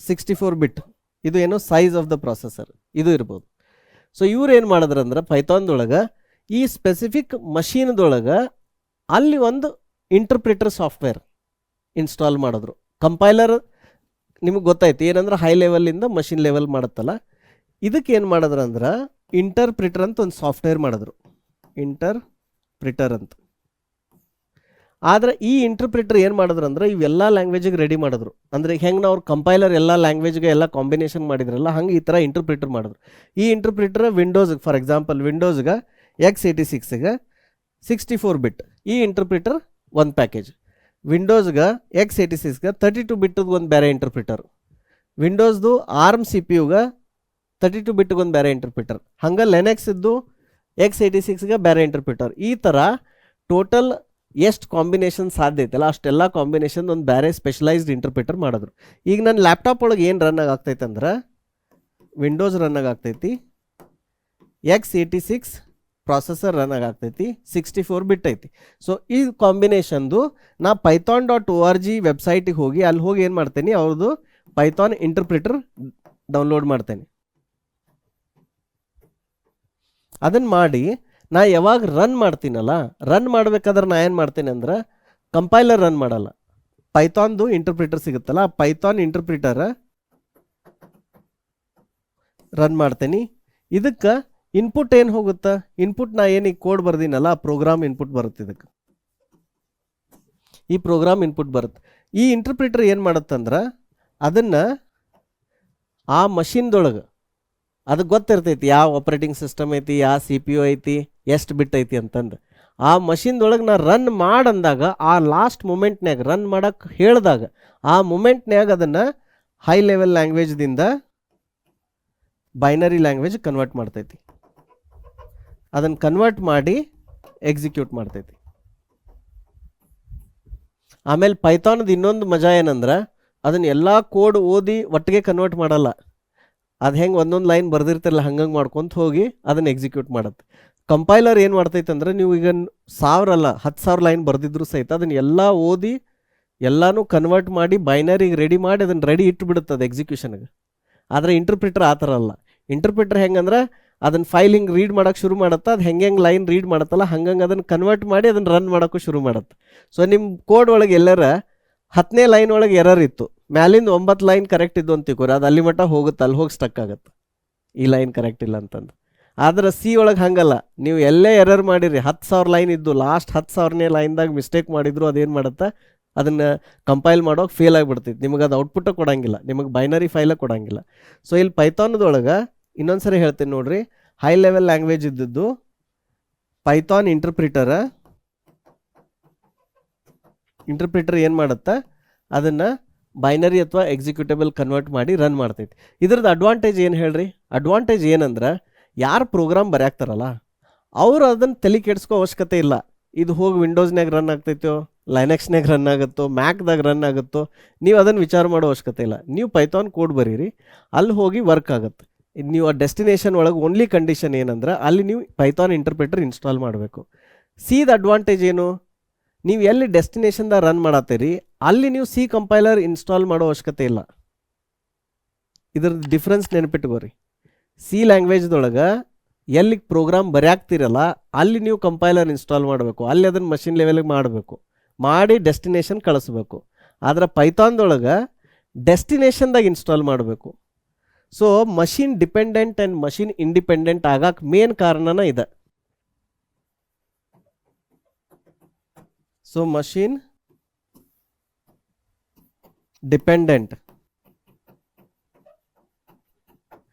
64 ಬಿಟ್. ಇದು ಏನು ಸೈಜ್ ಆಫ್ ದ ಪ್ರಾಸೆಸರ್ ಇದು ಇರ್ಬೋದು. ಸೊ ಇವ್ರು ಏನು ಮಾಡಿದ್ರಂದ್ರೆ ಪೈಥಾನ್ದೊಳಗೆ ಈ ಸ್ಪೆಸಿಫಿಕ್ ಮಷೀನ್ದೊಳಗೆ ಅಲ್ಲಿ ಒಂದು ಇಂಟರ್ಪ್ರಿಟರ್ ಸಾಫ್ಟ್ವೇರ್ ಇನ್ಸ್ಟಾಲ್ ಮಾಡಿದ್ರು. ಕಂಪೈಲರ್ ನಿಮಗೆ ಗೊತ್ತಾಯ್ತು ಏನಂದ್ರೆ ಹೈ ಲೆವೆಲಿಂದ ಮಷಿನ್ ಲೆವೆಲ್ ಮಾಡುತ್ತಲ್ಲ, ಇದಕ್ಕೆ ಏನು ಮಾಡಿದ್ರು ಅಂದ್ರೆ ಇಂಟರ್ಪ್ರಿಟರ್ ಅಂತ ಒಂದು ಸಾಫ್ಟ್ವೇರ್ ಮಾಡಿದ್ರು, ಇಂಟರ್ಪ್ರಿಟರ್ ಅಂತ. ಆದರೆ ಈ ಇಂಟರ್ಪ್ರಿಟರ್ ಏನು ಮಾಡಿದ್ರು ಅಂದ್ರೆ ಇವೆಲ್ಲ ಲ್ಯಾಂಗ್ವೇಜಿಗೆ ರೆಡಿ ಮಾಡಿದ್ರು. ಅಂದರೆ ಹೆಂಗೆ ನಾವು ಕಂಪೈಲರ್ ಎಲ್ಲ ಲ್ಯಾಂಗ್ವೇಜ್ಗೆ ಎಲ್ಲ ಕಾಂಬಿನೇಷನ್ ಮಾಡಿದ್ರಲ್ಲ, ಹಂಗೆ ಈ ಥರ ಇಂಟರ್ಪ್ರಿಟರ್ ಮಾಡಿದ್ರು. ಈ ಇಂಟರ್ಪ್ರಿಟರ್ ವಿಂಡೋಸ್ಗೆ, ಫಾರ್ ಎಕ್ಸಾಂಪಲ್ ವಿಂಡೋಸ್ಗೆ x86ಗೆ 64 ಬಿಟ್ ಈ ಇಂಟರ್ಪ್ರಿಟರ್ ಒಂದು ಪ್ಯಾಕೇಜ್, ವಿಂಡೋಸ್ಗೆ x86ಗೆ 32 ಬಿಟ್ಟದ್ದು ಒಂದು ಬೇರೆ ಇಂಟರ್ಪ್ರಿಟರ್, ವಿಂಡೋಸ್ದು ARM CPU-ಗೆ 32 ಬಿಟ್ಟಿಗೆ ಒಂದು ಬೇರೆ ಇಂಟರ್ಪ್ರಿಟರ್, ಹಂಗೆ ಲೆನೆಕ್ಸ್ ಇದ್ದು x86ಗೆ ಬೇರೆ ಇಂಟರ್ಪ್ರಿಟರ್. ಈ ಥರ ಟೋಟಲ್ ಎಷ್ಟು ಕಾಂಬಿನೇಷನ್ ಸಾಧ್ಯ ಐತಲ್ಲ ಅಷ್ಟೆಲ್ಲ ಕಾಂಬಿನೇಷನ್ ಒಂದು ಬೇರೆ ಸ್ಪೆಷಲೈಸ್ಡ್ ಇಂಟರ್ಪ್ರಿಟರ್ ಮಾಡಿದ್ರು. ಈಗ ನನ್ನ ಲ್ಯಾಪ್ಟಾಪ್ ಒಳಗೆ ಏನು ರನ್ ಆಗ್ತೈತೆ ಅಂದ್ರೆ ವಿಂಡೋಸ್ ರನ್ ಆಗ್ತೈತಿ, x86 ಪ್ರಾಸೆಸರ್ ರನ್ ಆಗ್ತೈತಿ, 64 ಬಿಟ್ ಐತಿ. ಸೊ ಈ ಕಾಂಬಿನೇಷನ್ದು ನಾ python.org ವೆಬ್ಸೈಟಿಗೆ ಹೋಗಿ ಅಲ್ಲಿ ಹೋಗಿ ಏನು ಮಾಡ್ತೇನೆ, ಅವ್ರದ್ದು ಪೈಥಾನ್ ಇಂಟರ್ಪ್ರಿಟರ್ ಡೌನ್ಲೋಡ್ ಮಾಡ್ತೇನೆ. ಅದನ್ನು ಮಾಡಿ ನಾ ಯಾವಾಗ ರನ್ ಮಾಡ್ತೀನಲ್ಲ, ರನ್ ಮಾಡ್ಬೇಕಾದ್ರೆ ನಾ ಏನು ಮಾಡ್ತೇನೆ ಅಂದ್ರೆ ಕಂಪೈಲರ್ ರನ್ ಮಾಡಲ್ಲ, ಪೈಥಾನ್ದು ಇಂಟರ್ಪ್ರಿಟರ್ ಸಿಗುತ್ತಲ್ಲ ಆ ಪೈಥಾನ್ ಇಂಟರ್ಪ್ರಿಟರ್ ರನ್ ಮಾಡ್ತೇನೆ. ಇದಕ್ಕೆ ಇನ್ಪುಟ್ ಏನು ಹೋಗುತ್ತೆ, ಇನ್ಪುಟ್ ನಾ ಏನು ಈಗ ಕೋಡ್ ಬರ್ದಿನಲ್ಲ ಆ ಪ್ರೋಗ್ರಾಮ್ ಇನ್ಪುಟ್ ಬರುತ್ತೆ. ಇದಕ್ಕೆ ಈ ಪ್ರೋಗ್ರಾಮ್ ಇನ್ಪುಟ್ ಬರುತ್ತೆ. ಈ ಇಂಟರ್ಪ್ರಿಟರ್ ಏನು ಮಾಡುತ್ತಂದ್ರೆ ಅದನ್ನು ಆ ಮಷಿನ್ದೊಳಗೆ ಅದಕ್ಕೆ ಗೊತ್ತಿರ್ತೈತಿ ಯಾವ ಆಪ್ರೇಟಿಂಗ್ ಸಿಸ್ಟಮ್ ಐತಿ, ಯಾವ ಸಿ ಪಿ ಯು ಐತಿ, ಎಷ್ಟು ಬಿಟ್ ಐತಿ ಅಂತಂದು. ಆ ಮಷಿನ್ದೊಳಗೆ ನಾ ರನ್ ಮಾಡಂದಾಗ ಆ ಲಾಸ್ಟ್ ಮೂಮೆಂಟ್ನ್ಯಾಗ ರನ್ ಮಾಡೋಕ್ಕೆ ಹೇಳಿದಾಗ ಆ ಮೂಮೆಂಟ್ನ್ಯಾಗ ಅದನ್ನು ಹೈ ಲೆವೆಲ್ ಲ್ಯಾಂಗ್ವೇಜ್ದಿಂದ ಬೈನರಿ ಲ್ಯಾಂಗ್ವೇಜ್ ಕನ್ವರ್ಟ್ ಮಾಡ್ತೈತಿ. ಅದನ್ನು ಕನ್ವರ್ಟ್ ಮಾಡಿ ಎಕ್ಸಿಕ್ಯೂಟ್ ಮಾಡ್ತೈತಿ. ಆಮೇಲೆ ಪೈಥಾನದ ಇನ್ನೊಂದು ಮಜಾ ಏನಂದ್ರೆ ಅದನ್ನು ಎಲ್ಲ ಕೋಡ್ ಓದಿ ಒಟ್ಟಿಗೆ ಕನ್ವರ್ಟ್ ಮಾಡಲ್ಲ. ಅದು ಹೆಂಗೆ ಒಂದೊಂದು ಲೈನ್ ಬರ್ದಿರ್ತಿರಲ್ಲ ಹಂಗಂಗೆ ಮಾಡ್ಕೊತ ಹೋಗಿ ಅದನ್ನು ಎಕ್ಸಿಕ್ಯೂಟ್ ಮಾಡುತ್ತೆ. ಕಂಪೈಲರ್ ಏನು ಮಾಡ್ತೈತೆ ಅಂದ್ರೆ ನೀವು ಈಗ 1000 ಅಲ್ಲ 10,000 ಲೈನ್ ಬರ್ದಿದ್ರು ಸಹಿತ ಅದನ್ನು ಎಲ್ಲ ಓದಿ ಎಲ್ಲನೂ ಕನ್ವರ್ಟ್ ಮಾಡಿ ಬೈನರಿಗೆ ರೆಡಿ ಮಾಡಿ ಅದನ್ನು ರೆಡಿ ಇಟ್ಬಿಡುತ್ತೆ ಅದು ಎಕ್ಸಿಕ್ಯೂಷನ್ಗೆ. ಆದರೆ ಇಂಟರ್ಪ್ರಿಟರ್ ಆ ಥರ ಅಲ್ಲ. ಇಂಟರ್ಪ್ರಿಟರ್ ಹೆಂಗಂದ್ರೆ ಅದನ್ನು ಫೈಲ್ ಹಿಂಗೆ ರೀಡ್ ಮಾಡೋಕ್ಕೆ ಶುರು ಮಾಡುತ್ತೆ, ಅದು ಹೆಂಗೆ ಲೈನ್ ರೀಡ್ ಮಾಡುತ್ತಲ್ಲ ಹಂಗಂಗೆ ಅದನ್ನು ಕನ್ವರ್ಟ್ ಮಾಡಿ ಅದನ್ನು ರನ್ ಮಾಡೋಕ್ಕೂ ಶುರು ಮಾಡುತ್ತೆ. ಸೊ ನಿಮ್ಮ ಕೋಡ್ ಒಳಗೆ ಎಲ್ಲರ 10ನೇ ಲೈನ್ ಒಳಗೆ ಎರರ್ ಇತ್ತು, ಮ್ಯಾಲಿಂದ 9 ಲೈನ್ ಕರೆಕ್ಟ್ ಇದ್ದು ಅಂತ ತಿಳ್ಕೊರಿ, ಅದು ಅಲ್ಲಿ ಮಟ್ಟ ಹೋಗುತ್ತೆ, ಅಲ್ಲಿ ಹೋಗಿ ಸ್ಟಕ್ ಆಗುತ್ತೆ ಈ ಲೈನ್ ಕರೆಕ್ಟ್ ಇಲ್ಲ ಅಂತಂದು. ಆದ್ರೆ ಸಿ ಒಳಗೆ ಹಂಗಲ್ಲ, ನೀವು ಎಲ್ಲೇ ಎರರ್ ಮಾಡಿರಿ 10,000 ಲೈನ್ ಇದ್ದು ಲಾಸ್ಟ್ 10,000ನೇ ಲೈನ್ದಾಗ ಮಿಸ್ಟೇಕ್ ಮಾಡಿದ್ರು ಅದೇನು ಮಾಡುತ್ತೆ ಅದನ್ನು ಕಂಪೈಲ್ ಮಾಡೋಕೆ ಫೇಲ್ ಆಗಿಬಿಡ್ತೈತಿ. ನಿಮಗೆ ಅದು ಔಟ್ಪುಟ್ಟ ಕೊಡೋಂಗಿಲ್ಲ, ನಿಮಗೆ ಬೈನರಿ ಫೈಲ ಕೊಡೋಂಗಿಲ್ಲ. ಸೊ ಇಲ್ಲಿ ಪೈಥಾನದೊಳಗೆ ಇನ್ನೊಂದು ಸರಿ ಹೇಳ್ತೀನಿ ನೋಡ್ರಿ, ಹೈ ಲೆವೆಲ್ ಲ್ಯಾಂಗ್ವೇಜ್ ಇದ್ದದ್ದು ಪೈಥಾನ್ ಇಂಟರ್ಪ್ರಿಟರ್ ಏನು ಮಾಡುತ್ತೆ ಅದನ್ನು ಬೈನರಿ ಅಥವಾ ಎಕ್ಸಿಕ್ಯೂಟೇಬಲ್ ಕನ್ವರ್ಟ್ ಮಾಡಿ ರನ್ ಮಾಡ್ತೈತಿ. ಇದ್ರದ್ದು ಅಡ್ವಾಂಟೇಜ್ ಏನು ಹೇಳ್ರಿ? ಅಡ್ವಾಂಟೇಜ್ ಏನಂದ್ರೆ ಯಾರು ಪ್ರೋಗ್ರಾಮ್ ಬರ್ಯಾಕ್ತಾರಲ್ಲ ಅವರು ಅದನ್ನು ತಲೆ ಕೆಡಿಸ್ಕೋ ಅವಶ್ಯಕತೆ ಇಲ್ಲ. ಇದು ಹೋಗಿ ವಿಂಡೋಸ್ನಾಗ ರನ್ ಆಗ್ತೈತೋ, ಲೈನೆಕ್ಸ್ನಾಗ ರನ್ ಆಗುತ್ತೋ, ಮ್ಯಾಕ್ದಾಗ ರನ್ ಆಗುತ್ತೋ, ನೀವು ಅದನ್ನು ವಿಚಾರ ಮಾಡೋ ಅವಶ್ಯಕತೆ ಇಲ್ಲ. ನೀವು ಪೈಥಾನ್ ಕೋಡ್ ಬರೀರಿ, ಅಲ್ಲಿ ಹೋಗಿ ವರ್ಕ್ ಆಗುತ್ತೆ. ನೀವು ಆ ಡೆಸ್ಟಿನೇಷನ್ ಒಳಗೆ ಓನ್ಲಿ ಕಂಡೀಷನ್ ಏನಂದ್ರೆ ಅಲ್ಲಿ ನೀವು ಪೈಥಾನ್ ಇಂಟರ್ಪ್ರಿಟರ್ ಇನ್ಸ್ಟಾಲ್ ಮಾಡಬೇಕು. ಸಿದ ಅಡ್ವಾಂಟೇಜ್ ಏನು? ನೀವು ಎಲ್ಲಿ ಡೆಸ್ಟಿನೇಷನ್ದಾಗ ರನ್ ಮಾಡತ್ತೀರಿ ಅಲ್ಲಿ ನೀವು ಸಿ ಕಂಪೈಲರ್ ಇನ್ಸ್ಟಾಲ್ ಮಾಡೋ ಅವಶ್ಯಕತೆ ಇಲ್ಲ. ಇದ್ರದ್ದು ಡಿಫ್ರೆನ್ಸ್ ನೆನಪಿಟ್ಕೋರಿ. ಸಿ ಲ್ಯಾಂಗ್ವೇಜ್ದೊಳಗೆ ಎಲ್ಲಿ ಪ್ರೋಗ್ರಾಮ್ ಬರ್ಯಾಕ್ತಿರಲ್ಲ ಅಲ್ಲಿ ನೀವು ಕಂಪೈಲರ್ ಇನ್ಸ್ಟಾಲ್ ಮಾಡಬೇಕು, ಅಲ್ಲಿ ಅದನ್ನು ಮಷಿನ್ ಲೆವೆಲ್ಗೆ ಮಾಡಬೇಕು, ಮಾಡಿ ಡೆಸ್ಟಿನೇಷನ್ ಕಳಿಸ್ಬೇಕು. ಆದರೆ ಪೈಥಾನ್ದೊಳಗೆ ಡೆಸ್ಟಿನೇಷನ್ದಾಗ ಇನ್ಸ್ಟಾಲ್ ಮಾಡಬೇಕು. So machine dependent and machine independent ಆಗಕ್ಕೆ ಮೇನ್ ಕಾರಣನ ಇದೆ. So machine dependent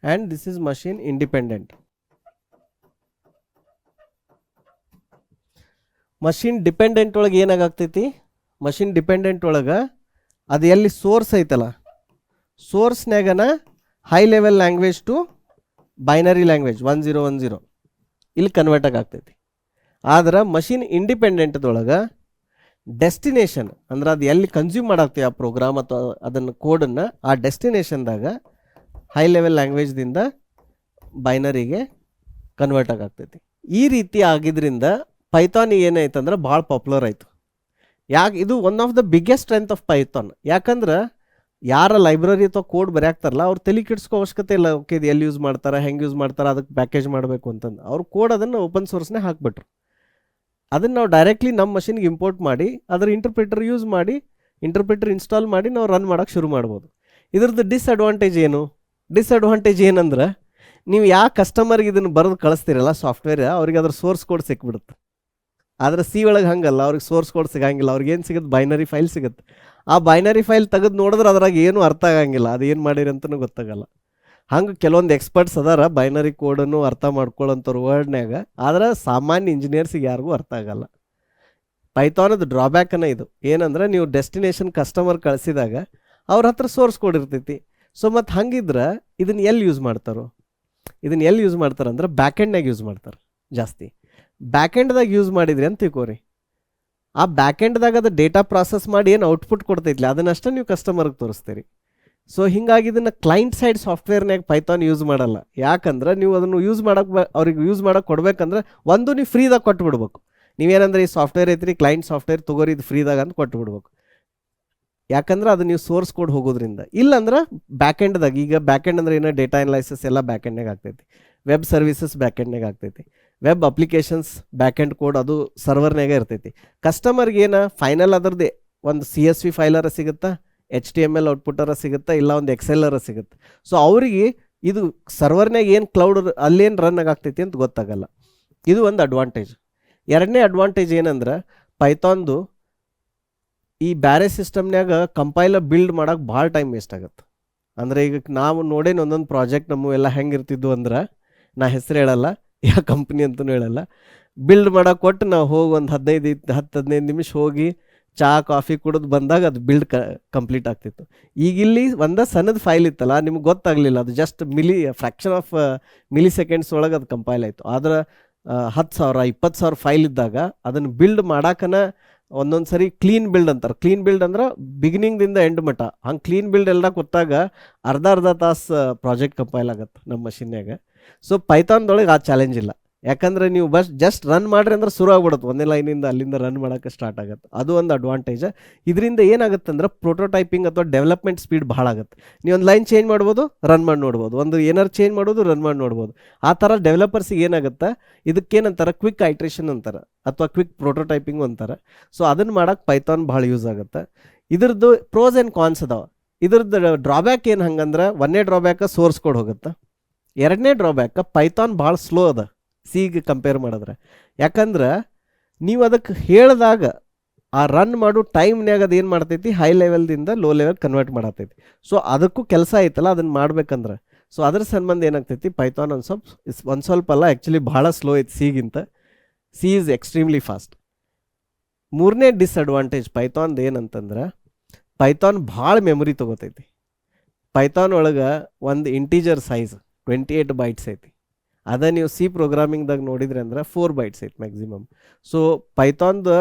and this is machine independent. Machine dependent ಒಳಗೆ ಏನಾಗ್ತೈತಿ? ಮಷಿನ್ ಡಿಪೆಂಡೆಂಟ್ ಒಳಗೆ ಅದು ಎಲ್ಲಿ ಸೋರ್ಸ್ ಐತಲ್ಲ ಸೋರ್ಸ್ನಾಗನ high level language to binary language 1010 ಇಲ್ಲಿ ಕನ್ವರ್ಟ್ ಆಗ್ತೈತಿ. ಆದ್ರೆ ಮಷಿನ್ ಇಂಡಿಪೆಂಡೆಂಟ್ದೊಳಗೆ ಡೆಸ್ಟಿನೇಷನ್ ಅಂದ್ರೆ ಅದು ಎಲ್ಲಿ ಕನ್ಸ್ಯೂಮ್ ಮಾಡಾಕ್ತೀವಿ ಆ ಪ್ರೋಗ್ರಾಮ್ ಅಥವಾ ಅದನ್ನು ಕೋಡನ್ನು ಆ ಡೆಸ್ಟಿನೇಷನ್ದಾಗ ಹೈ ಲೆವೆಲ್ ಲ್ಯಾಂಗ್ವೇಜ್ದಿಂದ ಬೈನರಿಗೆ ಕನ್ವರ್ಟ್ ಆಗ್ತೈತಿ. ಈ ರೀತಿ ಆಗಿದ್ರಿಂದ ಪೈಥಾನ್ ಏನಾಯ್ತಂದ್ರೆ ಭಾಳ ಪಾಪ್ಯುಲರ್ ಆಯಿತು. ಯಾಕೆ? ಇದು one of the biggest strength of Python. ಯಾಕಂದ್ರೆ ಯಾರ ಲೈಬ್ರರಿ ಅಥವಾ ಕೋಡ್ ಬರೆಯಾಕ್ತಾರಲ್ಲ ಅವ್ರು ತಲೆ ಕೆಡಿಸ್ಕೋ ಅವಶ್ಯಕತೆ ಇಲ್ಲ. ಓಕೆ ಇದು ಎಲ್ಲಿ ಯೂಸ್ ಮಾಡ್ತಾರೆ, ಹೆಂಗೆ ಯೂಸ್ ಮಾಡ್ತಾರೆ, ಅದಕ್ಕೆ ಪ್ಯಾಕೇಜ್ ಮಾಡಬೇಕು ಅಂತಂದು ಅವ್ರ ಕೋಡ್ ಅದನ್ನು ಓಪನ್ ಸೋರ್ಸ್ನೇ ಹಾಕ್ಬಿಟ್ರು. ಅದನ್ನು ನಾವು ಡೈರೆಕ್ಟ್ಲಿ ನಮ್ಮ ಮಷಿನ್ಗೆ ಇಂಪೋರ್ಟ್ ಮಾಡಿ ಅದರ ಇಂಟರ್ಪ್ರಿಟರ್ ಯೂಸ್ ಮಾಡಿ ಇಂಟರ್ಪ್ರಿಟರ್ ಇನ್ಸ್ಟಾಲ್ ಮಾಡಿ ನಾವು ರನ್ ಮಾಡೋಕ್ಕೆ ಶುರು ಮಾಡ್ಬೋದು. ಇದ್ರದ್ದು ಡಿಸ್ಅಡ್ವಾಂಟೇಜ್ ಏನು? ಡಿಸ್ಅಡ್ವಾಂಟೇಜ್ ಏನಂದ್ರೆ ನೀವು ಯಾವ ಕಸ್ಟಮರ್ಗೆ ಇದನ್ನು ಬರೆದು ಕಳಿಸ್ತೀರಲ್ಲ ಸಾಫ್ಟ್ವೇರ್, ಅವ್ರಿಗೆ ಅದ್ರ ಸೋರ್ಸ್ ಕೋಡ್ ಸಿಕ್ಬಿಡುತ್ತೆ. ಆದರೆ ಸಿ ಒಳಗೆ ಹಂಗಲ್ಲ, ಅವ್ರಿಗೆ ಸೋರ್ಸ್ ಕೋಡ್ ಸಿಗಂಗಿಲ್ಲ. ಅವ್ರಿಗೆ ಏನು ಸಿಗುತ್ತೆ? ಬೈನರಿ ಫೈಲ್ ಸಿಗುತ್ತೆ. ಆ ಬೈನರಿ ಫೈಲ್ ತೆಗೆದು ನೋಡಿದ್ರೆ ಅದ್ರಾಗ ಏನೂ ಅರ್ಥ ಆಗಂಗಿಲ್ಲ, ಅದು ಏನು ಮಾಡಿರಿ ಅಂತಲೂ ಗೊತ್ತಾಗಲ್ಲ. ಹಂಗೆ ಕೆಲವೊಂದು ಎಕ್ಸ್ಪರ್ಟ್ಸ್ ಅದಾರ ಬೈನರಿ ಕೋಡನ್ನು ಅರ್ಥ ಮಾಡ್ಕೊಳ್ಳೋಂಥವ್ರು ವರ್ಡ್ನ್ಯಾಗ, ಆದ್ರೆ ಸಾಮಾನ್ಯ ಇಂಜಿನಿಯರ್ಸಿಗೆ ಯಾರಿಗೂ ಅರ್ಥ ಆಗಲ್ಲ. ಪೈಥಾನದ ಡ್ರಾಬ್ಯಾಕನ್ನ ಇದು ಏನಂದ್ರೆ ನೀವು ಡೆಸ್ಟಿನೇಷನ್ ಕಸ್ಟಮರ್ ಕಳಿಸಿದಾಗ ಅವ್ರ ಹತ್ರ ಸೋರ್ಸ್ ಕೋಡ್ ಇರ್ತೈತಿ. ಸೊ ಮತ್ತು ಹಂಗಿದ್ರೆ ಇದನ್ನು ಎಲ್ಲಿ ಯೂಸ್ ಮಾಡ್ತಾರೋ? ಇದನ್ನು ಎಲ್ಲಿ ಯೂಸ್ ಮಾಡ್ತಾರೆ ಅಂದ್ರೆ ಬ್ಯಾಕೆಂಡ್ನಾಗ ಯೂಸ್ ಮಾಡ್ತಾರೆ ಜಾಸ್ತಿ. ಬ್ಯಾಕೆಂಡ್ದಾಗ ಯೂಸ್ ಮಾಡಿದ್ರಿ ಅಂತ ತಿಳ್ಕೋರಿ, ಆ ಬ್ಯಾಕೆಂಡ್ದಾಗ ಅದು ಡೇಟಾ ಪ್ರಾಸೆಸ್ ಮಾಡಿ ಏನು ಔಟ್ಪುಟ್ ಕೊಡ್ತೈತಿಲ್ಲ ಅದನ್ನಷ್ಟೇ ನೀವು ಕಸ್ಟಮರ್ಗೆ ತೋರಿಸ್ತೀರಿ. ಸೊ ಹೀಗಾಗಿ ಇದನ್ನು ಕ್ಲೈಂಟ್ ಸೈಡ್ ಸಾಫ್ಟ್ವೇರ್ನಾಗ ಪೈಥಾನ್ ಯೂಸ್ ಮಾಡಲ್ಲ. ಯಾಕಂದ್ರೆ ನೀವು ಅದನ್ನು ಯೂಸ್ ಮಾಡೋಕೆ ಅವ್ರಿಗೆ ಯೂಸ್ ಮಾಡೋಕೆ ಕೊಡ್ಬೇಕಂದ್ರೆ ಒಂದು ನೀವು ಫ್ರೀದಾಗ ಕೊಟ್ಬಿಡ್ಬೇಕು. ನೀವೇನಂದ್ರೆ ಈ ಸಾಫ್ಟ್ವೇರ್ ಐತ್ರಿ ಕ್ಲೈಂಟ್ ಸಾಫ್ಟ್ವೇರ್ ತೊಗೋರಿ ಇದು ಫ್ರೀದಾಗ ಅಂತ ಕೊಟ್ಬಿಡ್ಬೇಕು. ಯಾಕಂದ್ರೆ ಅದು ನೀವು ಸೋರ್ಸ್ ಕೋಡ್ ಹೋಗೋದ್ರಿಂದ. ಇಲ್ಲಾಂದ್ರೆ ಬ್ಯಾಕೆಂಡ್ದಾಗ, ಈಗ ಬ್ಯಾಕೆಂಡ್ ಅಂದ್ರೆ ಏನೋ ಡೇಟಾ ಅನಲೈಸಿಸ್ ಎಲ್ಲ ಬ್ಯಾಕೆಂಡ್ನಾಗ ಆಗ್ತೈತಿ, ವೆಬ್ ಸರ್ವಿಸಸ್ ಬ್ಯಾಕೆಂಡ್ನಾಗ ಆಗ್ತೈತಿ, ವೆಬ್ ಅಪ್ಲಿಕೇಶನ್ಸ್ ಬ್ಯಾಕೆಂಡ್ ಕೋಡ್ ಅದು ಸರ್ವರ್ನಾಗ ಇರ್ತೈತಿ. ಕಸ್ಟಮರ್ಗೆ ಏನು ಫೈನಲ್ ಅದರದ್ದೇ ಒಂದು CSV ಫೈಲರ ಸಿಗುತ್ತಾ, HTML ಔಟ್ಪುಟ್ಟರ ಸಿಗುತ್ತಾ, ಇಲ್ಲ ಒಂದು ಎಕ್ಸೆಲ್ಲರ ಸಿಗುತ್ತೆ. ಸೊ ಅವರಿಗೆ ಇದು ಸರ್ವರ್ನಾಗ ಏನು ಕ್ಲೌಡ್ ಅಲ್ಲೇನು ರನ್ ಆಗ್ತೈತಿ ಅಂತ ಗೊತ್ತಾಗಲ್ಲ. ಇದು ಒಂದು ಅಡ್ವಾಂಟೇಜ್. ಎರಡನೇ ಅಡ್ವಾಂಟೇಜ್ ಏನಂದ್ರೆ ಪೈಥಾನ್ದು ಈ ಬ್ಯಾರೆ ಸಿಸ್ಟಮ್ನ್ಯಾಗ ಕಂಪೈಲ ಬಿಲ್ಡ್ ಮಾಡಕ್ಕೆ ಭಾಳ ಟೈಮ್ ವೇಸ್ಟ್ ಆಗುತ್ತೆ. ಅಂದರೆ ಈಗ ನಾವು ನೋಡೇನು ಒಂದೊಂದು ಪ್ರಾಜೆಕ್ಟ್ ನಮ್ಮ ಎಲ್ಲ ಹೆಂಗೆ ಇರ್ತಿದ್ವು ಅಂದ್ರೆ, ನಾ ಹೆಸರು ಹೇಳಲ್ಲ, ಯಾವ ಕಂಪ್ನಿ ಅಂತಲೂ ಹೇಳಲ್ಲ, ಬಿಲ್ಡ್ ಮಾಡಕ್ಕೆ ಕೊಟ್ಟು ನಾವು ಹೋಗಿ ಒಂದು 15 ನಿಮಿಷ ಹೋಗಿ ಚಹಾ ಕಾಫಿ ಕುಡಿದು ಬಂದಾಗ ಅದು ಬಿಲ್ಡ್ ಕಂಪ್ಲೀಟ್ ಆಗ್ತಿತ್ತು. ಈಗ ಇಲ್ಲಿ ಸಣ್ಣದ ಫೈಲ್ ಇತ್ತಲ್ಲ, ನಿಮ್ಗೆ ಗೊತ್ತಾಗಲಿಲ್ಲ, ಅದು just fraction of milli seconds ಒಳಗೆ ಅದು ಕಂಪೈಲ್ ಆಯಿತು. ಆದ್ರೆ 10,000 20,000 ಫೈಲ್ ಇದ್ದಾಗ ಅದನ್ನು ಬಿಲ್ಡ್ ಮಾಡಾಕನ ಒಂದೊಂದು ಸರಿ ಕ್ಲೀನ್ ಬಿಲ್ಡ್ ಅಂತಾರೆ. ಕ್ಲೀನ್ ಬಿಲ್ಡ್ ಅಂದ್ರೆ ಬಿಗಿನಿಂಗ್ದಿಂದ ಎಂಡ್ ಮಟ್ಟ, ಹಂಗೆ ಕ್ಲೀನ್ ಬಿಲ್ಡ್ ಎಲ್ಲ ಗೊತ್ತಾಗ ಅರ್ಧ ತಾಸು ಪ್ರಾಜೆಕ್ಟ್ ಕಂಪೈಲ್ ಆಗತ್ತೆ ನಮ್ಮ ಮಷಿನ್ಯಾಗ. ಸೊ ಪೈಥಾನ್ದೊಳಗೆ ಆ ಚಾಲೆಂಜ್ ಇಲ್ಲ, ಯಾಕಂದರೆ ನೀವು ಜಸ್ಟ್ ರನ್ ಮಾಡ್ರಿ ಅಂದ್ರೆ ಶುರು ಆಗ್ಬಿಡುತ್ತೆ, ಒಂದೇ ಲೈನಿಂದ ಅಲ್ಲಿಂದ ರನ್ ಮಾಡೋಕ್ಕೆ ಸ್ಟಾರ್ಟ್ ಆಗುತ್ತೆ. ಅದು ಒಂದು ಅಡ್ವಾಂಟೇಜ್. ಇದರಿಂದ ಏನಾಗುತ್ತೆ ಅಂದ್ರೆ ಪ್ರೋಟೋಟೈಪಿಂಗ್ ಅಥವಾ ಡೆವಲಪ್ಮೆಂಟ್ ಸ್ಪೀಡ್ ಭಾಳ ಆಗುತ್ತೆ. ನೀವು ಒಂದು ಲೈನ್ ಚೇಂಜ್ ಮಾಡ್ಬೋದು, ರನ್ ಮಾಡಿ ನೋಡ್ಬೋದು, ಒಂದು ಏನಾರು ಚೇಂಜ್ ಮಾಡೋದು, ರನ್ ಮಾಡಿ ನೋಡ್ಬೋದು. ಆ ಥರ ಡೆವಲಪರ್ಸಿಗೆ ಏನಾಗುತ್ತೆ, ಇದಕ್ಕೇನಂತಾರೆ ಕ್ವಿಕ್ ಐಟ್ರೇಷನ್ ಅಂತಾರೆ ಅಥವಾ ಕ್ವಿಕ್ ಪ್ರೋಟೋಟೈಪಿಂಗ್ ಅಂತಾರೆ. ಸೊ ಅದನ್ನು ಮಾಡೋಕ್ಕೆ ಪೈಥಾನ್ ಭಾಳ ಯೂಸ್ ಆಗುತ್ತೆ. ಇದ್ರದ್ದು ಪ್ರೋಸ್ ಆ್ಯಂಡ್ ಕಾನ್ಸ್ ಅದಾವೆ. ಇದ್ರದ್ದು ಡ್ರಾಬ್ಯಾಕ್ ಏನು ಹಂಗಂದ್ರೆ, ಒಂದನೇ ಡ್ರಾಬ್ಯಾಕ ಸೋರ್ಸ್ ಕೋಡ್ ಹೋಗುತ್ತೆ, ಎರಡನೇ ಡ್ರಾಬ್ಯಾಕ ಪೈಥಾನ್ ಭಾಳ ಸ್ಲೋ ಅದ ಸಿಗೆ ಕಂಪೇರ್ ಮಾಡಿದ್ರೆ. ಯಾಕಂದ್ರೆ ನೀವು ಅದಕ್ಕೆ ಹೇಳಿದಾಗ ಆ ರನ್ ಮಾಡೋ ಟೈಮ್ನ್ಯಾಗ ಅದು ಏನು ಮಾಡ್ತೈತಿ, ಹೈ ಲೆವೆಲ್ದಿಂದ ಲೋ ಲೆವೆಲ್ ಕನ್ವರ್ಟ್ ಮಾಡತ್ತೈತಿ. ಸೊ ಅದಕ್ಕೂ ಕೆಲಸ ಐತಲ್ಲ ಅದನ್ನು ಮಾಡ್ಬೇಕಂದ್ರೆ. ಸೊ ಅದ್ರ ಸಂಬಂಧ ಏನಾಗ್ತೈತಿ, ಪೈಥಾನ್ ಒಂದು ಸ್ವಲ್ಪ ಅಲ್ಲ, ಆ್ಯಕ್ಚುಲಿ ಭಾಳ ಸ್ಲೋ ಐತಿ ಸಿಗಿಂತ. C is extremely fast. ಮೂರನೇ ಡಿಸ್ಅಡ್ವಾಂಟೇಜ್ ಪೈಥಾನ್ದು ಏನಂತಂದ್ರೆ, ಪೈಥಾನ್ ಭಾಳ ಮೆಮೊರಿ ತೊಗೋತೈತಿ. ಪೈಥಾನ್ ಒಳಗೆ ಒಂದು ಇಂಟೀಜರ್ ಸೈಜ್ 28 ಬೈಟ್ಸ್ ಐತಿ. ಅದ ನೀವು ಸಿ ಪ್ರೋಗ್ರಾಮಿಂಗ್ದಾಗ ನೋಡಿದ್ರಿ ಅಂದ್ರೆ 4 ಬೈಟ್ಸ್ ಐತಿ ಮ್ಯಾಕ್ಸಿಮಮ್. ಸೊ ಪೈಥಾನ್ದು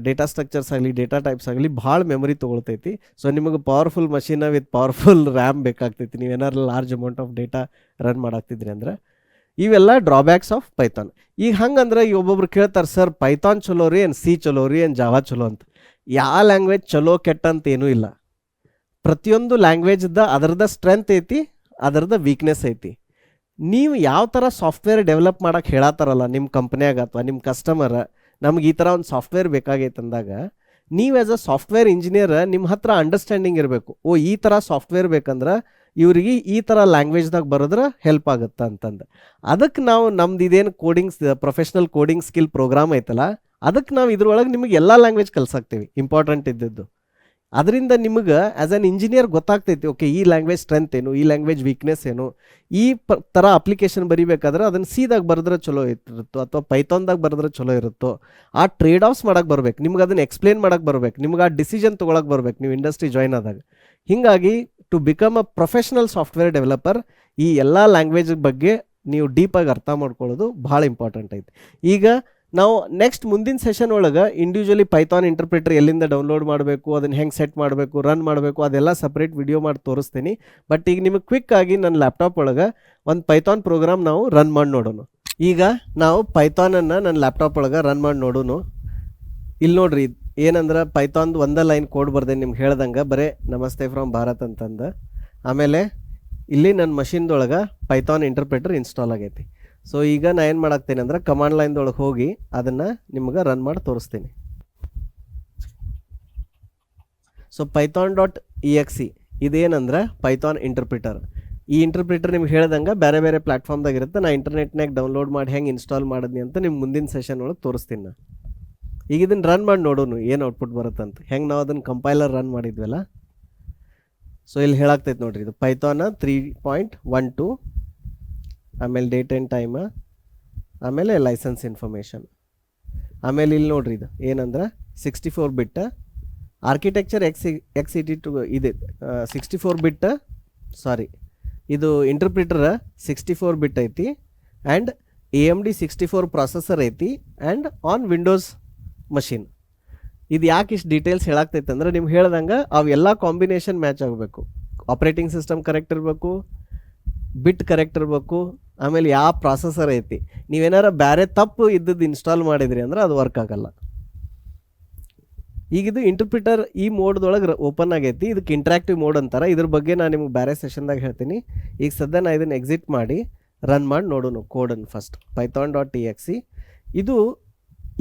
ಡೇಟಾ ಸ್ಟ್ರಕ್ಚರ್ಸ್ ಆಗಲಿ, ಡೇಟಾ ಟೈಪ್ಸ್ ಆಗಲಿ ಭಾಳ ಮೆಮೊರಿ ತೊಗೊಳ್ತೈತಿ. ಸೊ ನಿಮಗೆ ಪವರ್ಫುಲ್ ಮಷೀನ ವಿತ್ ಪವರ್ಫುಲ್ ರ್ಯಾಮ್ ಬೇಕಾಗ್ತೈತಿ, ನೀವು ಏನಾರು large amount of data run ಮಾಡಾಕ್ತಿದ್ರಿ ಅಂದ್ರೆ. ಇವೆಲ್ಲ ಡ್ರಾಬ್ಯಾಕ್ಸ್ ಆಫ್ ಪೈಥಾನ್. ಈಗ ಹಂಗಂದ್ರೆ ಈಗ ಒಬ್ಬೊಬ್ರು ಕೇಳ್ತಾರೆ, ಸರ್ ಪೈಥಾನ್ ಚಲೋ ರೀ ಏನು ಸಿ ಚಲೋ ರೀ ಏನು ಜಾವಾ ಚಲೋ ಅಂತ. ಯಾವ ಲ್ಯಾಂಗ್ವೇಜ್ ಚಲೋ ಕೆಟ್ಟ ಅಂತ ಏನೂ ಇಲ್ಲ. ಪ್ರತಿಯೊಂದು ಲ್ಯಾಂಗ್ವೇಜ್ದ ಅದರದ ಸ್ಟ್ರೆಂತ್ ಐತಿ, ಅದರದ ವೀಕ್ನೆಸ್ ಐತಿ. ನೀವು ಯಾವ ಥರ ಸಾಫ್ಟ್ವೇರ್ ಡೆವಲಪ್ ಮಾಡೋಕ್ಕೆ ಹೇಳತ್ತಾರಲ್ಲ ನಿಮ್ಮ ಕಂಪ್ನಿಯಾಗ ಅಥವಾ ನಿಮ್ಮ ಕಸ್ಟಮರ್, ನಮ್ಗೆ ಈ ಥರ ಒಂದು ಸಾಫ್ಟ್ವೇರ್ ಬೇಕಾಗೈತೆ ಅಂದಾಗ, ನೀವು ಆ್ಯಸ್ ಅ ಸಾಫ್ಟ್ವೇರ್ ಇಂಜಿನಿಯರ್ ನಿಮ್ಮ ಹತ್ರ ಅಂಡರ್ಸ್ಟ್ಯಾಂಡಿಂಗ್ ಇರಬೇಕು. ಓ ಈ ಥರ ಸಾಫ್ಟ್ವೇರ್ ಬೇಕಂದ್ರೆ ಇವ್ರಿಗೆ ಈ ಥರ ಲ್ಯಾಂಗ್ವೇಜ್ದಾಗ ಬರೋದ್ರೆ ಹೆಲ್ಪ್ ಆಗುತ್ತೆ ಅಂತಂದು. ಅದಕ್ಕೆ ನಾವು ನಮ್ದು ಇದೇನು ಪ್ರೊಫೆಷ್ನಲ್ ಕೋಡಿಂಗ್ ಸ್ಕಿಲ್ ಪ್ರೋಗ್ರಾಮ್ ಐತಲ್ಲ, ಅದಕ್ಕೆ ನಾವು ಇದ್ರೊಳಗೆ ನಿಮಗೆ ಎಲ್ಲ ಲ್ಯಾಂಗ್ವೇಜ್ ಕಲ್ಸಾಕ್ತೀವಿ ಇಂಪಾರ್ಟೆಂಟ್ ಇದ್ದದ್ದು. ಅದರಿಂದ ನಿಮಗೆ ಆ್ಯಸ್ ಆನ್ ಇಂಜಿನಿಯರ್ ಗೊತ್ತಾಗ್ತೈತಿ, ಓಕೆ ಈ ಲ್ಯಾಂಗ್ವೇಜ್ ಸ್ಟ್ರೆಂತ್ ಏನು, ಈ ಲ್ಯಾಂಗ್ವೇಜ್ ವೀಕ್ನೆಸ್ ಏನು. ಈ ಥರ ಅಪ್ಲಿಕೇಶನ್ ಬರಿಬೇಕಾದ್ರೆ ಅದನ್ನು ಸಿದಾಗ ಬರೆದ್ರೆ ಚಲೋ ಇರುತ್ತೋ ಅಥವಾ ಪೈಥಾನ್ದಾಗ ಬರೆದ್ರೆ ಚಲೋ ಇರುತ್ತೋ, ಆ ಟ್ರೇಡ್ ಆಫ್ಸ್ ಮಾಡೋಕ್ಕೆ ಬರ್ಬೇಕು, ನಿಮ್ಗೆ ಅದನ್ನು ಎಕ್ಸ್ಪ್ಲೇನ್ ಮಾಡೋಕ್ಕೆ ಬರ್ಬೇಕು, ನಿಮ್ಗೆ ಆ ಡಿಸಿಷನ್ ತೊಗೊಳಕ್ಕೆ ಬರ್ಬೇಕು ನೀವು ಇಂಡಸ್ಟ್ರಿ ಜಾಯ್ನ್ ಆದಾಗ. ಹೀಗಾಗಿ to become a professional software developer ಈ ಎಲ್ಲ ಲ್ಯಾಂಗ್ವೇಜ್ ಬಗ್ಗೆ ನೀವು ಡೀಪಾಗಿ ಅರ್ಥ ಮಾಡ್ಕೊಳ್ಳೋದು ಭಾಳ ಇಂಪಾರ್ಟೆಂಟ್ ಐತಿ. ಈಗ ನಾವು ನೆಕ್ಸ್ಟ್ ಮುಂದಿನ ಸೆಷನ್ ಒಳಗೆ ಇಂಡಿವಿಜುವಲಿ ಪೈಥಾನ್ ಇಂಟರ್ಪ್ರಿಟರ್ ಎಲ್ಲಿಂದ ಡೌನ್ಲೋಡ್ ಮಾಡಬೇಕು, ಅದನ್ನು ಹೆಂಗೆ ಸೆಟ್ ಮಾಡಬೇಕು, ರನ್ ಮಾಡಬೇಕು, ಅದೆಲ್ಲ ಸಪ್ರೇಟ್ ವಿಡಿಯೋ ಮಾಡಿ ತೋರಿಸ್ತೀನಿ. ಬಟ್ ಈಗ ನಿಮಗೆ ಕ್ವಿಕ್ ಆಗಿ ನನ್ನ ಲ್ಯಾಪ್ಟಾಪ್ ಒಳಗೆ ಒಂದು ಪೈಥಾನ್ ಪ್ರೋಗ್ರಾಮ್ ನಾವು ರನ್ ಮಾಡಿ ನೋಡೋಣ. ಈಗ ನಾವು ಪೈಥಾನನ್ನು ನನ್ನ ಲ್ಯಾಪ್ಟಾಪ್ ಒಳಗೆ ರನ್ ಮಾಡಿ ನೋಡೋಣ. ಇಲ್ಲಿ ನೋಡ್ರಿ, ಏನಂದ್ರೆ ಪೈಥಾನ್ದು ಒಂದೇ ಲೈನ್ ಕೋಡ್ ಬರ್ದೆ ನಿಮ್ಗೆ ಹೇಳ್ದಂಗೆ, ಬರೀ ನಮಸ್ತೆ ಫ್ರಮ್ ಭಾರತ್ ಅಂತಂದು. ಆಮೇಲೆ ಇಲ್ಲಿ ನನ್ನ ಮಷಿನ್ದೊಳಗೆ ಪೈಥಾನ್ ಇಂಟರ್ಪ್ರಿಟರ್ ಇನ್ಸ್ಟಾಲ್ ಆಗೈತಿ. ಸೊ ಈಗ ನಾ ಏನು ಮಾಡಾಕ್ತೀನಿ ಅಂದ್ರೆ ಕಮಾಂಡ್ ಲೈನ್ದೊಳಗೆ ಹೋಗಿ ಅದನ್ನು ನಿಮ್ಗೆ ರನ್ ಮಾಡಿ ತೋರಿಸ್ತೀನಿ. ಸೊ python.exe ಇದೇನಂದ್ರೆ ಪೈಥಾನ್ ಇಂಟರ್ಪ್ರಿಟರ್. ಈ ಇಂಟರ್ಪ್ರಿಟರ್ ನಿಮ್ಗೆ ಹೇಳ್ದಂಗೆ ಬೇರೆ ಬೇರೆ ಪ್ಲಾಟ್ಫಾರ್ಮ್ದಾಗ ಇರುತ್ತೆ. ನಾ ಇಂಟರ್ನೆಟ್ನಾಗ ಡೌನ್ಲೋಡ್ ಮಾಡಿ ಹೆಂಗೆ ಇನ್ಸ್ಟಾಲ್ ಮಾಡಿದ್ನಿ ಅಂತ ನಿಮ್ಗೆ ಮುಂದಿನ ಸೆಷನ್ ಒಳಗೆ ತೋರಿಸ್ತೀನಿ. ನಾ ಈಗ ಇದನ್ನು ರನ್ ಮಾಡಿ ನೋಡೋಣ ಏನು ಔಟ್ಪುಟ್ ಬರುತ್ತಂತ, ಹೆಂಗೆ ನಾವು ಅದನ್ನು ಕಂಪೈಲರ್ ರನ್ ಮಾಡಿದ್ವಲ್ಲ. ಸೊ ಇಲ್ಲಿ ಹೇಳಾಗ್ತೈತೆ ನೋಡ್ರಿ, ಇದು ಪೈಥಾನ 3.12, ಆಮೇಲೆ ಡೇಟ್ ಆ್ಯಂಡ್ ಟೈಮ, ಆಮೇಲೆ ಲೈಸೆನ್ಸ್ ಇನ್ಫಾರ್ಮೇಷನ್. ಆಮೇಲೆ ಇಲ್ಲಿ ನೋಡ್ರಿ, ಇದು ಏನಂದ್ರೆ 64 ಬಿಟ್ ಆರ್ಕಿಟೆಕ್ಚರ್ x82 ಇದೆ. 64 ಬಿಟ್ ಸಾರಿ, ಇದು ಇಂಟರ್ಪ್ರಿಟರ್ 64 ಬಿಟ್ ಐತಿ ಆ್ಯಂಡ್ AMD 64 ಪ್ರಾಸೆಸರ್ ಐತಿ ಆ್ಯಂಡ್ ಆನ್ ವಿಂಡೋಸ್ ಮಷಿನ್. ಇದು ಯಾಕೆ ಇಷ್ಟು ಡೀಟೇಲ್ಸ್ ಹೇಳಾಗ್ತೈತೆ ಅಂದ್ರೆ ನಿಮ್ಗೆ ಹೇಳ್ದಂಗೆ ಅವೆಲ್ಲ ಕಾಂಬಿನೇಷನ್ ಮ್ಯಾಚ್ ಆಗಬೇಕು. ಆಪ್ರೇಟಿಂಗ್ ಸಿಸ್ಟಮ್ ಕರೆಕ್ಟ್ ಇರಬೇಕು, ಬಿಟ್ ಕರೆಕ್ಟ್ ಇರಬೇಕು, ಆಮೇಲೆ ಯಾವ ಪ್ರಾಸೆಸರ್ ಐತಿ. ನೀವೇನಾರ ಬೇರೆ ತಪ್ಪು ಇದ್ದದ್ದು ಇನ್ಸ್ಟಾಲ್ ಮಾಡಿದ್ರಿ ಅಂದ್ರೆ ಅದು ವರ್ಕ್ ಆಗಲ್ಲ. ಈಗಿದು ಇಂಟರ್ಪ್ರಿಟರ್ ಈ ಮೋಡ್ದೊಳಗೆ ಓಪನ್ ಆಗೈತಿ, ಇದಕ್ಕೆ ಇಂಟ್ರಾಕ್ಟಿವ್ ಮೋಡ್ ಅಂತಾರೆ. ಇದ್ರ ಬಗ್ಗೆ ನಾನು ನಿಮ್ಗೆ ಬೇರೆ ಸೆಷನ್ದಾಗ ಹೇಳ್ತೀನಿ. ಈಗ ಸದ್ಯ ನಾನು ಇದನ್ನು ಎಕ್ಸಿಟ್ ಮಾಡಿ ರನ್ ಮಾಡಿ ನೋಡೋಣ ಕೋಡನ್ನು. ಫಸ್ಟ್ python.exe ಇದು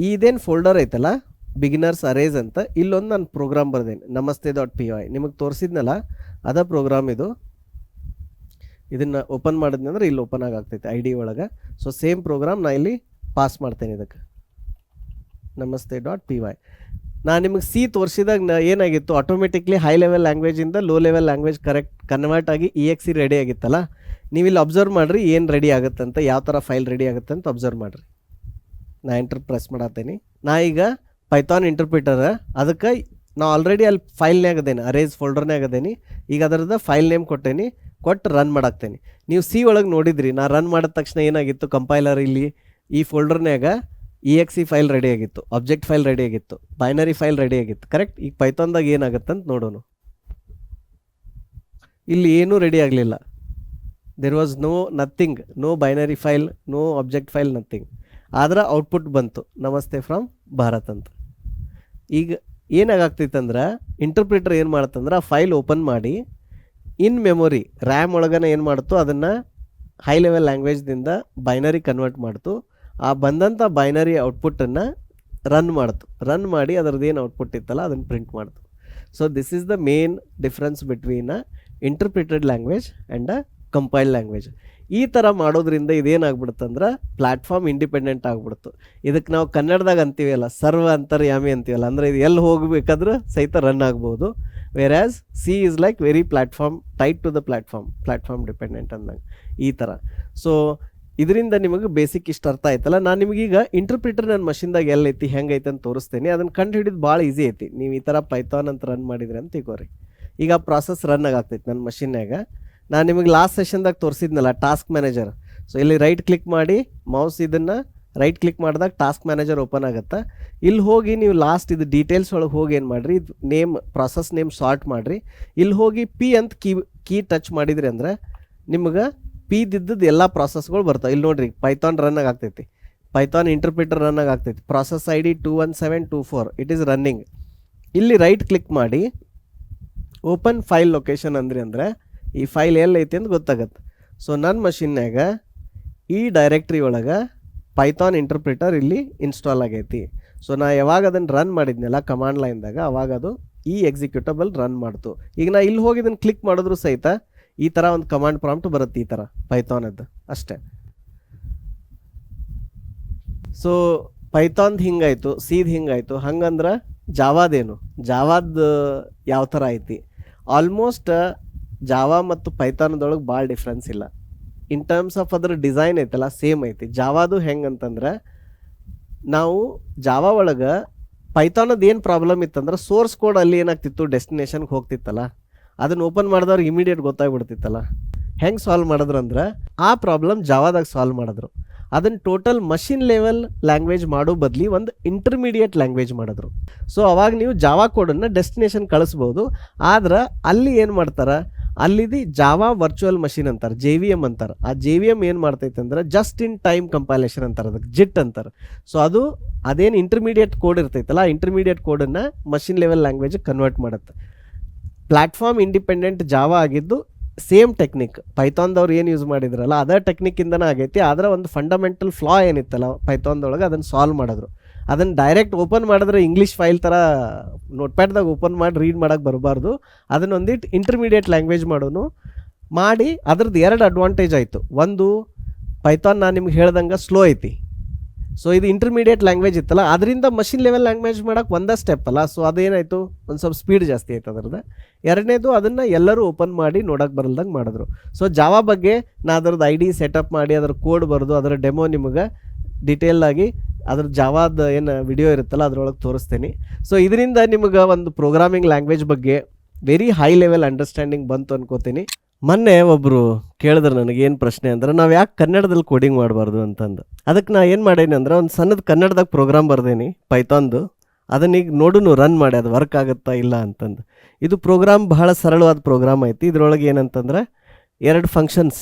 ಇದೇನು ಫೋಲ್ಡರ್ ಐತಲ್ಲ ಬಿಗಿನರ್ಸ್ ಅರೇಸ್ ಅಂತ, ಇಲ್ಲೊಂದು ನಾನು ಪ್ರೋಗ್ರಾಮ್ ಬರ್ದೇನೆ namaste.py, ನಿಮಗೆ ತೋರಿಸಿದ್ನಲ್ಲ ಅದ ಪ್ರೋಗ್ರಾಮ್ ಇದು. ಇದನ್ನು ಓಪನ್ ಮಾಡಿದ್ನಿ ಅಂದ್ರೆ ಇಲ್ಲಿ ಓಪನ್ ಆಗ್ತೈತೆ ID ಒಳಗೆ. ಸೊ ಸೇಮ್ ಪ್ರೋಗ್ರಾಮ್ ನಾ ಇಲ್ಲಿ ಪಾಸ್ ಮಾಡ್ತೇನೆ ಇದಕ್ಕೆ namaste.py. ನಾನು ನಿಮಗೆ ಸಿ ತೋರಿಸಿದಾಗ ಏನಾಗಿತ್ತು, ಆಟೋಮೆಟಿಕ್ಲಿ ಹೈ ಲೆವೆಲ್ ಲ್ಯಾಂಗ್ವೇಜಿಂದ low level language correct convert ಆಗಿ EXE ರೆಡಿ ಆಗಿತ್ತಲ್ಲ. ನೀವು ಇಲ್ಲಿ ಅಬ್ಸರ್ವ್ ಮಾಡಿರಿ ಏನು ರೆಡಿ ಆಗುತ್ತೆ ಅಂತ, ಯಾವ ಥರ ಫೈಲ್ ರೆಡಿ ಆಗುತ್ತೆ ಅಂತ ಅಬ್ಸರ್ವ್ ಮಾಡಿರಿ. ನಾ ಎಂಟರ್ ಪ್ರೆಸ್ ಮಾಡತ್ತೀನಿ. ನಾ ಈಗ ಪೈಥಾನ್ ಇಂಟರ್ಪ್ರಿಟರ್, ಅದಕ್ಕೆ ನಾ ಆಲ್ರೆಡಿ ಅಲ್ಲಿ ಫೈಲ್ನಾಗ ಅದೇನಿ, ಅರೇಜ್ ಫೋಲ್ಡರ್ನಾಗ ಅದೇನಿ. ಈಗ ಅದರದ್ದು ಫೈಲ್ ನೇಮ್ ಕೊಟ್ಟೇನಿ, ಕೊಟ್ಟು ರನ್ ಮಾಡಾಕ್ತೇನೆ. ನೀವು ಸಿ ಒಳಗೆ ನೋಡಿದ್ರಿ, ನಾ ರನ್ ಮಾಡಿದ ತಕ್ಷಣ ಏನಾಗಿತ್ತು, ಕಂಪೈಲರ್ ಇಲ್ಲಿ ಈ ಫೋಲ್ಡರ್ನಾಗ EXE ಫೈಲ್ ರೆಡಿ ಆಗಿತ್ತು, ಆಬ್ಜೆಕ್ಟ್ ಫೈಲ್ ರೆಡಿ ಆಗಿತ್ತು, ಬೈನರಿ ಫೈಲ್ ರೆಡಿ ಆಗಿತ್ತು. ಕರೆಕ್ಟ್. ಈಗ ಪೈಥಾನ್ದಾಗ ಏನಾಗುತ್ತೆ ಅಂತ ನೋಡೋಣ. ಇಲ್ಲಿ ಏನೂ ರೆಡಿ ಆಗಲಿಲ್ಲ. There was nothing, no binary file, no object file, nothing. ಆದ್ರೆ ಔಟ್ಪುಟ್ ಬಂತು, ನಮಸ್ತೆ ಫ್ರಮ್ ಭಾರತ್ ಅಂತ. ಈಗ ಏನಾಗ್ತಿತ್ತಂದ್ರೆ ಇಂಟರ್ಪ್ರಿಟರ್ ಏನು ಮಾಡುತ್ತಂದ್ರೆ ಆ ಫೈಲ್ ಓಪನ್ ಮಾಡಿ ಇನ್ ಮೆಮೊರಿ ರ್ಯಾಮ್ ಒಳಗನೆ ಏನು ಮಾಡ್ತು, ಅದನ್ನು ಹೈ ಲೆವೆಲ್ ಲ್ಯಾಂಗ್ವೇಜ್ದಿಂದ ಬೈನರಿ ಕನ್ವರ್ಟ್ ಮಾಡ್ತು. ಆ ಬಂದಂಥ ಬೈನರಿ ಔಟ್ಪುಟ್ಟನ್ನು ರನ್ ಮಾಡಿ ಅದರದ್ದು ಏನು ಔಟ್ಪುಟ್ ಇತ್ತಲ್ಲ ಅದನ್ನು ಪ್ರಿಂಟ್ ಮಾಡ್ತು. So this is the main difference between interpreted language and a compiled language. ಈ ಥರ ಮಾಡೋದ್ರಿಂದ ಇದೇನಾಗ್ಬಿಡುತ್ತಂದ್ರೆ ಪ್ಲ್ಯಾಟ್ಫಾರ್ಮ್ ಇಂಡಿಪೆಂಡೆಂಟ್ ಆಗಿಬಿಡ್ತು. ಇದಕ್ಕೆ ನಾವು ಕನ್ನಡದಾಗ ಅಂತೀವಲ್ಲ, ಸರ್ವ ಅಂತರ್ಯಾಮಿ ಅಂತೀವಲ್ಲ, ಅಂದರೆ ಇದು ಎಲ್ಲಿ ಹೋಗಬೇಕಾದ್ರೂ ಸಹಿತ ರನ್ ಆಗ್ಬೋದು. Whereas C is like very platform, tied to the platform dependent ಅಂದಂಗೆ ಈ ಥರ. ಸೊ ಇದರಿಂದ ನಿಮಗೆ ಬೇಸಿಕ್ ಇಷ್ಟು ಅರ್ಥ ಆಯ್ತಲ್ಲ. ನಾನು ನಿಮಗೀಗ ಇಂಟರ್ಪ್ರಿಟರ್ ನನ್ನ ಮಷಿನ್ದಾಗ ಎಲ್ಲೈತಿ ಹೆಂಗೈತೆ ಅಂತ ತೋರಿಸ್ತೇನೆ. ಅದನ್ನು ಕಂಡು ಹಿಡಿದು ಭಾಳ ಈಸಿ ಐತಿ. ನೀವು ಈ ಥರ ಪೈಥಾನ್ ಅಂತ ರನ್ ಮಾಡಿದ್ರಿ ಅಂತ ತಿಳ್ಕೊರಿ. ಈಗ ಪ್ರಾಸೆಸ್ ರನ್ ಆಗ್ತೈತಿ ನನ್ನ ಮಷಿನ್ನಾಗ. ನಾನು ನಿಮಗೆ ಲಾಸ್ಟ್ ಸೆಷನ್ದಾಗ ತೋರಿಸಿದ್ನಲ್ಲ ಟಾಸ್ಕ್ ಮ್ಯಾನೇಜರ್. ಸೊ ಇಲ್ಲಿ ರೈಟ್ ಕ್ಲಿಕ್ ಮಾಡಿ ಮೌಸ್ ಇದನ್ನು ರೈಟ್ ಕ್ಲಿಕ್ ಮಾಡಿದಾಗ ಟಾಸ್ಕ್ ಮ್ಯಾನೇಜರ್ ಓಪನ್ ಆಗುತ್ತೆ. ಇಲ್ಲಿ ಹೋಗಿ ನೀವು ಲಾಸ್ಟ್ ಇದು ಡೀಟೇಲ್ಸ್ ಒಳಗೆ ಹೋಗಿ ಏನು ಮಾಡಿರಿ, ಇದು ನೇಮ್ ಪ್ರಾಸೆಸ್ ನೇಮ್ ಸಾರ್ಟ್ ಮಾಡಿರಿ. ಇಲ್ಲಿ ಹೋಗಿ ಪಿ ಅಂತ ಕೀ ಟಚ್ ಮಾಡಿದ್ರಿ ಅಂದ್ರೆ ನಿಮ್ಗೆ ಪಿ ದಿದ್ದದ್ದು ಎಲ್ಲ ಪ್ರಾಸೆಸ್ಗಳು ಬರ್ತಾವೆ. ಇಲ್ಲಿ ನೋಡಿರಿ ಪೈಥಾನ್ ರನ್ ಆಗ್ತೈತಿ, ಪೈಥಾನ್ ಇಂಟರ್ಪ್ರಿಟರ್ ರನ್ ಆಗ್ತೈತಿ. Process ID 21724 it is running. ಇಲ್ಲಿ ರೈಟ್ ಕ್ಲಿಕ್ ಮಾಡಿ ಓಪನ್ ಫೈಲ್ ಲೊಕೇಶನ್ ಅಂದರೆ ಈ ಫೈಲ್ ಎಲ್ಲೈತಿ ಅಂತ ಗೊತ್ತಾಗತ್ತೆ. ಸೊ ನನ್ನ ಮಷಿನ್ನಾಗ ಈ ಡೈರೆಕ್ಟ್ರಿ ಒಳಗೆ ಪೈಥಾನ್ ಇಂಟರ್ಪ್ರಿಟರ್ ಇಲ್ಲಿ ಇನ್ಸ್ಟಾಲ್ ಆಗೈತಿ. ಸೊ ನಾ ಯಾವಾಗ ಅದನ್ನು ರನ್ ಮಾಡಿದ್ನಲ್ಲ ಕಮಾಂಡ್ ಲೈನ್ದಾಗ, ಅವಾಗ ಅದು ಈ ಎಕ್ಸಿಕ್ಯೂಟಬಲ್ ರನ್ ಮಾಡ್ತು. ಈಗ ನಾ ಇಲ್ಲಿ ಹೋಗಿ ಇದನ್ನು ಕ್ಲಿಕ್ ಮಾಡಿದ್ರು ಸಹಿತ ಈ ಥರ ಒಂದು ಕಮಾಂಡ್ ಪ್ರಾಂಪ್ಟ್ ಬರುತ್ತೆ, ಈ ಥರ ಪೈಥಾನದ್ದು ಅಷ್ಟೇ. ಸೊ ಪೈಥಾನ್ದು ಹಿಂಗಾಯಿತು, ಸಿದು ಹಿಂಗಾಯಿತು. ಹಂಗಂದ್ರೆ ಜಾವಾದೇನು, ಜಾವಾದ ಯಾವ ಥರ ಐತಿ? ಆಲ್ಮೋಸ್ಟ್ ಜಾವಾ ಮತ್ತು ಪೈಥಾನದೊಳಗೆ ಭಾಳ ಡಿಫ್ರೆನ್ಸ್ ಇಲ್ಲ. ಇನ್ ಟರ್ಮ್ಸ್ ಆಫ್ ಅದ್ರ ಡಿಸೈನ್ ಐತಲ್ಲ ಸೇಮ್ ಐತಿ. ಜಾವಾದು ಹೆಂಗಂತಂದ್ರೆ ನಾವು ಜಾವಾ ಒಳಗೆ ಪೈಥಾನದ್ದು ಏನು ಪ್ರಾಬ್ಲಮ್ ಇತ್ತಂದ್ರೆ ಸೋರ್ಸ್ ಕೋಡ್ ಅಲ್ಲಿ ಏನಾಗ್ತಿತ್ತು, ಡೆಸ್ಟಿನೇಷನ್ಗೆ ಹೋಗ್ತಿತ್ತಲ್ಲ, ಅದನ್ನು ಓಪನ್ ಮಾಡಿದವ್ರಿಗೆ ಇಮಿಡಿಯೇಟ್ ಗೊತ್ತಾಗ್ಬಿಡ್ತಿತ್ತಲ್ಲ. ಹೆಂಗೆ ಸಾಲ್ವ್ ಮಾಡಿದ್ರು ಅಂದ್ರೆ ಆ ಪ್ರಾಬ್ಲಮ್ ಜಾವಾದಾಗ ಸಾಲ್ವ್ ಮಾಡಿದ್ರು. ಅದನ್ನು ಟೋಟಲ್ ಮಷಿನ್ ಲೆವೆಲ್ ಲ್ಯಾಂಗ್ವೇಜ್ ಮಾಡೋ ಬದಲಿ ಒಂದು ಇಂಟರ್ಮೀಡಿಯೇಟ್ ಲ್ಯಾಂಗ್ವೇಜ್ ಮಾಡಿದ್ರು. ಸೊ ಅವಾಗ ನೀವು ಜಾವಾ ಕೋಡನ್ನು ಡೆಸ್ಟಿನೇಷನ್ ಕಳಿಸ್ಬೋದು. ಆದ್ರೆ ಅಲ್ಲಿ ಏನು ಮಾಡ್ತಾರೆ, ಅಲ್ಲಿದು ಜಾವಾ ವರ್ಚುವಲ್ ಮಷಿನ್ ಅಂತಾರೆ, JVM ಅಂತಾರೆ. ಆ JVM ಏನು ಮಾಡ್ತೈತೆ ಅಂದ್ರೆ ಜಸ್ಟ್ ಇನ್ ಟೈಮ್ ಕಂಪೈಲೇಷನ್ ಅಂತಾರೆ, ಅದಕ್ಕೆ ಜಿಟ್ ಅಂತಾರೆ. ಸೊ ಅದೇನು ಇಂಟರ್ಮೀಡಿಯೇಟ್ ಕೋಡ್ ಇರ್ತೈತಲ್ಲ, ಆ ಇಂಟರ್ಮೀಡಿಯೇಟ್ ಕೋಡನ್ನು ಮಷಿನ್ ಲೆವೆಲ್ ಲ್ಯಾಂಗ್ವೇಜಿಗೆ ಕನ್ವರ್ಟ್ ಮಾಡುತ್ತೆ. ಪ್ಲ್ಯಾಟ್ಫಾರ್ಮ್ ಇಂಡಿಪೆಂಡೆಂಟ್ ಜಾವಾ ಆಗಿದ್ದು ಸೇಮ್ ಟೆಕ್ನಿಕ್ ಪೈಥಾನ್ದವ್ರು ಏನು ಯೂಸ್ ಮಾಡಿದ್ರಲ್ಲ ಅದೇ ಟೆಕ್ನಿಕ್ಕಿಂದನೇ ಆಗೈತಿ. ಆದರೆ ಒಂದು ಫಂಡಮೆಂಟಲ್ ಫ್ಲಾ ಏನಿತ್ತಲ್ಲ ಪೈಥಾನ್ದೊಳಗೆ ಅದನ್ನು ಸಾಲ್ವ್ ಮಾಡಿದ್ರು. ಅದನ್ನು ಡೈರೆಕ್ಟ್ ಓಪನ್ ಮಾಡಿದ್ರೆ ಇಂಗ್ಲೀಷ್ ಫೈಲ್ ಥರ ನೋಟ್ಪ್ಯಾಡ್ದಾಗ ಓಪನ್ ಮಾಡಿ ರೀಡ್ ಮಾಡೋಕ್ಕೆ ಬರಬಾರ್ದು. ಅದನ್ನೊಂದಿಟ್ಟು ಇಂಟರ್ಮೀಡಿಯೇಟ್ ಲ್ಯಾಂಗ್ವೇಜ್ ಮಾಡೋನು ಮಾಡಿ ಅದ್ರದ್ದು 2 ಅಡ್ವಾಂಟೇಜ್ ಆಯಿತು. ಒಂದು, ಪೈಥಾನ್ ನಾನು ನಿಮ್ಗೆ ಹೇಳ್ದಂಗೆ ಸ್ಲೋ ಐತಿ. ಸೊ ಇದು ಇಂಟರ್ಮೀಡಿಯೇಟ್ ಲ್ಯಾಂಗ್ವೇಜ್ ಇತ್ತಲ್ಲ, ಅದರಿಂದ ಮಷಿನ್ ಲೆವೆಲ್ ಲ್ಯಾಂಗ್ವೇಜ್ ಮಾಡೋಕ್ಕೆ ಒಂದೇ ಸ್ಟೆಪ್ ಅಲ್ಲ. ಸೊ ಅದೇನಾಯಿತು, ಒಂದು ಸ್ವಲ್ಪ ಸ್ಪೀಡ್ ಜಾಸ್ತಿ ಆಯ್ತು ಅದ್ರದ್ದು. ಎರಡನೇದು, ಅದನ್ನು ಎಲ್ಲರೂ ಓಪನ್ ಮಾಡಿ ನೋಡೋಕೆ ಬರಲ್ದಂಗೆ ಮಾಡಿದ್ರು. ಸೊ ಜಾವಾ ಬಗ್ಗೆ ನಾ ಅದ್ರದ್ದು ID ಸೆಟಪ್ ಮಾಡಿ ಅದ್ರ ಕೋಡ್ ಬರೆದು ಅದರ ಡೆಮೋ ನಿಮಗೆ ಡೀಟೇಲಾಗಿ ಅದ್ರ ಜಾವಾದ ಏನು ವಿಡಿಯೋ ಇರುತ್ತಲ್ಲ ಅದರೊಳಗೆ ತೋರಿಸ್ತೀನಿ. ಸೊ ಇದರಿಂದ ನಿಮಗೆ ಒಂದು ಪ್ರೋಗ್ರಾಮಿಂಗ್ ಲ್ಯಾಂಗ್ವೇಜ್ ಬಗ್ಗೆ ವೆರಿ ಹೈ ಲೆವೆಲ್ ಅಂಡರ್ಸ್ಟ್ಯಾಂಡಿಂಗ್ ಬಂತು ಅನ್ಕೋತೀನಿ. ಮೊನ್ನೆ ಒಬ್ಬರು ಕೇಳಿದ್ರೆ ನನಗೇನು ಪ್ರಶ್ನೆ ಅಂದ್ರೆ, ನಾವು ಯಾಕೆ ಕನ್ನಡದಲ್ಲಿ ಕೋಡಿಂಗ್ ಮಾಡಬಾರ್ದು ಅಂತಂದು. ಅದಕ್ಕೆ ನಾ ಏನು ಮಾಡೇನಿ ಅಂದ್ರೆ ಒಂದು ಸಣ್ಣದು ಕನ್ನಡದಾಗ ಪ್ರೋಗ್ರಾಮ್ ಬರ್ದೇನಿ ಪೈಥಾನ್ದು. ಅದನ್ನೀಗ ನೋಡು ರನ್ ಮಾಡಿ ಅದು ವರ್ಕ್ ಆಗುತ್ತಾ ಇಲ್ಲ ಅಂತಂದು. ಇದು ಪ್ರೋಗ್ರಾಮ್ ಬಹಳ ಸರಳವಾದ ಪ್ರೋಗ್ರಾಮ್ ಐತಿ. ಇದರೊಳಗೆ ಏನಂತಂದ್ರೆ 2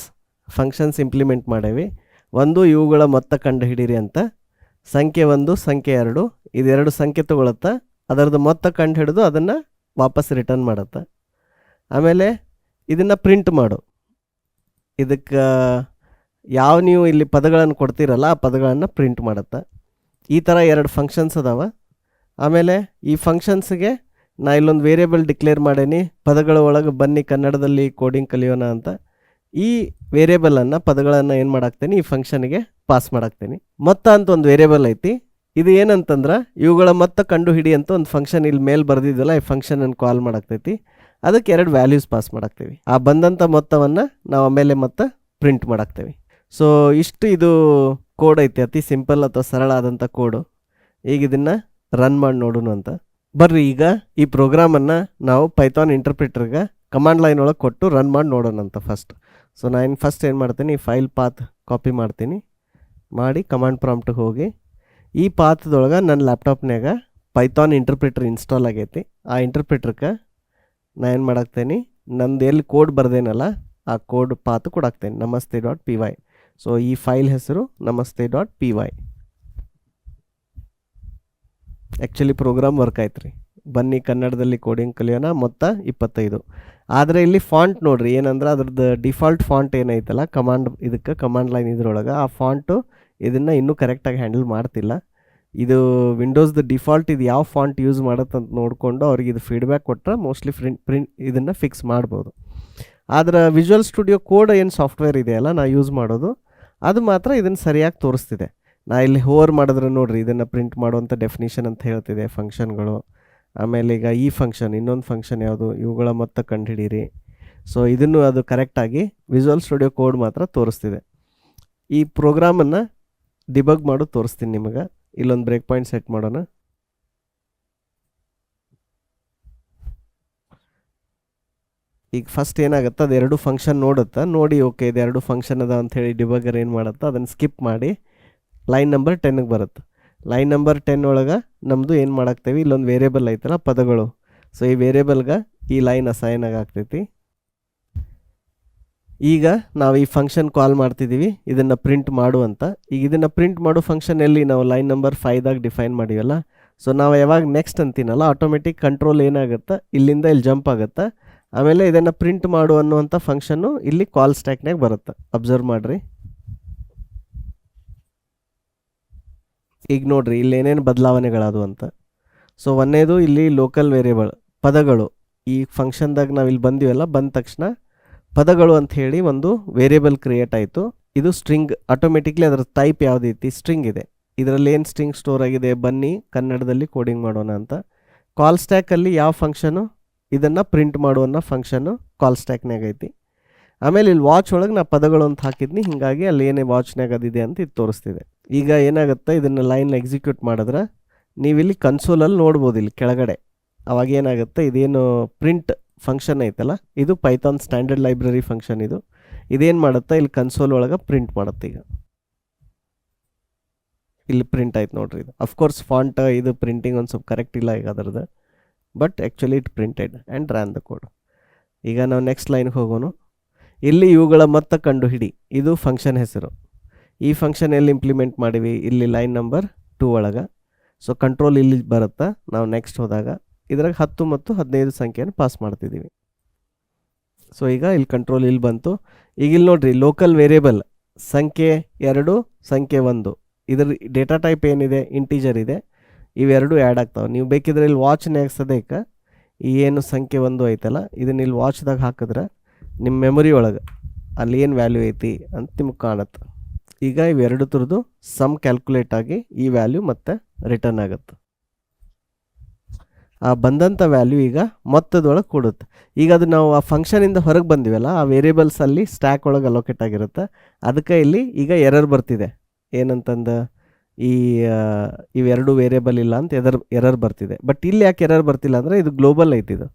ಫಂಕ್ಷನ್ಸ್ ಇಂಪ್ಲಿಮೆಂಟ್ ಮಾಡೇವಿ. ಒಂದು, ಇವುಗಳ ಮೊತ್ತ ಕಂಡು ಹಿಡೀರಿ ಅಂತ. ಸಂಖ್ಯೆ 1 ಸಂಖ್ಯೆ 2 ಇದು 2 ಸಂಖ್ಯೆ ತೊಗೊಳುತ್ತೆ, ಅದರದ್ದು ಮೊತ್ತ ಕಂಡು ಹಿಡಿದು ಅದನ್ನು ವಾಪಸ್ ರಿಟರ್ನ್ ಮಾಡುತ್ತೆ. ಆಮೇಲೆ ಇದನ್ನು ಪ್ರಿಂಟ್ ಮಾಡು. ಇದಕ್ಕೆ ಯಾವ ನೀವು ಇಲ್ಲಿ ಪದಗಳನ್ನು ಕೊಡ್ತೀರಲ್ಲ ಆ ಪದಗಳನ್ನು ಪ್ರಿಂಟ್ ಮಾಡುತ್ತೆ. ಈ ಥರ 2 ಫಂಕ್ಷನ್ಸ್ ಅದಾವೆ. ಆಮೇಲೆ ಈ ಫಂಕ್ಷನ್ಸ್ಗೆ ನಾ ಇಲ್ಲೊಂದು ವೇರಿಯೇಬಲ್ ಡಿಕ್ಲೇರ್ ಮಾಡೇನಿ, ಪದಗಳ ಒಳಗೆ ಬನ್ನಿ ಕನ್ನಡದಲ್ಲಿ ಕೋಡಿಂಗ್ ಕಲಿಯೋಣ ಅಂತ. ಈ ವೇರಿಯೇಬಲನ್ನು ಪದಗಳನ್ನು ಏನು ಮಾಡಾಕ್ತೇನೆ, ಈ ಫಂಕ್ಷನ್ಗೆ ಪಾಸ್ ಮಾಡಾಕ್ತೇನೆ. ಮೊತ್ತ ಅಂತ ಒಂದು ವೇರಿಯೇಬಲ್ ಐತಿ, ಇದು ಏನಂತಂದ್ರೆ ಇವುಗಳ ಮೊತ್ತ ಕಂಡು ಹಿಡಿ ಅಂತ ಒಂದು ಫಂಕ್ಷನ್ ಇಲ್ಲಿ ಮೇಲೆ ಬರೆದಿದ್ದಲ್ಲ, ಈ ಫಂಕ್ಷನನ್ನು ಕಾಲ್ ಮಾಡಾಕ್ತೈತಿ. ಅದಕ್ಕೆ 2 ವ್ಯಾಲ್ಯೂಸ್ ಪಾಸ್ ಮಾಡಾಕ್ತೀವಿ. ಆ ಬಂದಂಥ ಮೊತ್ತವನ್ನು ನಾವು ಆಮೇಲೆ ಮತ್ತೆ ಪ್ರಿಂಟ್ ಮಾಡಾಕ್ತೇವೆ. ಸೊ ಇಷ್ಟು ಇದು ಕೋಡ್ ಐತಿ, ಅತಿ ಸಿಂಪಲ್ ಅಥವಾ ಸರಳ ಆದಂಥ ಕೋಡು. ಈಗ ಇದನ್ನು ರನ್ ಮಾಡಿ ನೋಡೋಣ ಅಂತ. ಬರ್ರಿ ಈಗ ಈ ಪ್ರೋಗ್ರಾಮನ್ನು ನಾವು ಪೈಥಾನ್ ಇಂಟರ್ಪ್ರಿಟರ್ಗೆ ಕಮಾಂಡ್ ಲೈನ್ ಒಳಗೆ ಕೊಟ್ಟು ರನ್ ಮಾಡಿ ನೋಡೋಣ ಅಂತ ಫಸ್ಟ್. ಸೊ ನಾನು ಫಸ್ಟ್ ಏನು ಮಾಡ್ತೀನಿ, ಈ ಫೈಲ್ ಪಾತ್ ಕಾಪಿ ಮಾಡ್ತೀನಿ, ಮಾಡಿ ಕಮಾಂಡ್ ಪ್ರಾಂಪ್ಟಿಗೆ ಹೋಗಿ ಈ ಪಾತ್ದೊಳಗೆ ನನ್ನ ಲ್ಯಾಪ್ಟಾಪ್ನಾಗ ಪೈಥಾನ್ ಇಂಟರ್ಪ್ರಿಟರ್ ಇನ್ಸ್ಟಾಲ್ ಆಗೈತಿ. ಆ ಇಂಟರ್ಪ್ರಿಟರ್ಗೆ ನಾನು ಏನು ಮಾಡಾಕ್ತೇನೆ, ನಂದು ಎಲ್ಲಿ ಕೋಡ್ ಬರ್ದೇನಲ್ಲ ಆ ಕೋಡ್ ಪಾತ್ ಕೊಡಾಕ್ತೇನೆ, namaste.py. ಸೊ ಈ ಫೈಲ್ ಹೆಸರು namaste.py. ಆ್ಯಕ್ಚುಲಿ ಪ್ರೋಗ್ರಾಮ್ ವರ್ಕ್ ಆಯ್ತು ರೀ. ಬನ್ನಿ ಕನ್ನಡದಲ್ಲಿ ಕೋಡಿಂಗ್ ಕಲಿಯೋಣ. ಮೊತ್ತ 25. ಆದರೆ ಇಲ್ಲಿ ಫಾಂಟ್ ನೋಡ್ರಿ ಏನಂದ್ರೆ ಅದ್ರದ್ದು ಡಿಫಾಲ್ಟ್ ಫಾಂಟ್ ಏನೈತಲ್ಲ ಕಮಾಂಡ್ ಲೈನ್ ಇದ್ರೊಳಗೆ, ಆ ಫಾಂಟು ಇದನ್ನು ಇನ್ನೂ ಕರೆಕ್ಟಾಗಿ ಹ್ಯಾಂಡಲ್ ಮಾಡ್ತಿಲ್ಲ. ಇದು ವಿಂಡೋಸ್ದು ಡಿಫಾಲ್ಟ್ ಇದು ಯಾವ ಫಾಂಟ್ ಯೂಸ್ ಮಾಡುತ್ತಂತ ನೋಡಿಕೊಂಡು ಅವ್ರಿಗೆ ಇದು ಫೀಡ್ಬ್ಯಾಕ್ ಕೊಟ್ಟರೆ ಮೋಸ್ಟ್ಲಿ ಇದನ್ನು ಫಿಕ್ಸ್ ಮಾಡ್ಬೋದು. ಆದ್ರೆ ವಿಜುವಲ್ ಸ್ಟುಡಿಯೋ ಕೋಡ್ ಏನು ಸಾಫ್ಟ್ವೇರ್ ಇದೆಯಲ್ಲ ನಾ ಯೂಸ್ ಮಾಡೋದು, ಅದು ಮಾತ್ರ ಇದನ್ನು ಸರಿಯಾಗಿ ತೋರಿಸ್ತಿದೆ. ನಾ ಇಲ್ಲಿ ಹೋವರ್ ಮಾಡಿದ್ರೆ ನೋಡಿರಿ ಇದನ್ನು ಪ್ರಿಂಟ್ ಮಾಡುವಂಥ ಡೆಫಿನಿಷನ್ ಅಂತ ಹೇಳ್ತಿದೆ, ಫಂಕ್ಷನ್ಗಳು. ಆಮೇಲೆ ಈಗ ಈ ಫಂಕ್ಷನ್, ಇನ್ನೊಂದು ಫಂಕ್ಷನ್ ಯಾವುದು, ಇವುಗಳ ಮೊತ್ತ ಕಂಡುಹಿಡೀರಿ. ಸೊ ಇದನ್ನು ಅದು ಕರೆಕ್ಟಾಗಿ ವಿಜುವಲ್ ಸ್ಟುಡಿಯೋ ಕೋಡ್ ಮಾತ್ರ ತೋರಿಸ್ತಿದೆ. ಈ ಪ್ರೋಗ್ರಾಮನ್ನು ಡಿಬಗ್ ಮಾಡೋದು ತೋರಿಸ್ತೀನಿ ನಿಮಗೆ. ಇಲ್ಲೊಂದು ಬ್ರೇಕ್ ಪಾಯಿಂಟ್ ಸೆಟ್ ಮಾಡೋಣ. ಈಗ ಫಸ್ಟ್ ಏನಾಗುತ್ತೆ, ಅದು 2 ಫಂಕ್ಷನ್ ನೋಡುತ್ತಾ, ನೋಡಿ ಓಕೆ ಇದು 2 ಫಂಕ್ಷನ್ ಅದ ಅಂಥೇಳಿ ಡಿಬಗರ್ ಏನು ಮಾಡುತ್ತಾ ಅದನ್ನು ಸ್ಕಿಪ್ ಮಾಡಿ ಲೈನ್ ನಂಬರ್ 10ಗೆ ಬರುತ್ತೆ. ಲೈನ್ ನಂಬರ್ 10 ಒಳಗೆ ನಮ್ಮದು ಏನು ಮಾಡಾಕ್ತೇವೆ, ಇಲ್ಲೊಂದು ವೇರಿಯೇಬಲ್ ಐತಲ್ಲ ಪದಗಳು. ಸೊ ಈ ವೇರಿಯೇಬಲ್ಗೆ ಈ ಲೈನ್ ಅಸೈನ್ ಆಗ್ತೈತಿ. ಈಗ ನಾವು ಈ ಫಂಕ್ಷನ್ ಕಾಲ್ ಮಾಡ್ತಿದ್ದೀವಿ ಇದನ್ನು ಪ್ರಿಂಟ್ ಮಾಡು ಅಂತ. ಈಗ ಇದನ್ನು ಪ್ರಿಂಟ್ ಮಾಡೋ ಫಂಕ್ಷನ್ ಎಲ್ಲಿ ನಾವು ಲೈನ್ ನಂಬರ್ 5ದಾಗ ಡಿಫೈನ್ ಮಾಡಿವಲ್ಲ. ಸೊ ನಾವು ಯಾವಾಗ ನೆಕ್ಸ್ಟ್ ಅಂತೀನಲ್ಲ ಆಟೋಮೆಟಿಕ್ ಕಂಟ್ರೋಲ್ ಏನಾಗುತ್ತೆ, ಇಲ್ಲಿಂದ ಇಲ್ಲಿ ಜಂಪ್ ಆಗುತ್ತೆ. ಆಮೇಲೆ ಇದನ್ನು ಪ್ರಿಂಟ್ ಮಾಡು ಅನ್ನುವಂಥ ಫಂಕ್ಷನ್ನು ಇಲ್ಲಿ ಕಾಲ್ ಸ್ಟ್ಯಾಕ್ನಾಗ ಬರುತ್ತೆ. ಅಬ್ಸರ್ವ್ ಮಾಡಿರಿ. ಈಗ ನೋಡ್ರಿ ಇಲ್ಲಿ ಏನೇನು ಬದಲಾವಣೆಗಳದು ಅಂತ. ಸೊ ಒಂದೇದು ಇಲ್ಲಿ ಲೋಕಲ್ ವೇರಿಯೇಬಲ್ ಪದಗಳು. ಈ ಫಂಕ್ಷನ್ದಾಗ ನಾವು ಇಲ್ಲಿ ಬಂದಿವಲ್ಲ, ಬಂದ ತಕ್ಷಣ ಪದಗಳು ಅಂತ ಹೇಳಿ ಒಂದು ವೇರಿಯೇಬಲ್ ಕ್ರಿಯೇಟ್ ಆಯಿತು. ಇದು ಸ್ಟ್ರಿಂಗ್, ಆಟೋಮೆಟಿಕ್ಲಿ ಅದರ ಟೈಪ್ ಯಾವುದೈತಿ ಸ್ಟ್ರಿಂಗ್ ಇದೆ. ಇದರಲ್ಲಿ ಏನು ಸ್ಟ್ರಿಂಗ್ ಸ್ಟೋರ್ ಆಗಿದೆ, ಬನ್ನಿ ಕನ್ನಡದಲ್ಲಿ ಕೋಡಿಂಗ್ ಮಾಡೋಣ ಅಂತ. ಕಾಲ್ ಸ್ಟ್ಯಾಕಲ್ಲಿ ಯಾವ ಫಂಕ್ಷನು, ಇದನ್ನು ಪ್ರಿಂಟ್ ಮಾಡುವ ಫಂಕ್ಷನ್ನು ಕಾಲ್ ಸ್ಟ್ಯಾಕ್ನಾಗ ಐತಿ. ಆಮೇಲೆ ಇಲ್ಲಿ ವಾಚ್ ಒಳಗೆ ನಾ ಪದಗಳು ಅಂತ ಹಾಕಿದ್ನಿ, ಹೀಗಾಗಿ ಅಲ್ಲಿ ಏನೇ ವಾಚ್ನಾಗ ಅದಿದೆ ಅಂತ ಇದು ತೋರಿಸ್ತಿದೆ. ಈಗ ಏನಾಗುತ್ತೆ, ಇದನ್ನು ಲೈನ್ ಎಕ್ಸಿಕ್ಯೂಟ್ ಮಾಡಿದ್ರೆ ನೀವಿಲ್ಲಿ ಕನ್ಸೋಲಲ್ಲಿ ನೋಡ್ಬೋದು ಇಲ್ಲಿ ಕೆಳಗಡೆ. ಅವಾಗ ಏನಾಗುತ್ತೆ, ಇದೇನು ಪ್ರಿಂಟ್ ಫಂಕ್ಷನ್ ಐತಲ್ಲ ಇದು ಪೈಥಾನ್ ಸ್ಟ್ಯಾಂಡರ್ಡ್ ಲೈಬ್ರರಿ ಫಂಕ್ಷನ್. ಇದೇನು ಮಾಡುತ್ತೆ, ಇಲ್ಲಿ ಕನ್ಸೋಲ್ ಒಳಗೆ ಪ್ರಿಂಟ್ ಮಾಡುತ್ತೆ. ಈಗ ಇಲ್ಲಿ ಪ್ರಿಂಟ್ ಆಯ್ತು ನೋಡ್ರಿ. ಇದು ಅಫ್ಕೋರ್ಸ್ ಫಾಂಟ್ ಇದು ಪ್ರಿಂಟಿಂಗ್ ಒಂದು ಸ್ವಲ್ಪ ಕರೆಕ್ಟ್ ಇಲ್ಲ ಈಗ ಅದರದ್ದು, but actually it printed and ran the code. ಈಗ ನಾವು ನೆಕ್ಸ್ಟ್ ಲೈನ್ಗೆ ಹೋಗೋಣ. ಇಲ್ಲಿ ಇವುಗಳ ಮೊತ್ತ ಕಂಡು ಹಿಡಿ, ಇದು ಫಂಕ್ಷನ್ ಹೆಸರು. ಈ ಫಂಕ್ಷನ್ ಎಲ್ಲಿ ಇಂಪ್ಲಿಮೆಂಟ್ ಮಾಡಿವಿ, ಇಲ್ಲಿ ಲೈನ್ ನಂಬರ್ 2 ಒಳಗೆ. ಸೊ ಕಂಟ್ರೋಲ್ ಇಲ್ಲಿ ಬರುತ್ತಾ, ನಾವು ನೆಕ್ಸ್ಟ್ ಹೋದಾಗ ಇದ್ರಾಗ 10 ಮತ್ತು 15 ಸಂಖ್ಯೆಯನ್ನು ಪಾಸ್ ಮಾಡ್ತಿದ್ದೀವಿ. ಸೊ ಈಗ ಇಲ್ಲಿ ಕಂಟ್ರೋಲ್ ಇಲ್ಲಿ ಬಂತು. ಈಗ ಇಲ್ಲಿ ನೋಡ್ರಿ ಲೋಕಲ್ ವೇರಿಯೇಬಲ್ ಸಂಖ್ಯೆ 2 ಸಂಖ್ಯೆ 1 ಇದ್ರ ಡೇಟಾ ಟೈಪ್ ಏನಿದೆ ಇಂಟೀಜರ್ ಇದೆ. ಇವೆರಡು ಆ್ಯಡ್ ಆಗ್ತಾವೆ. ನೀವು ಬೇಕಿದ್ರೆ ಇಲ್ಲಿ ವಾಚ್ನಾಗ ಸದ್ಯಕ್ಕೆ ಈ ಏನು ಸಂಖ್ಯೆ 1 ಐತಲ್ಲ ಇದನ್ನ ಇಲ್ಲಿ ವಾಚ್ದಾಗ ಹಾಕಿದ್ರೆ ನಿಮ್ಮ ಮೆಮೊರಿ ಒಳಗೆ ಅಲ್ಲಿ ಏನು ವ್ಯಾಲ್ಯೂ ಐತಿ ಅಂತ ನಿಮ್ಗೆ ಕಾಣುತ್ತೆ. ಈಗ ಇವೆರಡು ಥರದ್ದು ಸಮ್ ಕ್ಯಾಲ್ಕುಲೇಟ್ ಆಗಿ ಈ ವ್ಯಾಲ್ಯೂ ಮತ್ತೆ ರಿಟರ್ನ್ ಆಗುತ್ತೆ. ಆ ಬಂದಂಥ ವ್ಯಾಲ್ಯೂ ಈಗ ಮೊತ್ತದೊಳಗೆ ಕೊಡುತ್ತೆ. ಈಗ ಅದು ನಾವು ಆ ಫಂಕ್ಷನಿಂದ ಹೊರಗೆ ಬಂದಿವಲ್ಲ, ಆ ವೇರಿಯೇಬಲ್ಸಲ್ಲಿ ಸ್ಟ್ಯಾಕ್ ಒಳಗೆ ಅಲೋಕೇಟ್ ಆಗಿರುತ್ತೆ. ಅದಕ್ಕೆ ಇಲ್ಲಿ ಈಗ ಎರರ್ ಬರ್ತಿದೆ. ಏನಂತಂದು ಇವೆರಡು ವೇರಿಯೇಬಲ್ ಇಲ್ಲ ಅಂತ ಎರರ್ ಬರ್ತಿದೆ. ಬಟ್ ಇಲ್ಲಿ ಯಾಕೆ ಎರರ್ ಬರ್ತಿಲ್ಲ ಅಂದರೆ ಇದು ಗ್ಲೋಬಲ್ ಐತಿ. ಇದು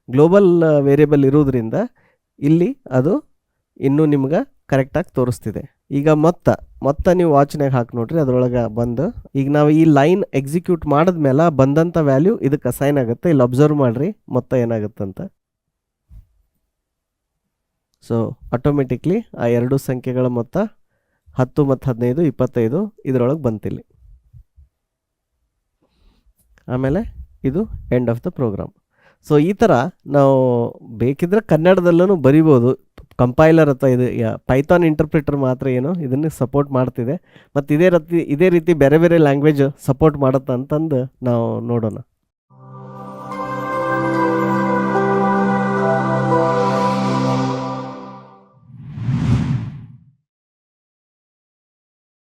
ಗ್ಲೋಬಲ್ ವೇರಿಯೇಬಲ್ ಇರೋದ್ರಿಂದ ಇಲ್ಲಿ ಅದು ಇನ್ನೂ ನಿಮ್ಗೆ ಕರೆಕ್ಟಾಗಿ ತೋರಿಸ್ತಿದೆ. ಈಗ ಮೊತ್ತ ನೀವು ವಾಚ್ನಾಗ ಹಾಕಿ ನೋಡ್ರಿ, ಅದರೊಳಗೆ ಬಂದು ಈಗ ನಾವು ಈ ಲೈನ್ ಎಕ್ಸಿಕ್ಯೂಟ್ ಮಾಡಿದ್ಮೇಲೆ ಬಂದಂಥ ವ್ಯಾಲ್ಯೂ ಇದಕ್ಕೆ ಅಸೈನ್ ಆಗುತ್ತೆ. ಇಲ್ಲಿ ಅಬ್ಸರ್ವ್ ಮಾಡಿರಿ ಮೊತ್ತ ಏನಾಗುತ್ತಂತ. ಸೊ ಆಟೋಮೆಟಿಕ್ಲಿ ಆ ಎರಡು ಸಂಖ್ಯೆಗಳ ಮೊತ್ತ 10 ಮತ್ತು 15 25 ಇದರೊಳಗೆ ಬಂತಿಲ್ಲಿ. ಆಮೇಲೆ ಇದು end of the program. So ಈ ಥರ ನಾವು ಬೇಕಿದ್ರೆ ಕನ್ನಡದಲ್ಲೂ ಬರಿಬೋದು. ಕಂಪೈಲರ್ ಅಥವಾ ಇದು ಪೈಥಾನ್ ಇಂಟರ್ಪ್ರಿಟರ್ ಮಾತ್ರ ಏನು ಇದನ್ನು ಸಪೋರ್ಟ್ ಮಾಡ್ತಿದೆ. ಮತ್ತು ಇದೇ ರೀತಿ ಬೇರೆ ಬೇರೆ ಲ್ಯಾಂಗ್ವೇಜ್ ಸಪೋರ್ಟ್ ಮಾಡುತ್ತೆ ಅಂತಂದು ನಾವು ನೋಡೋಣ.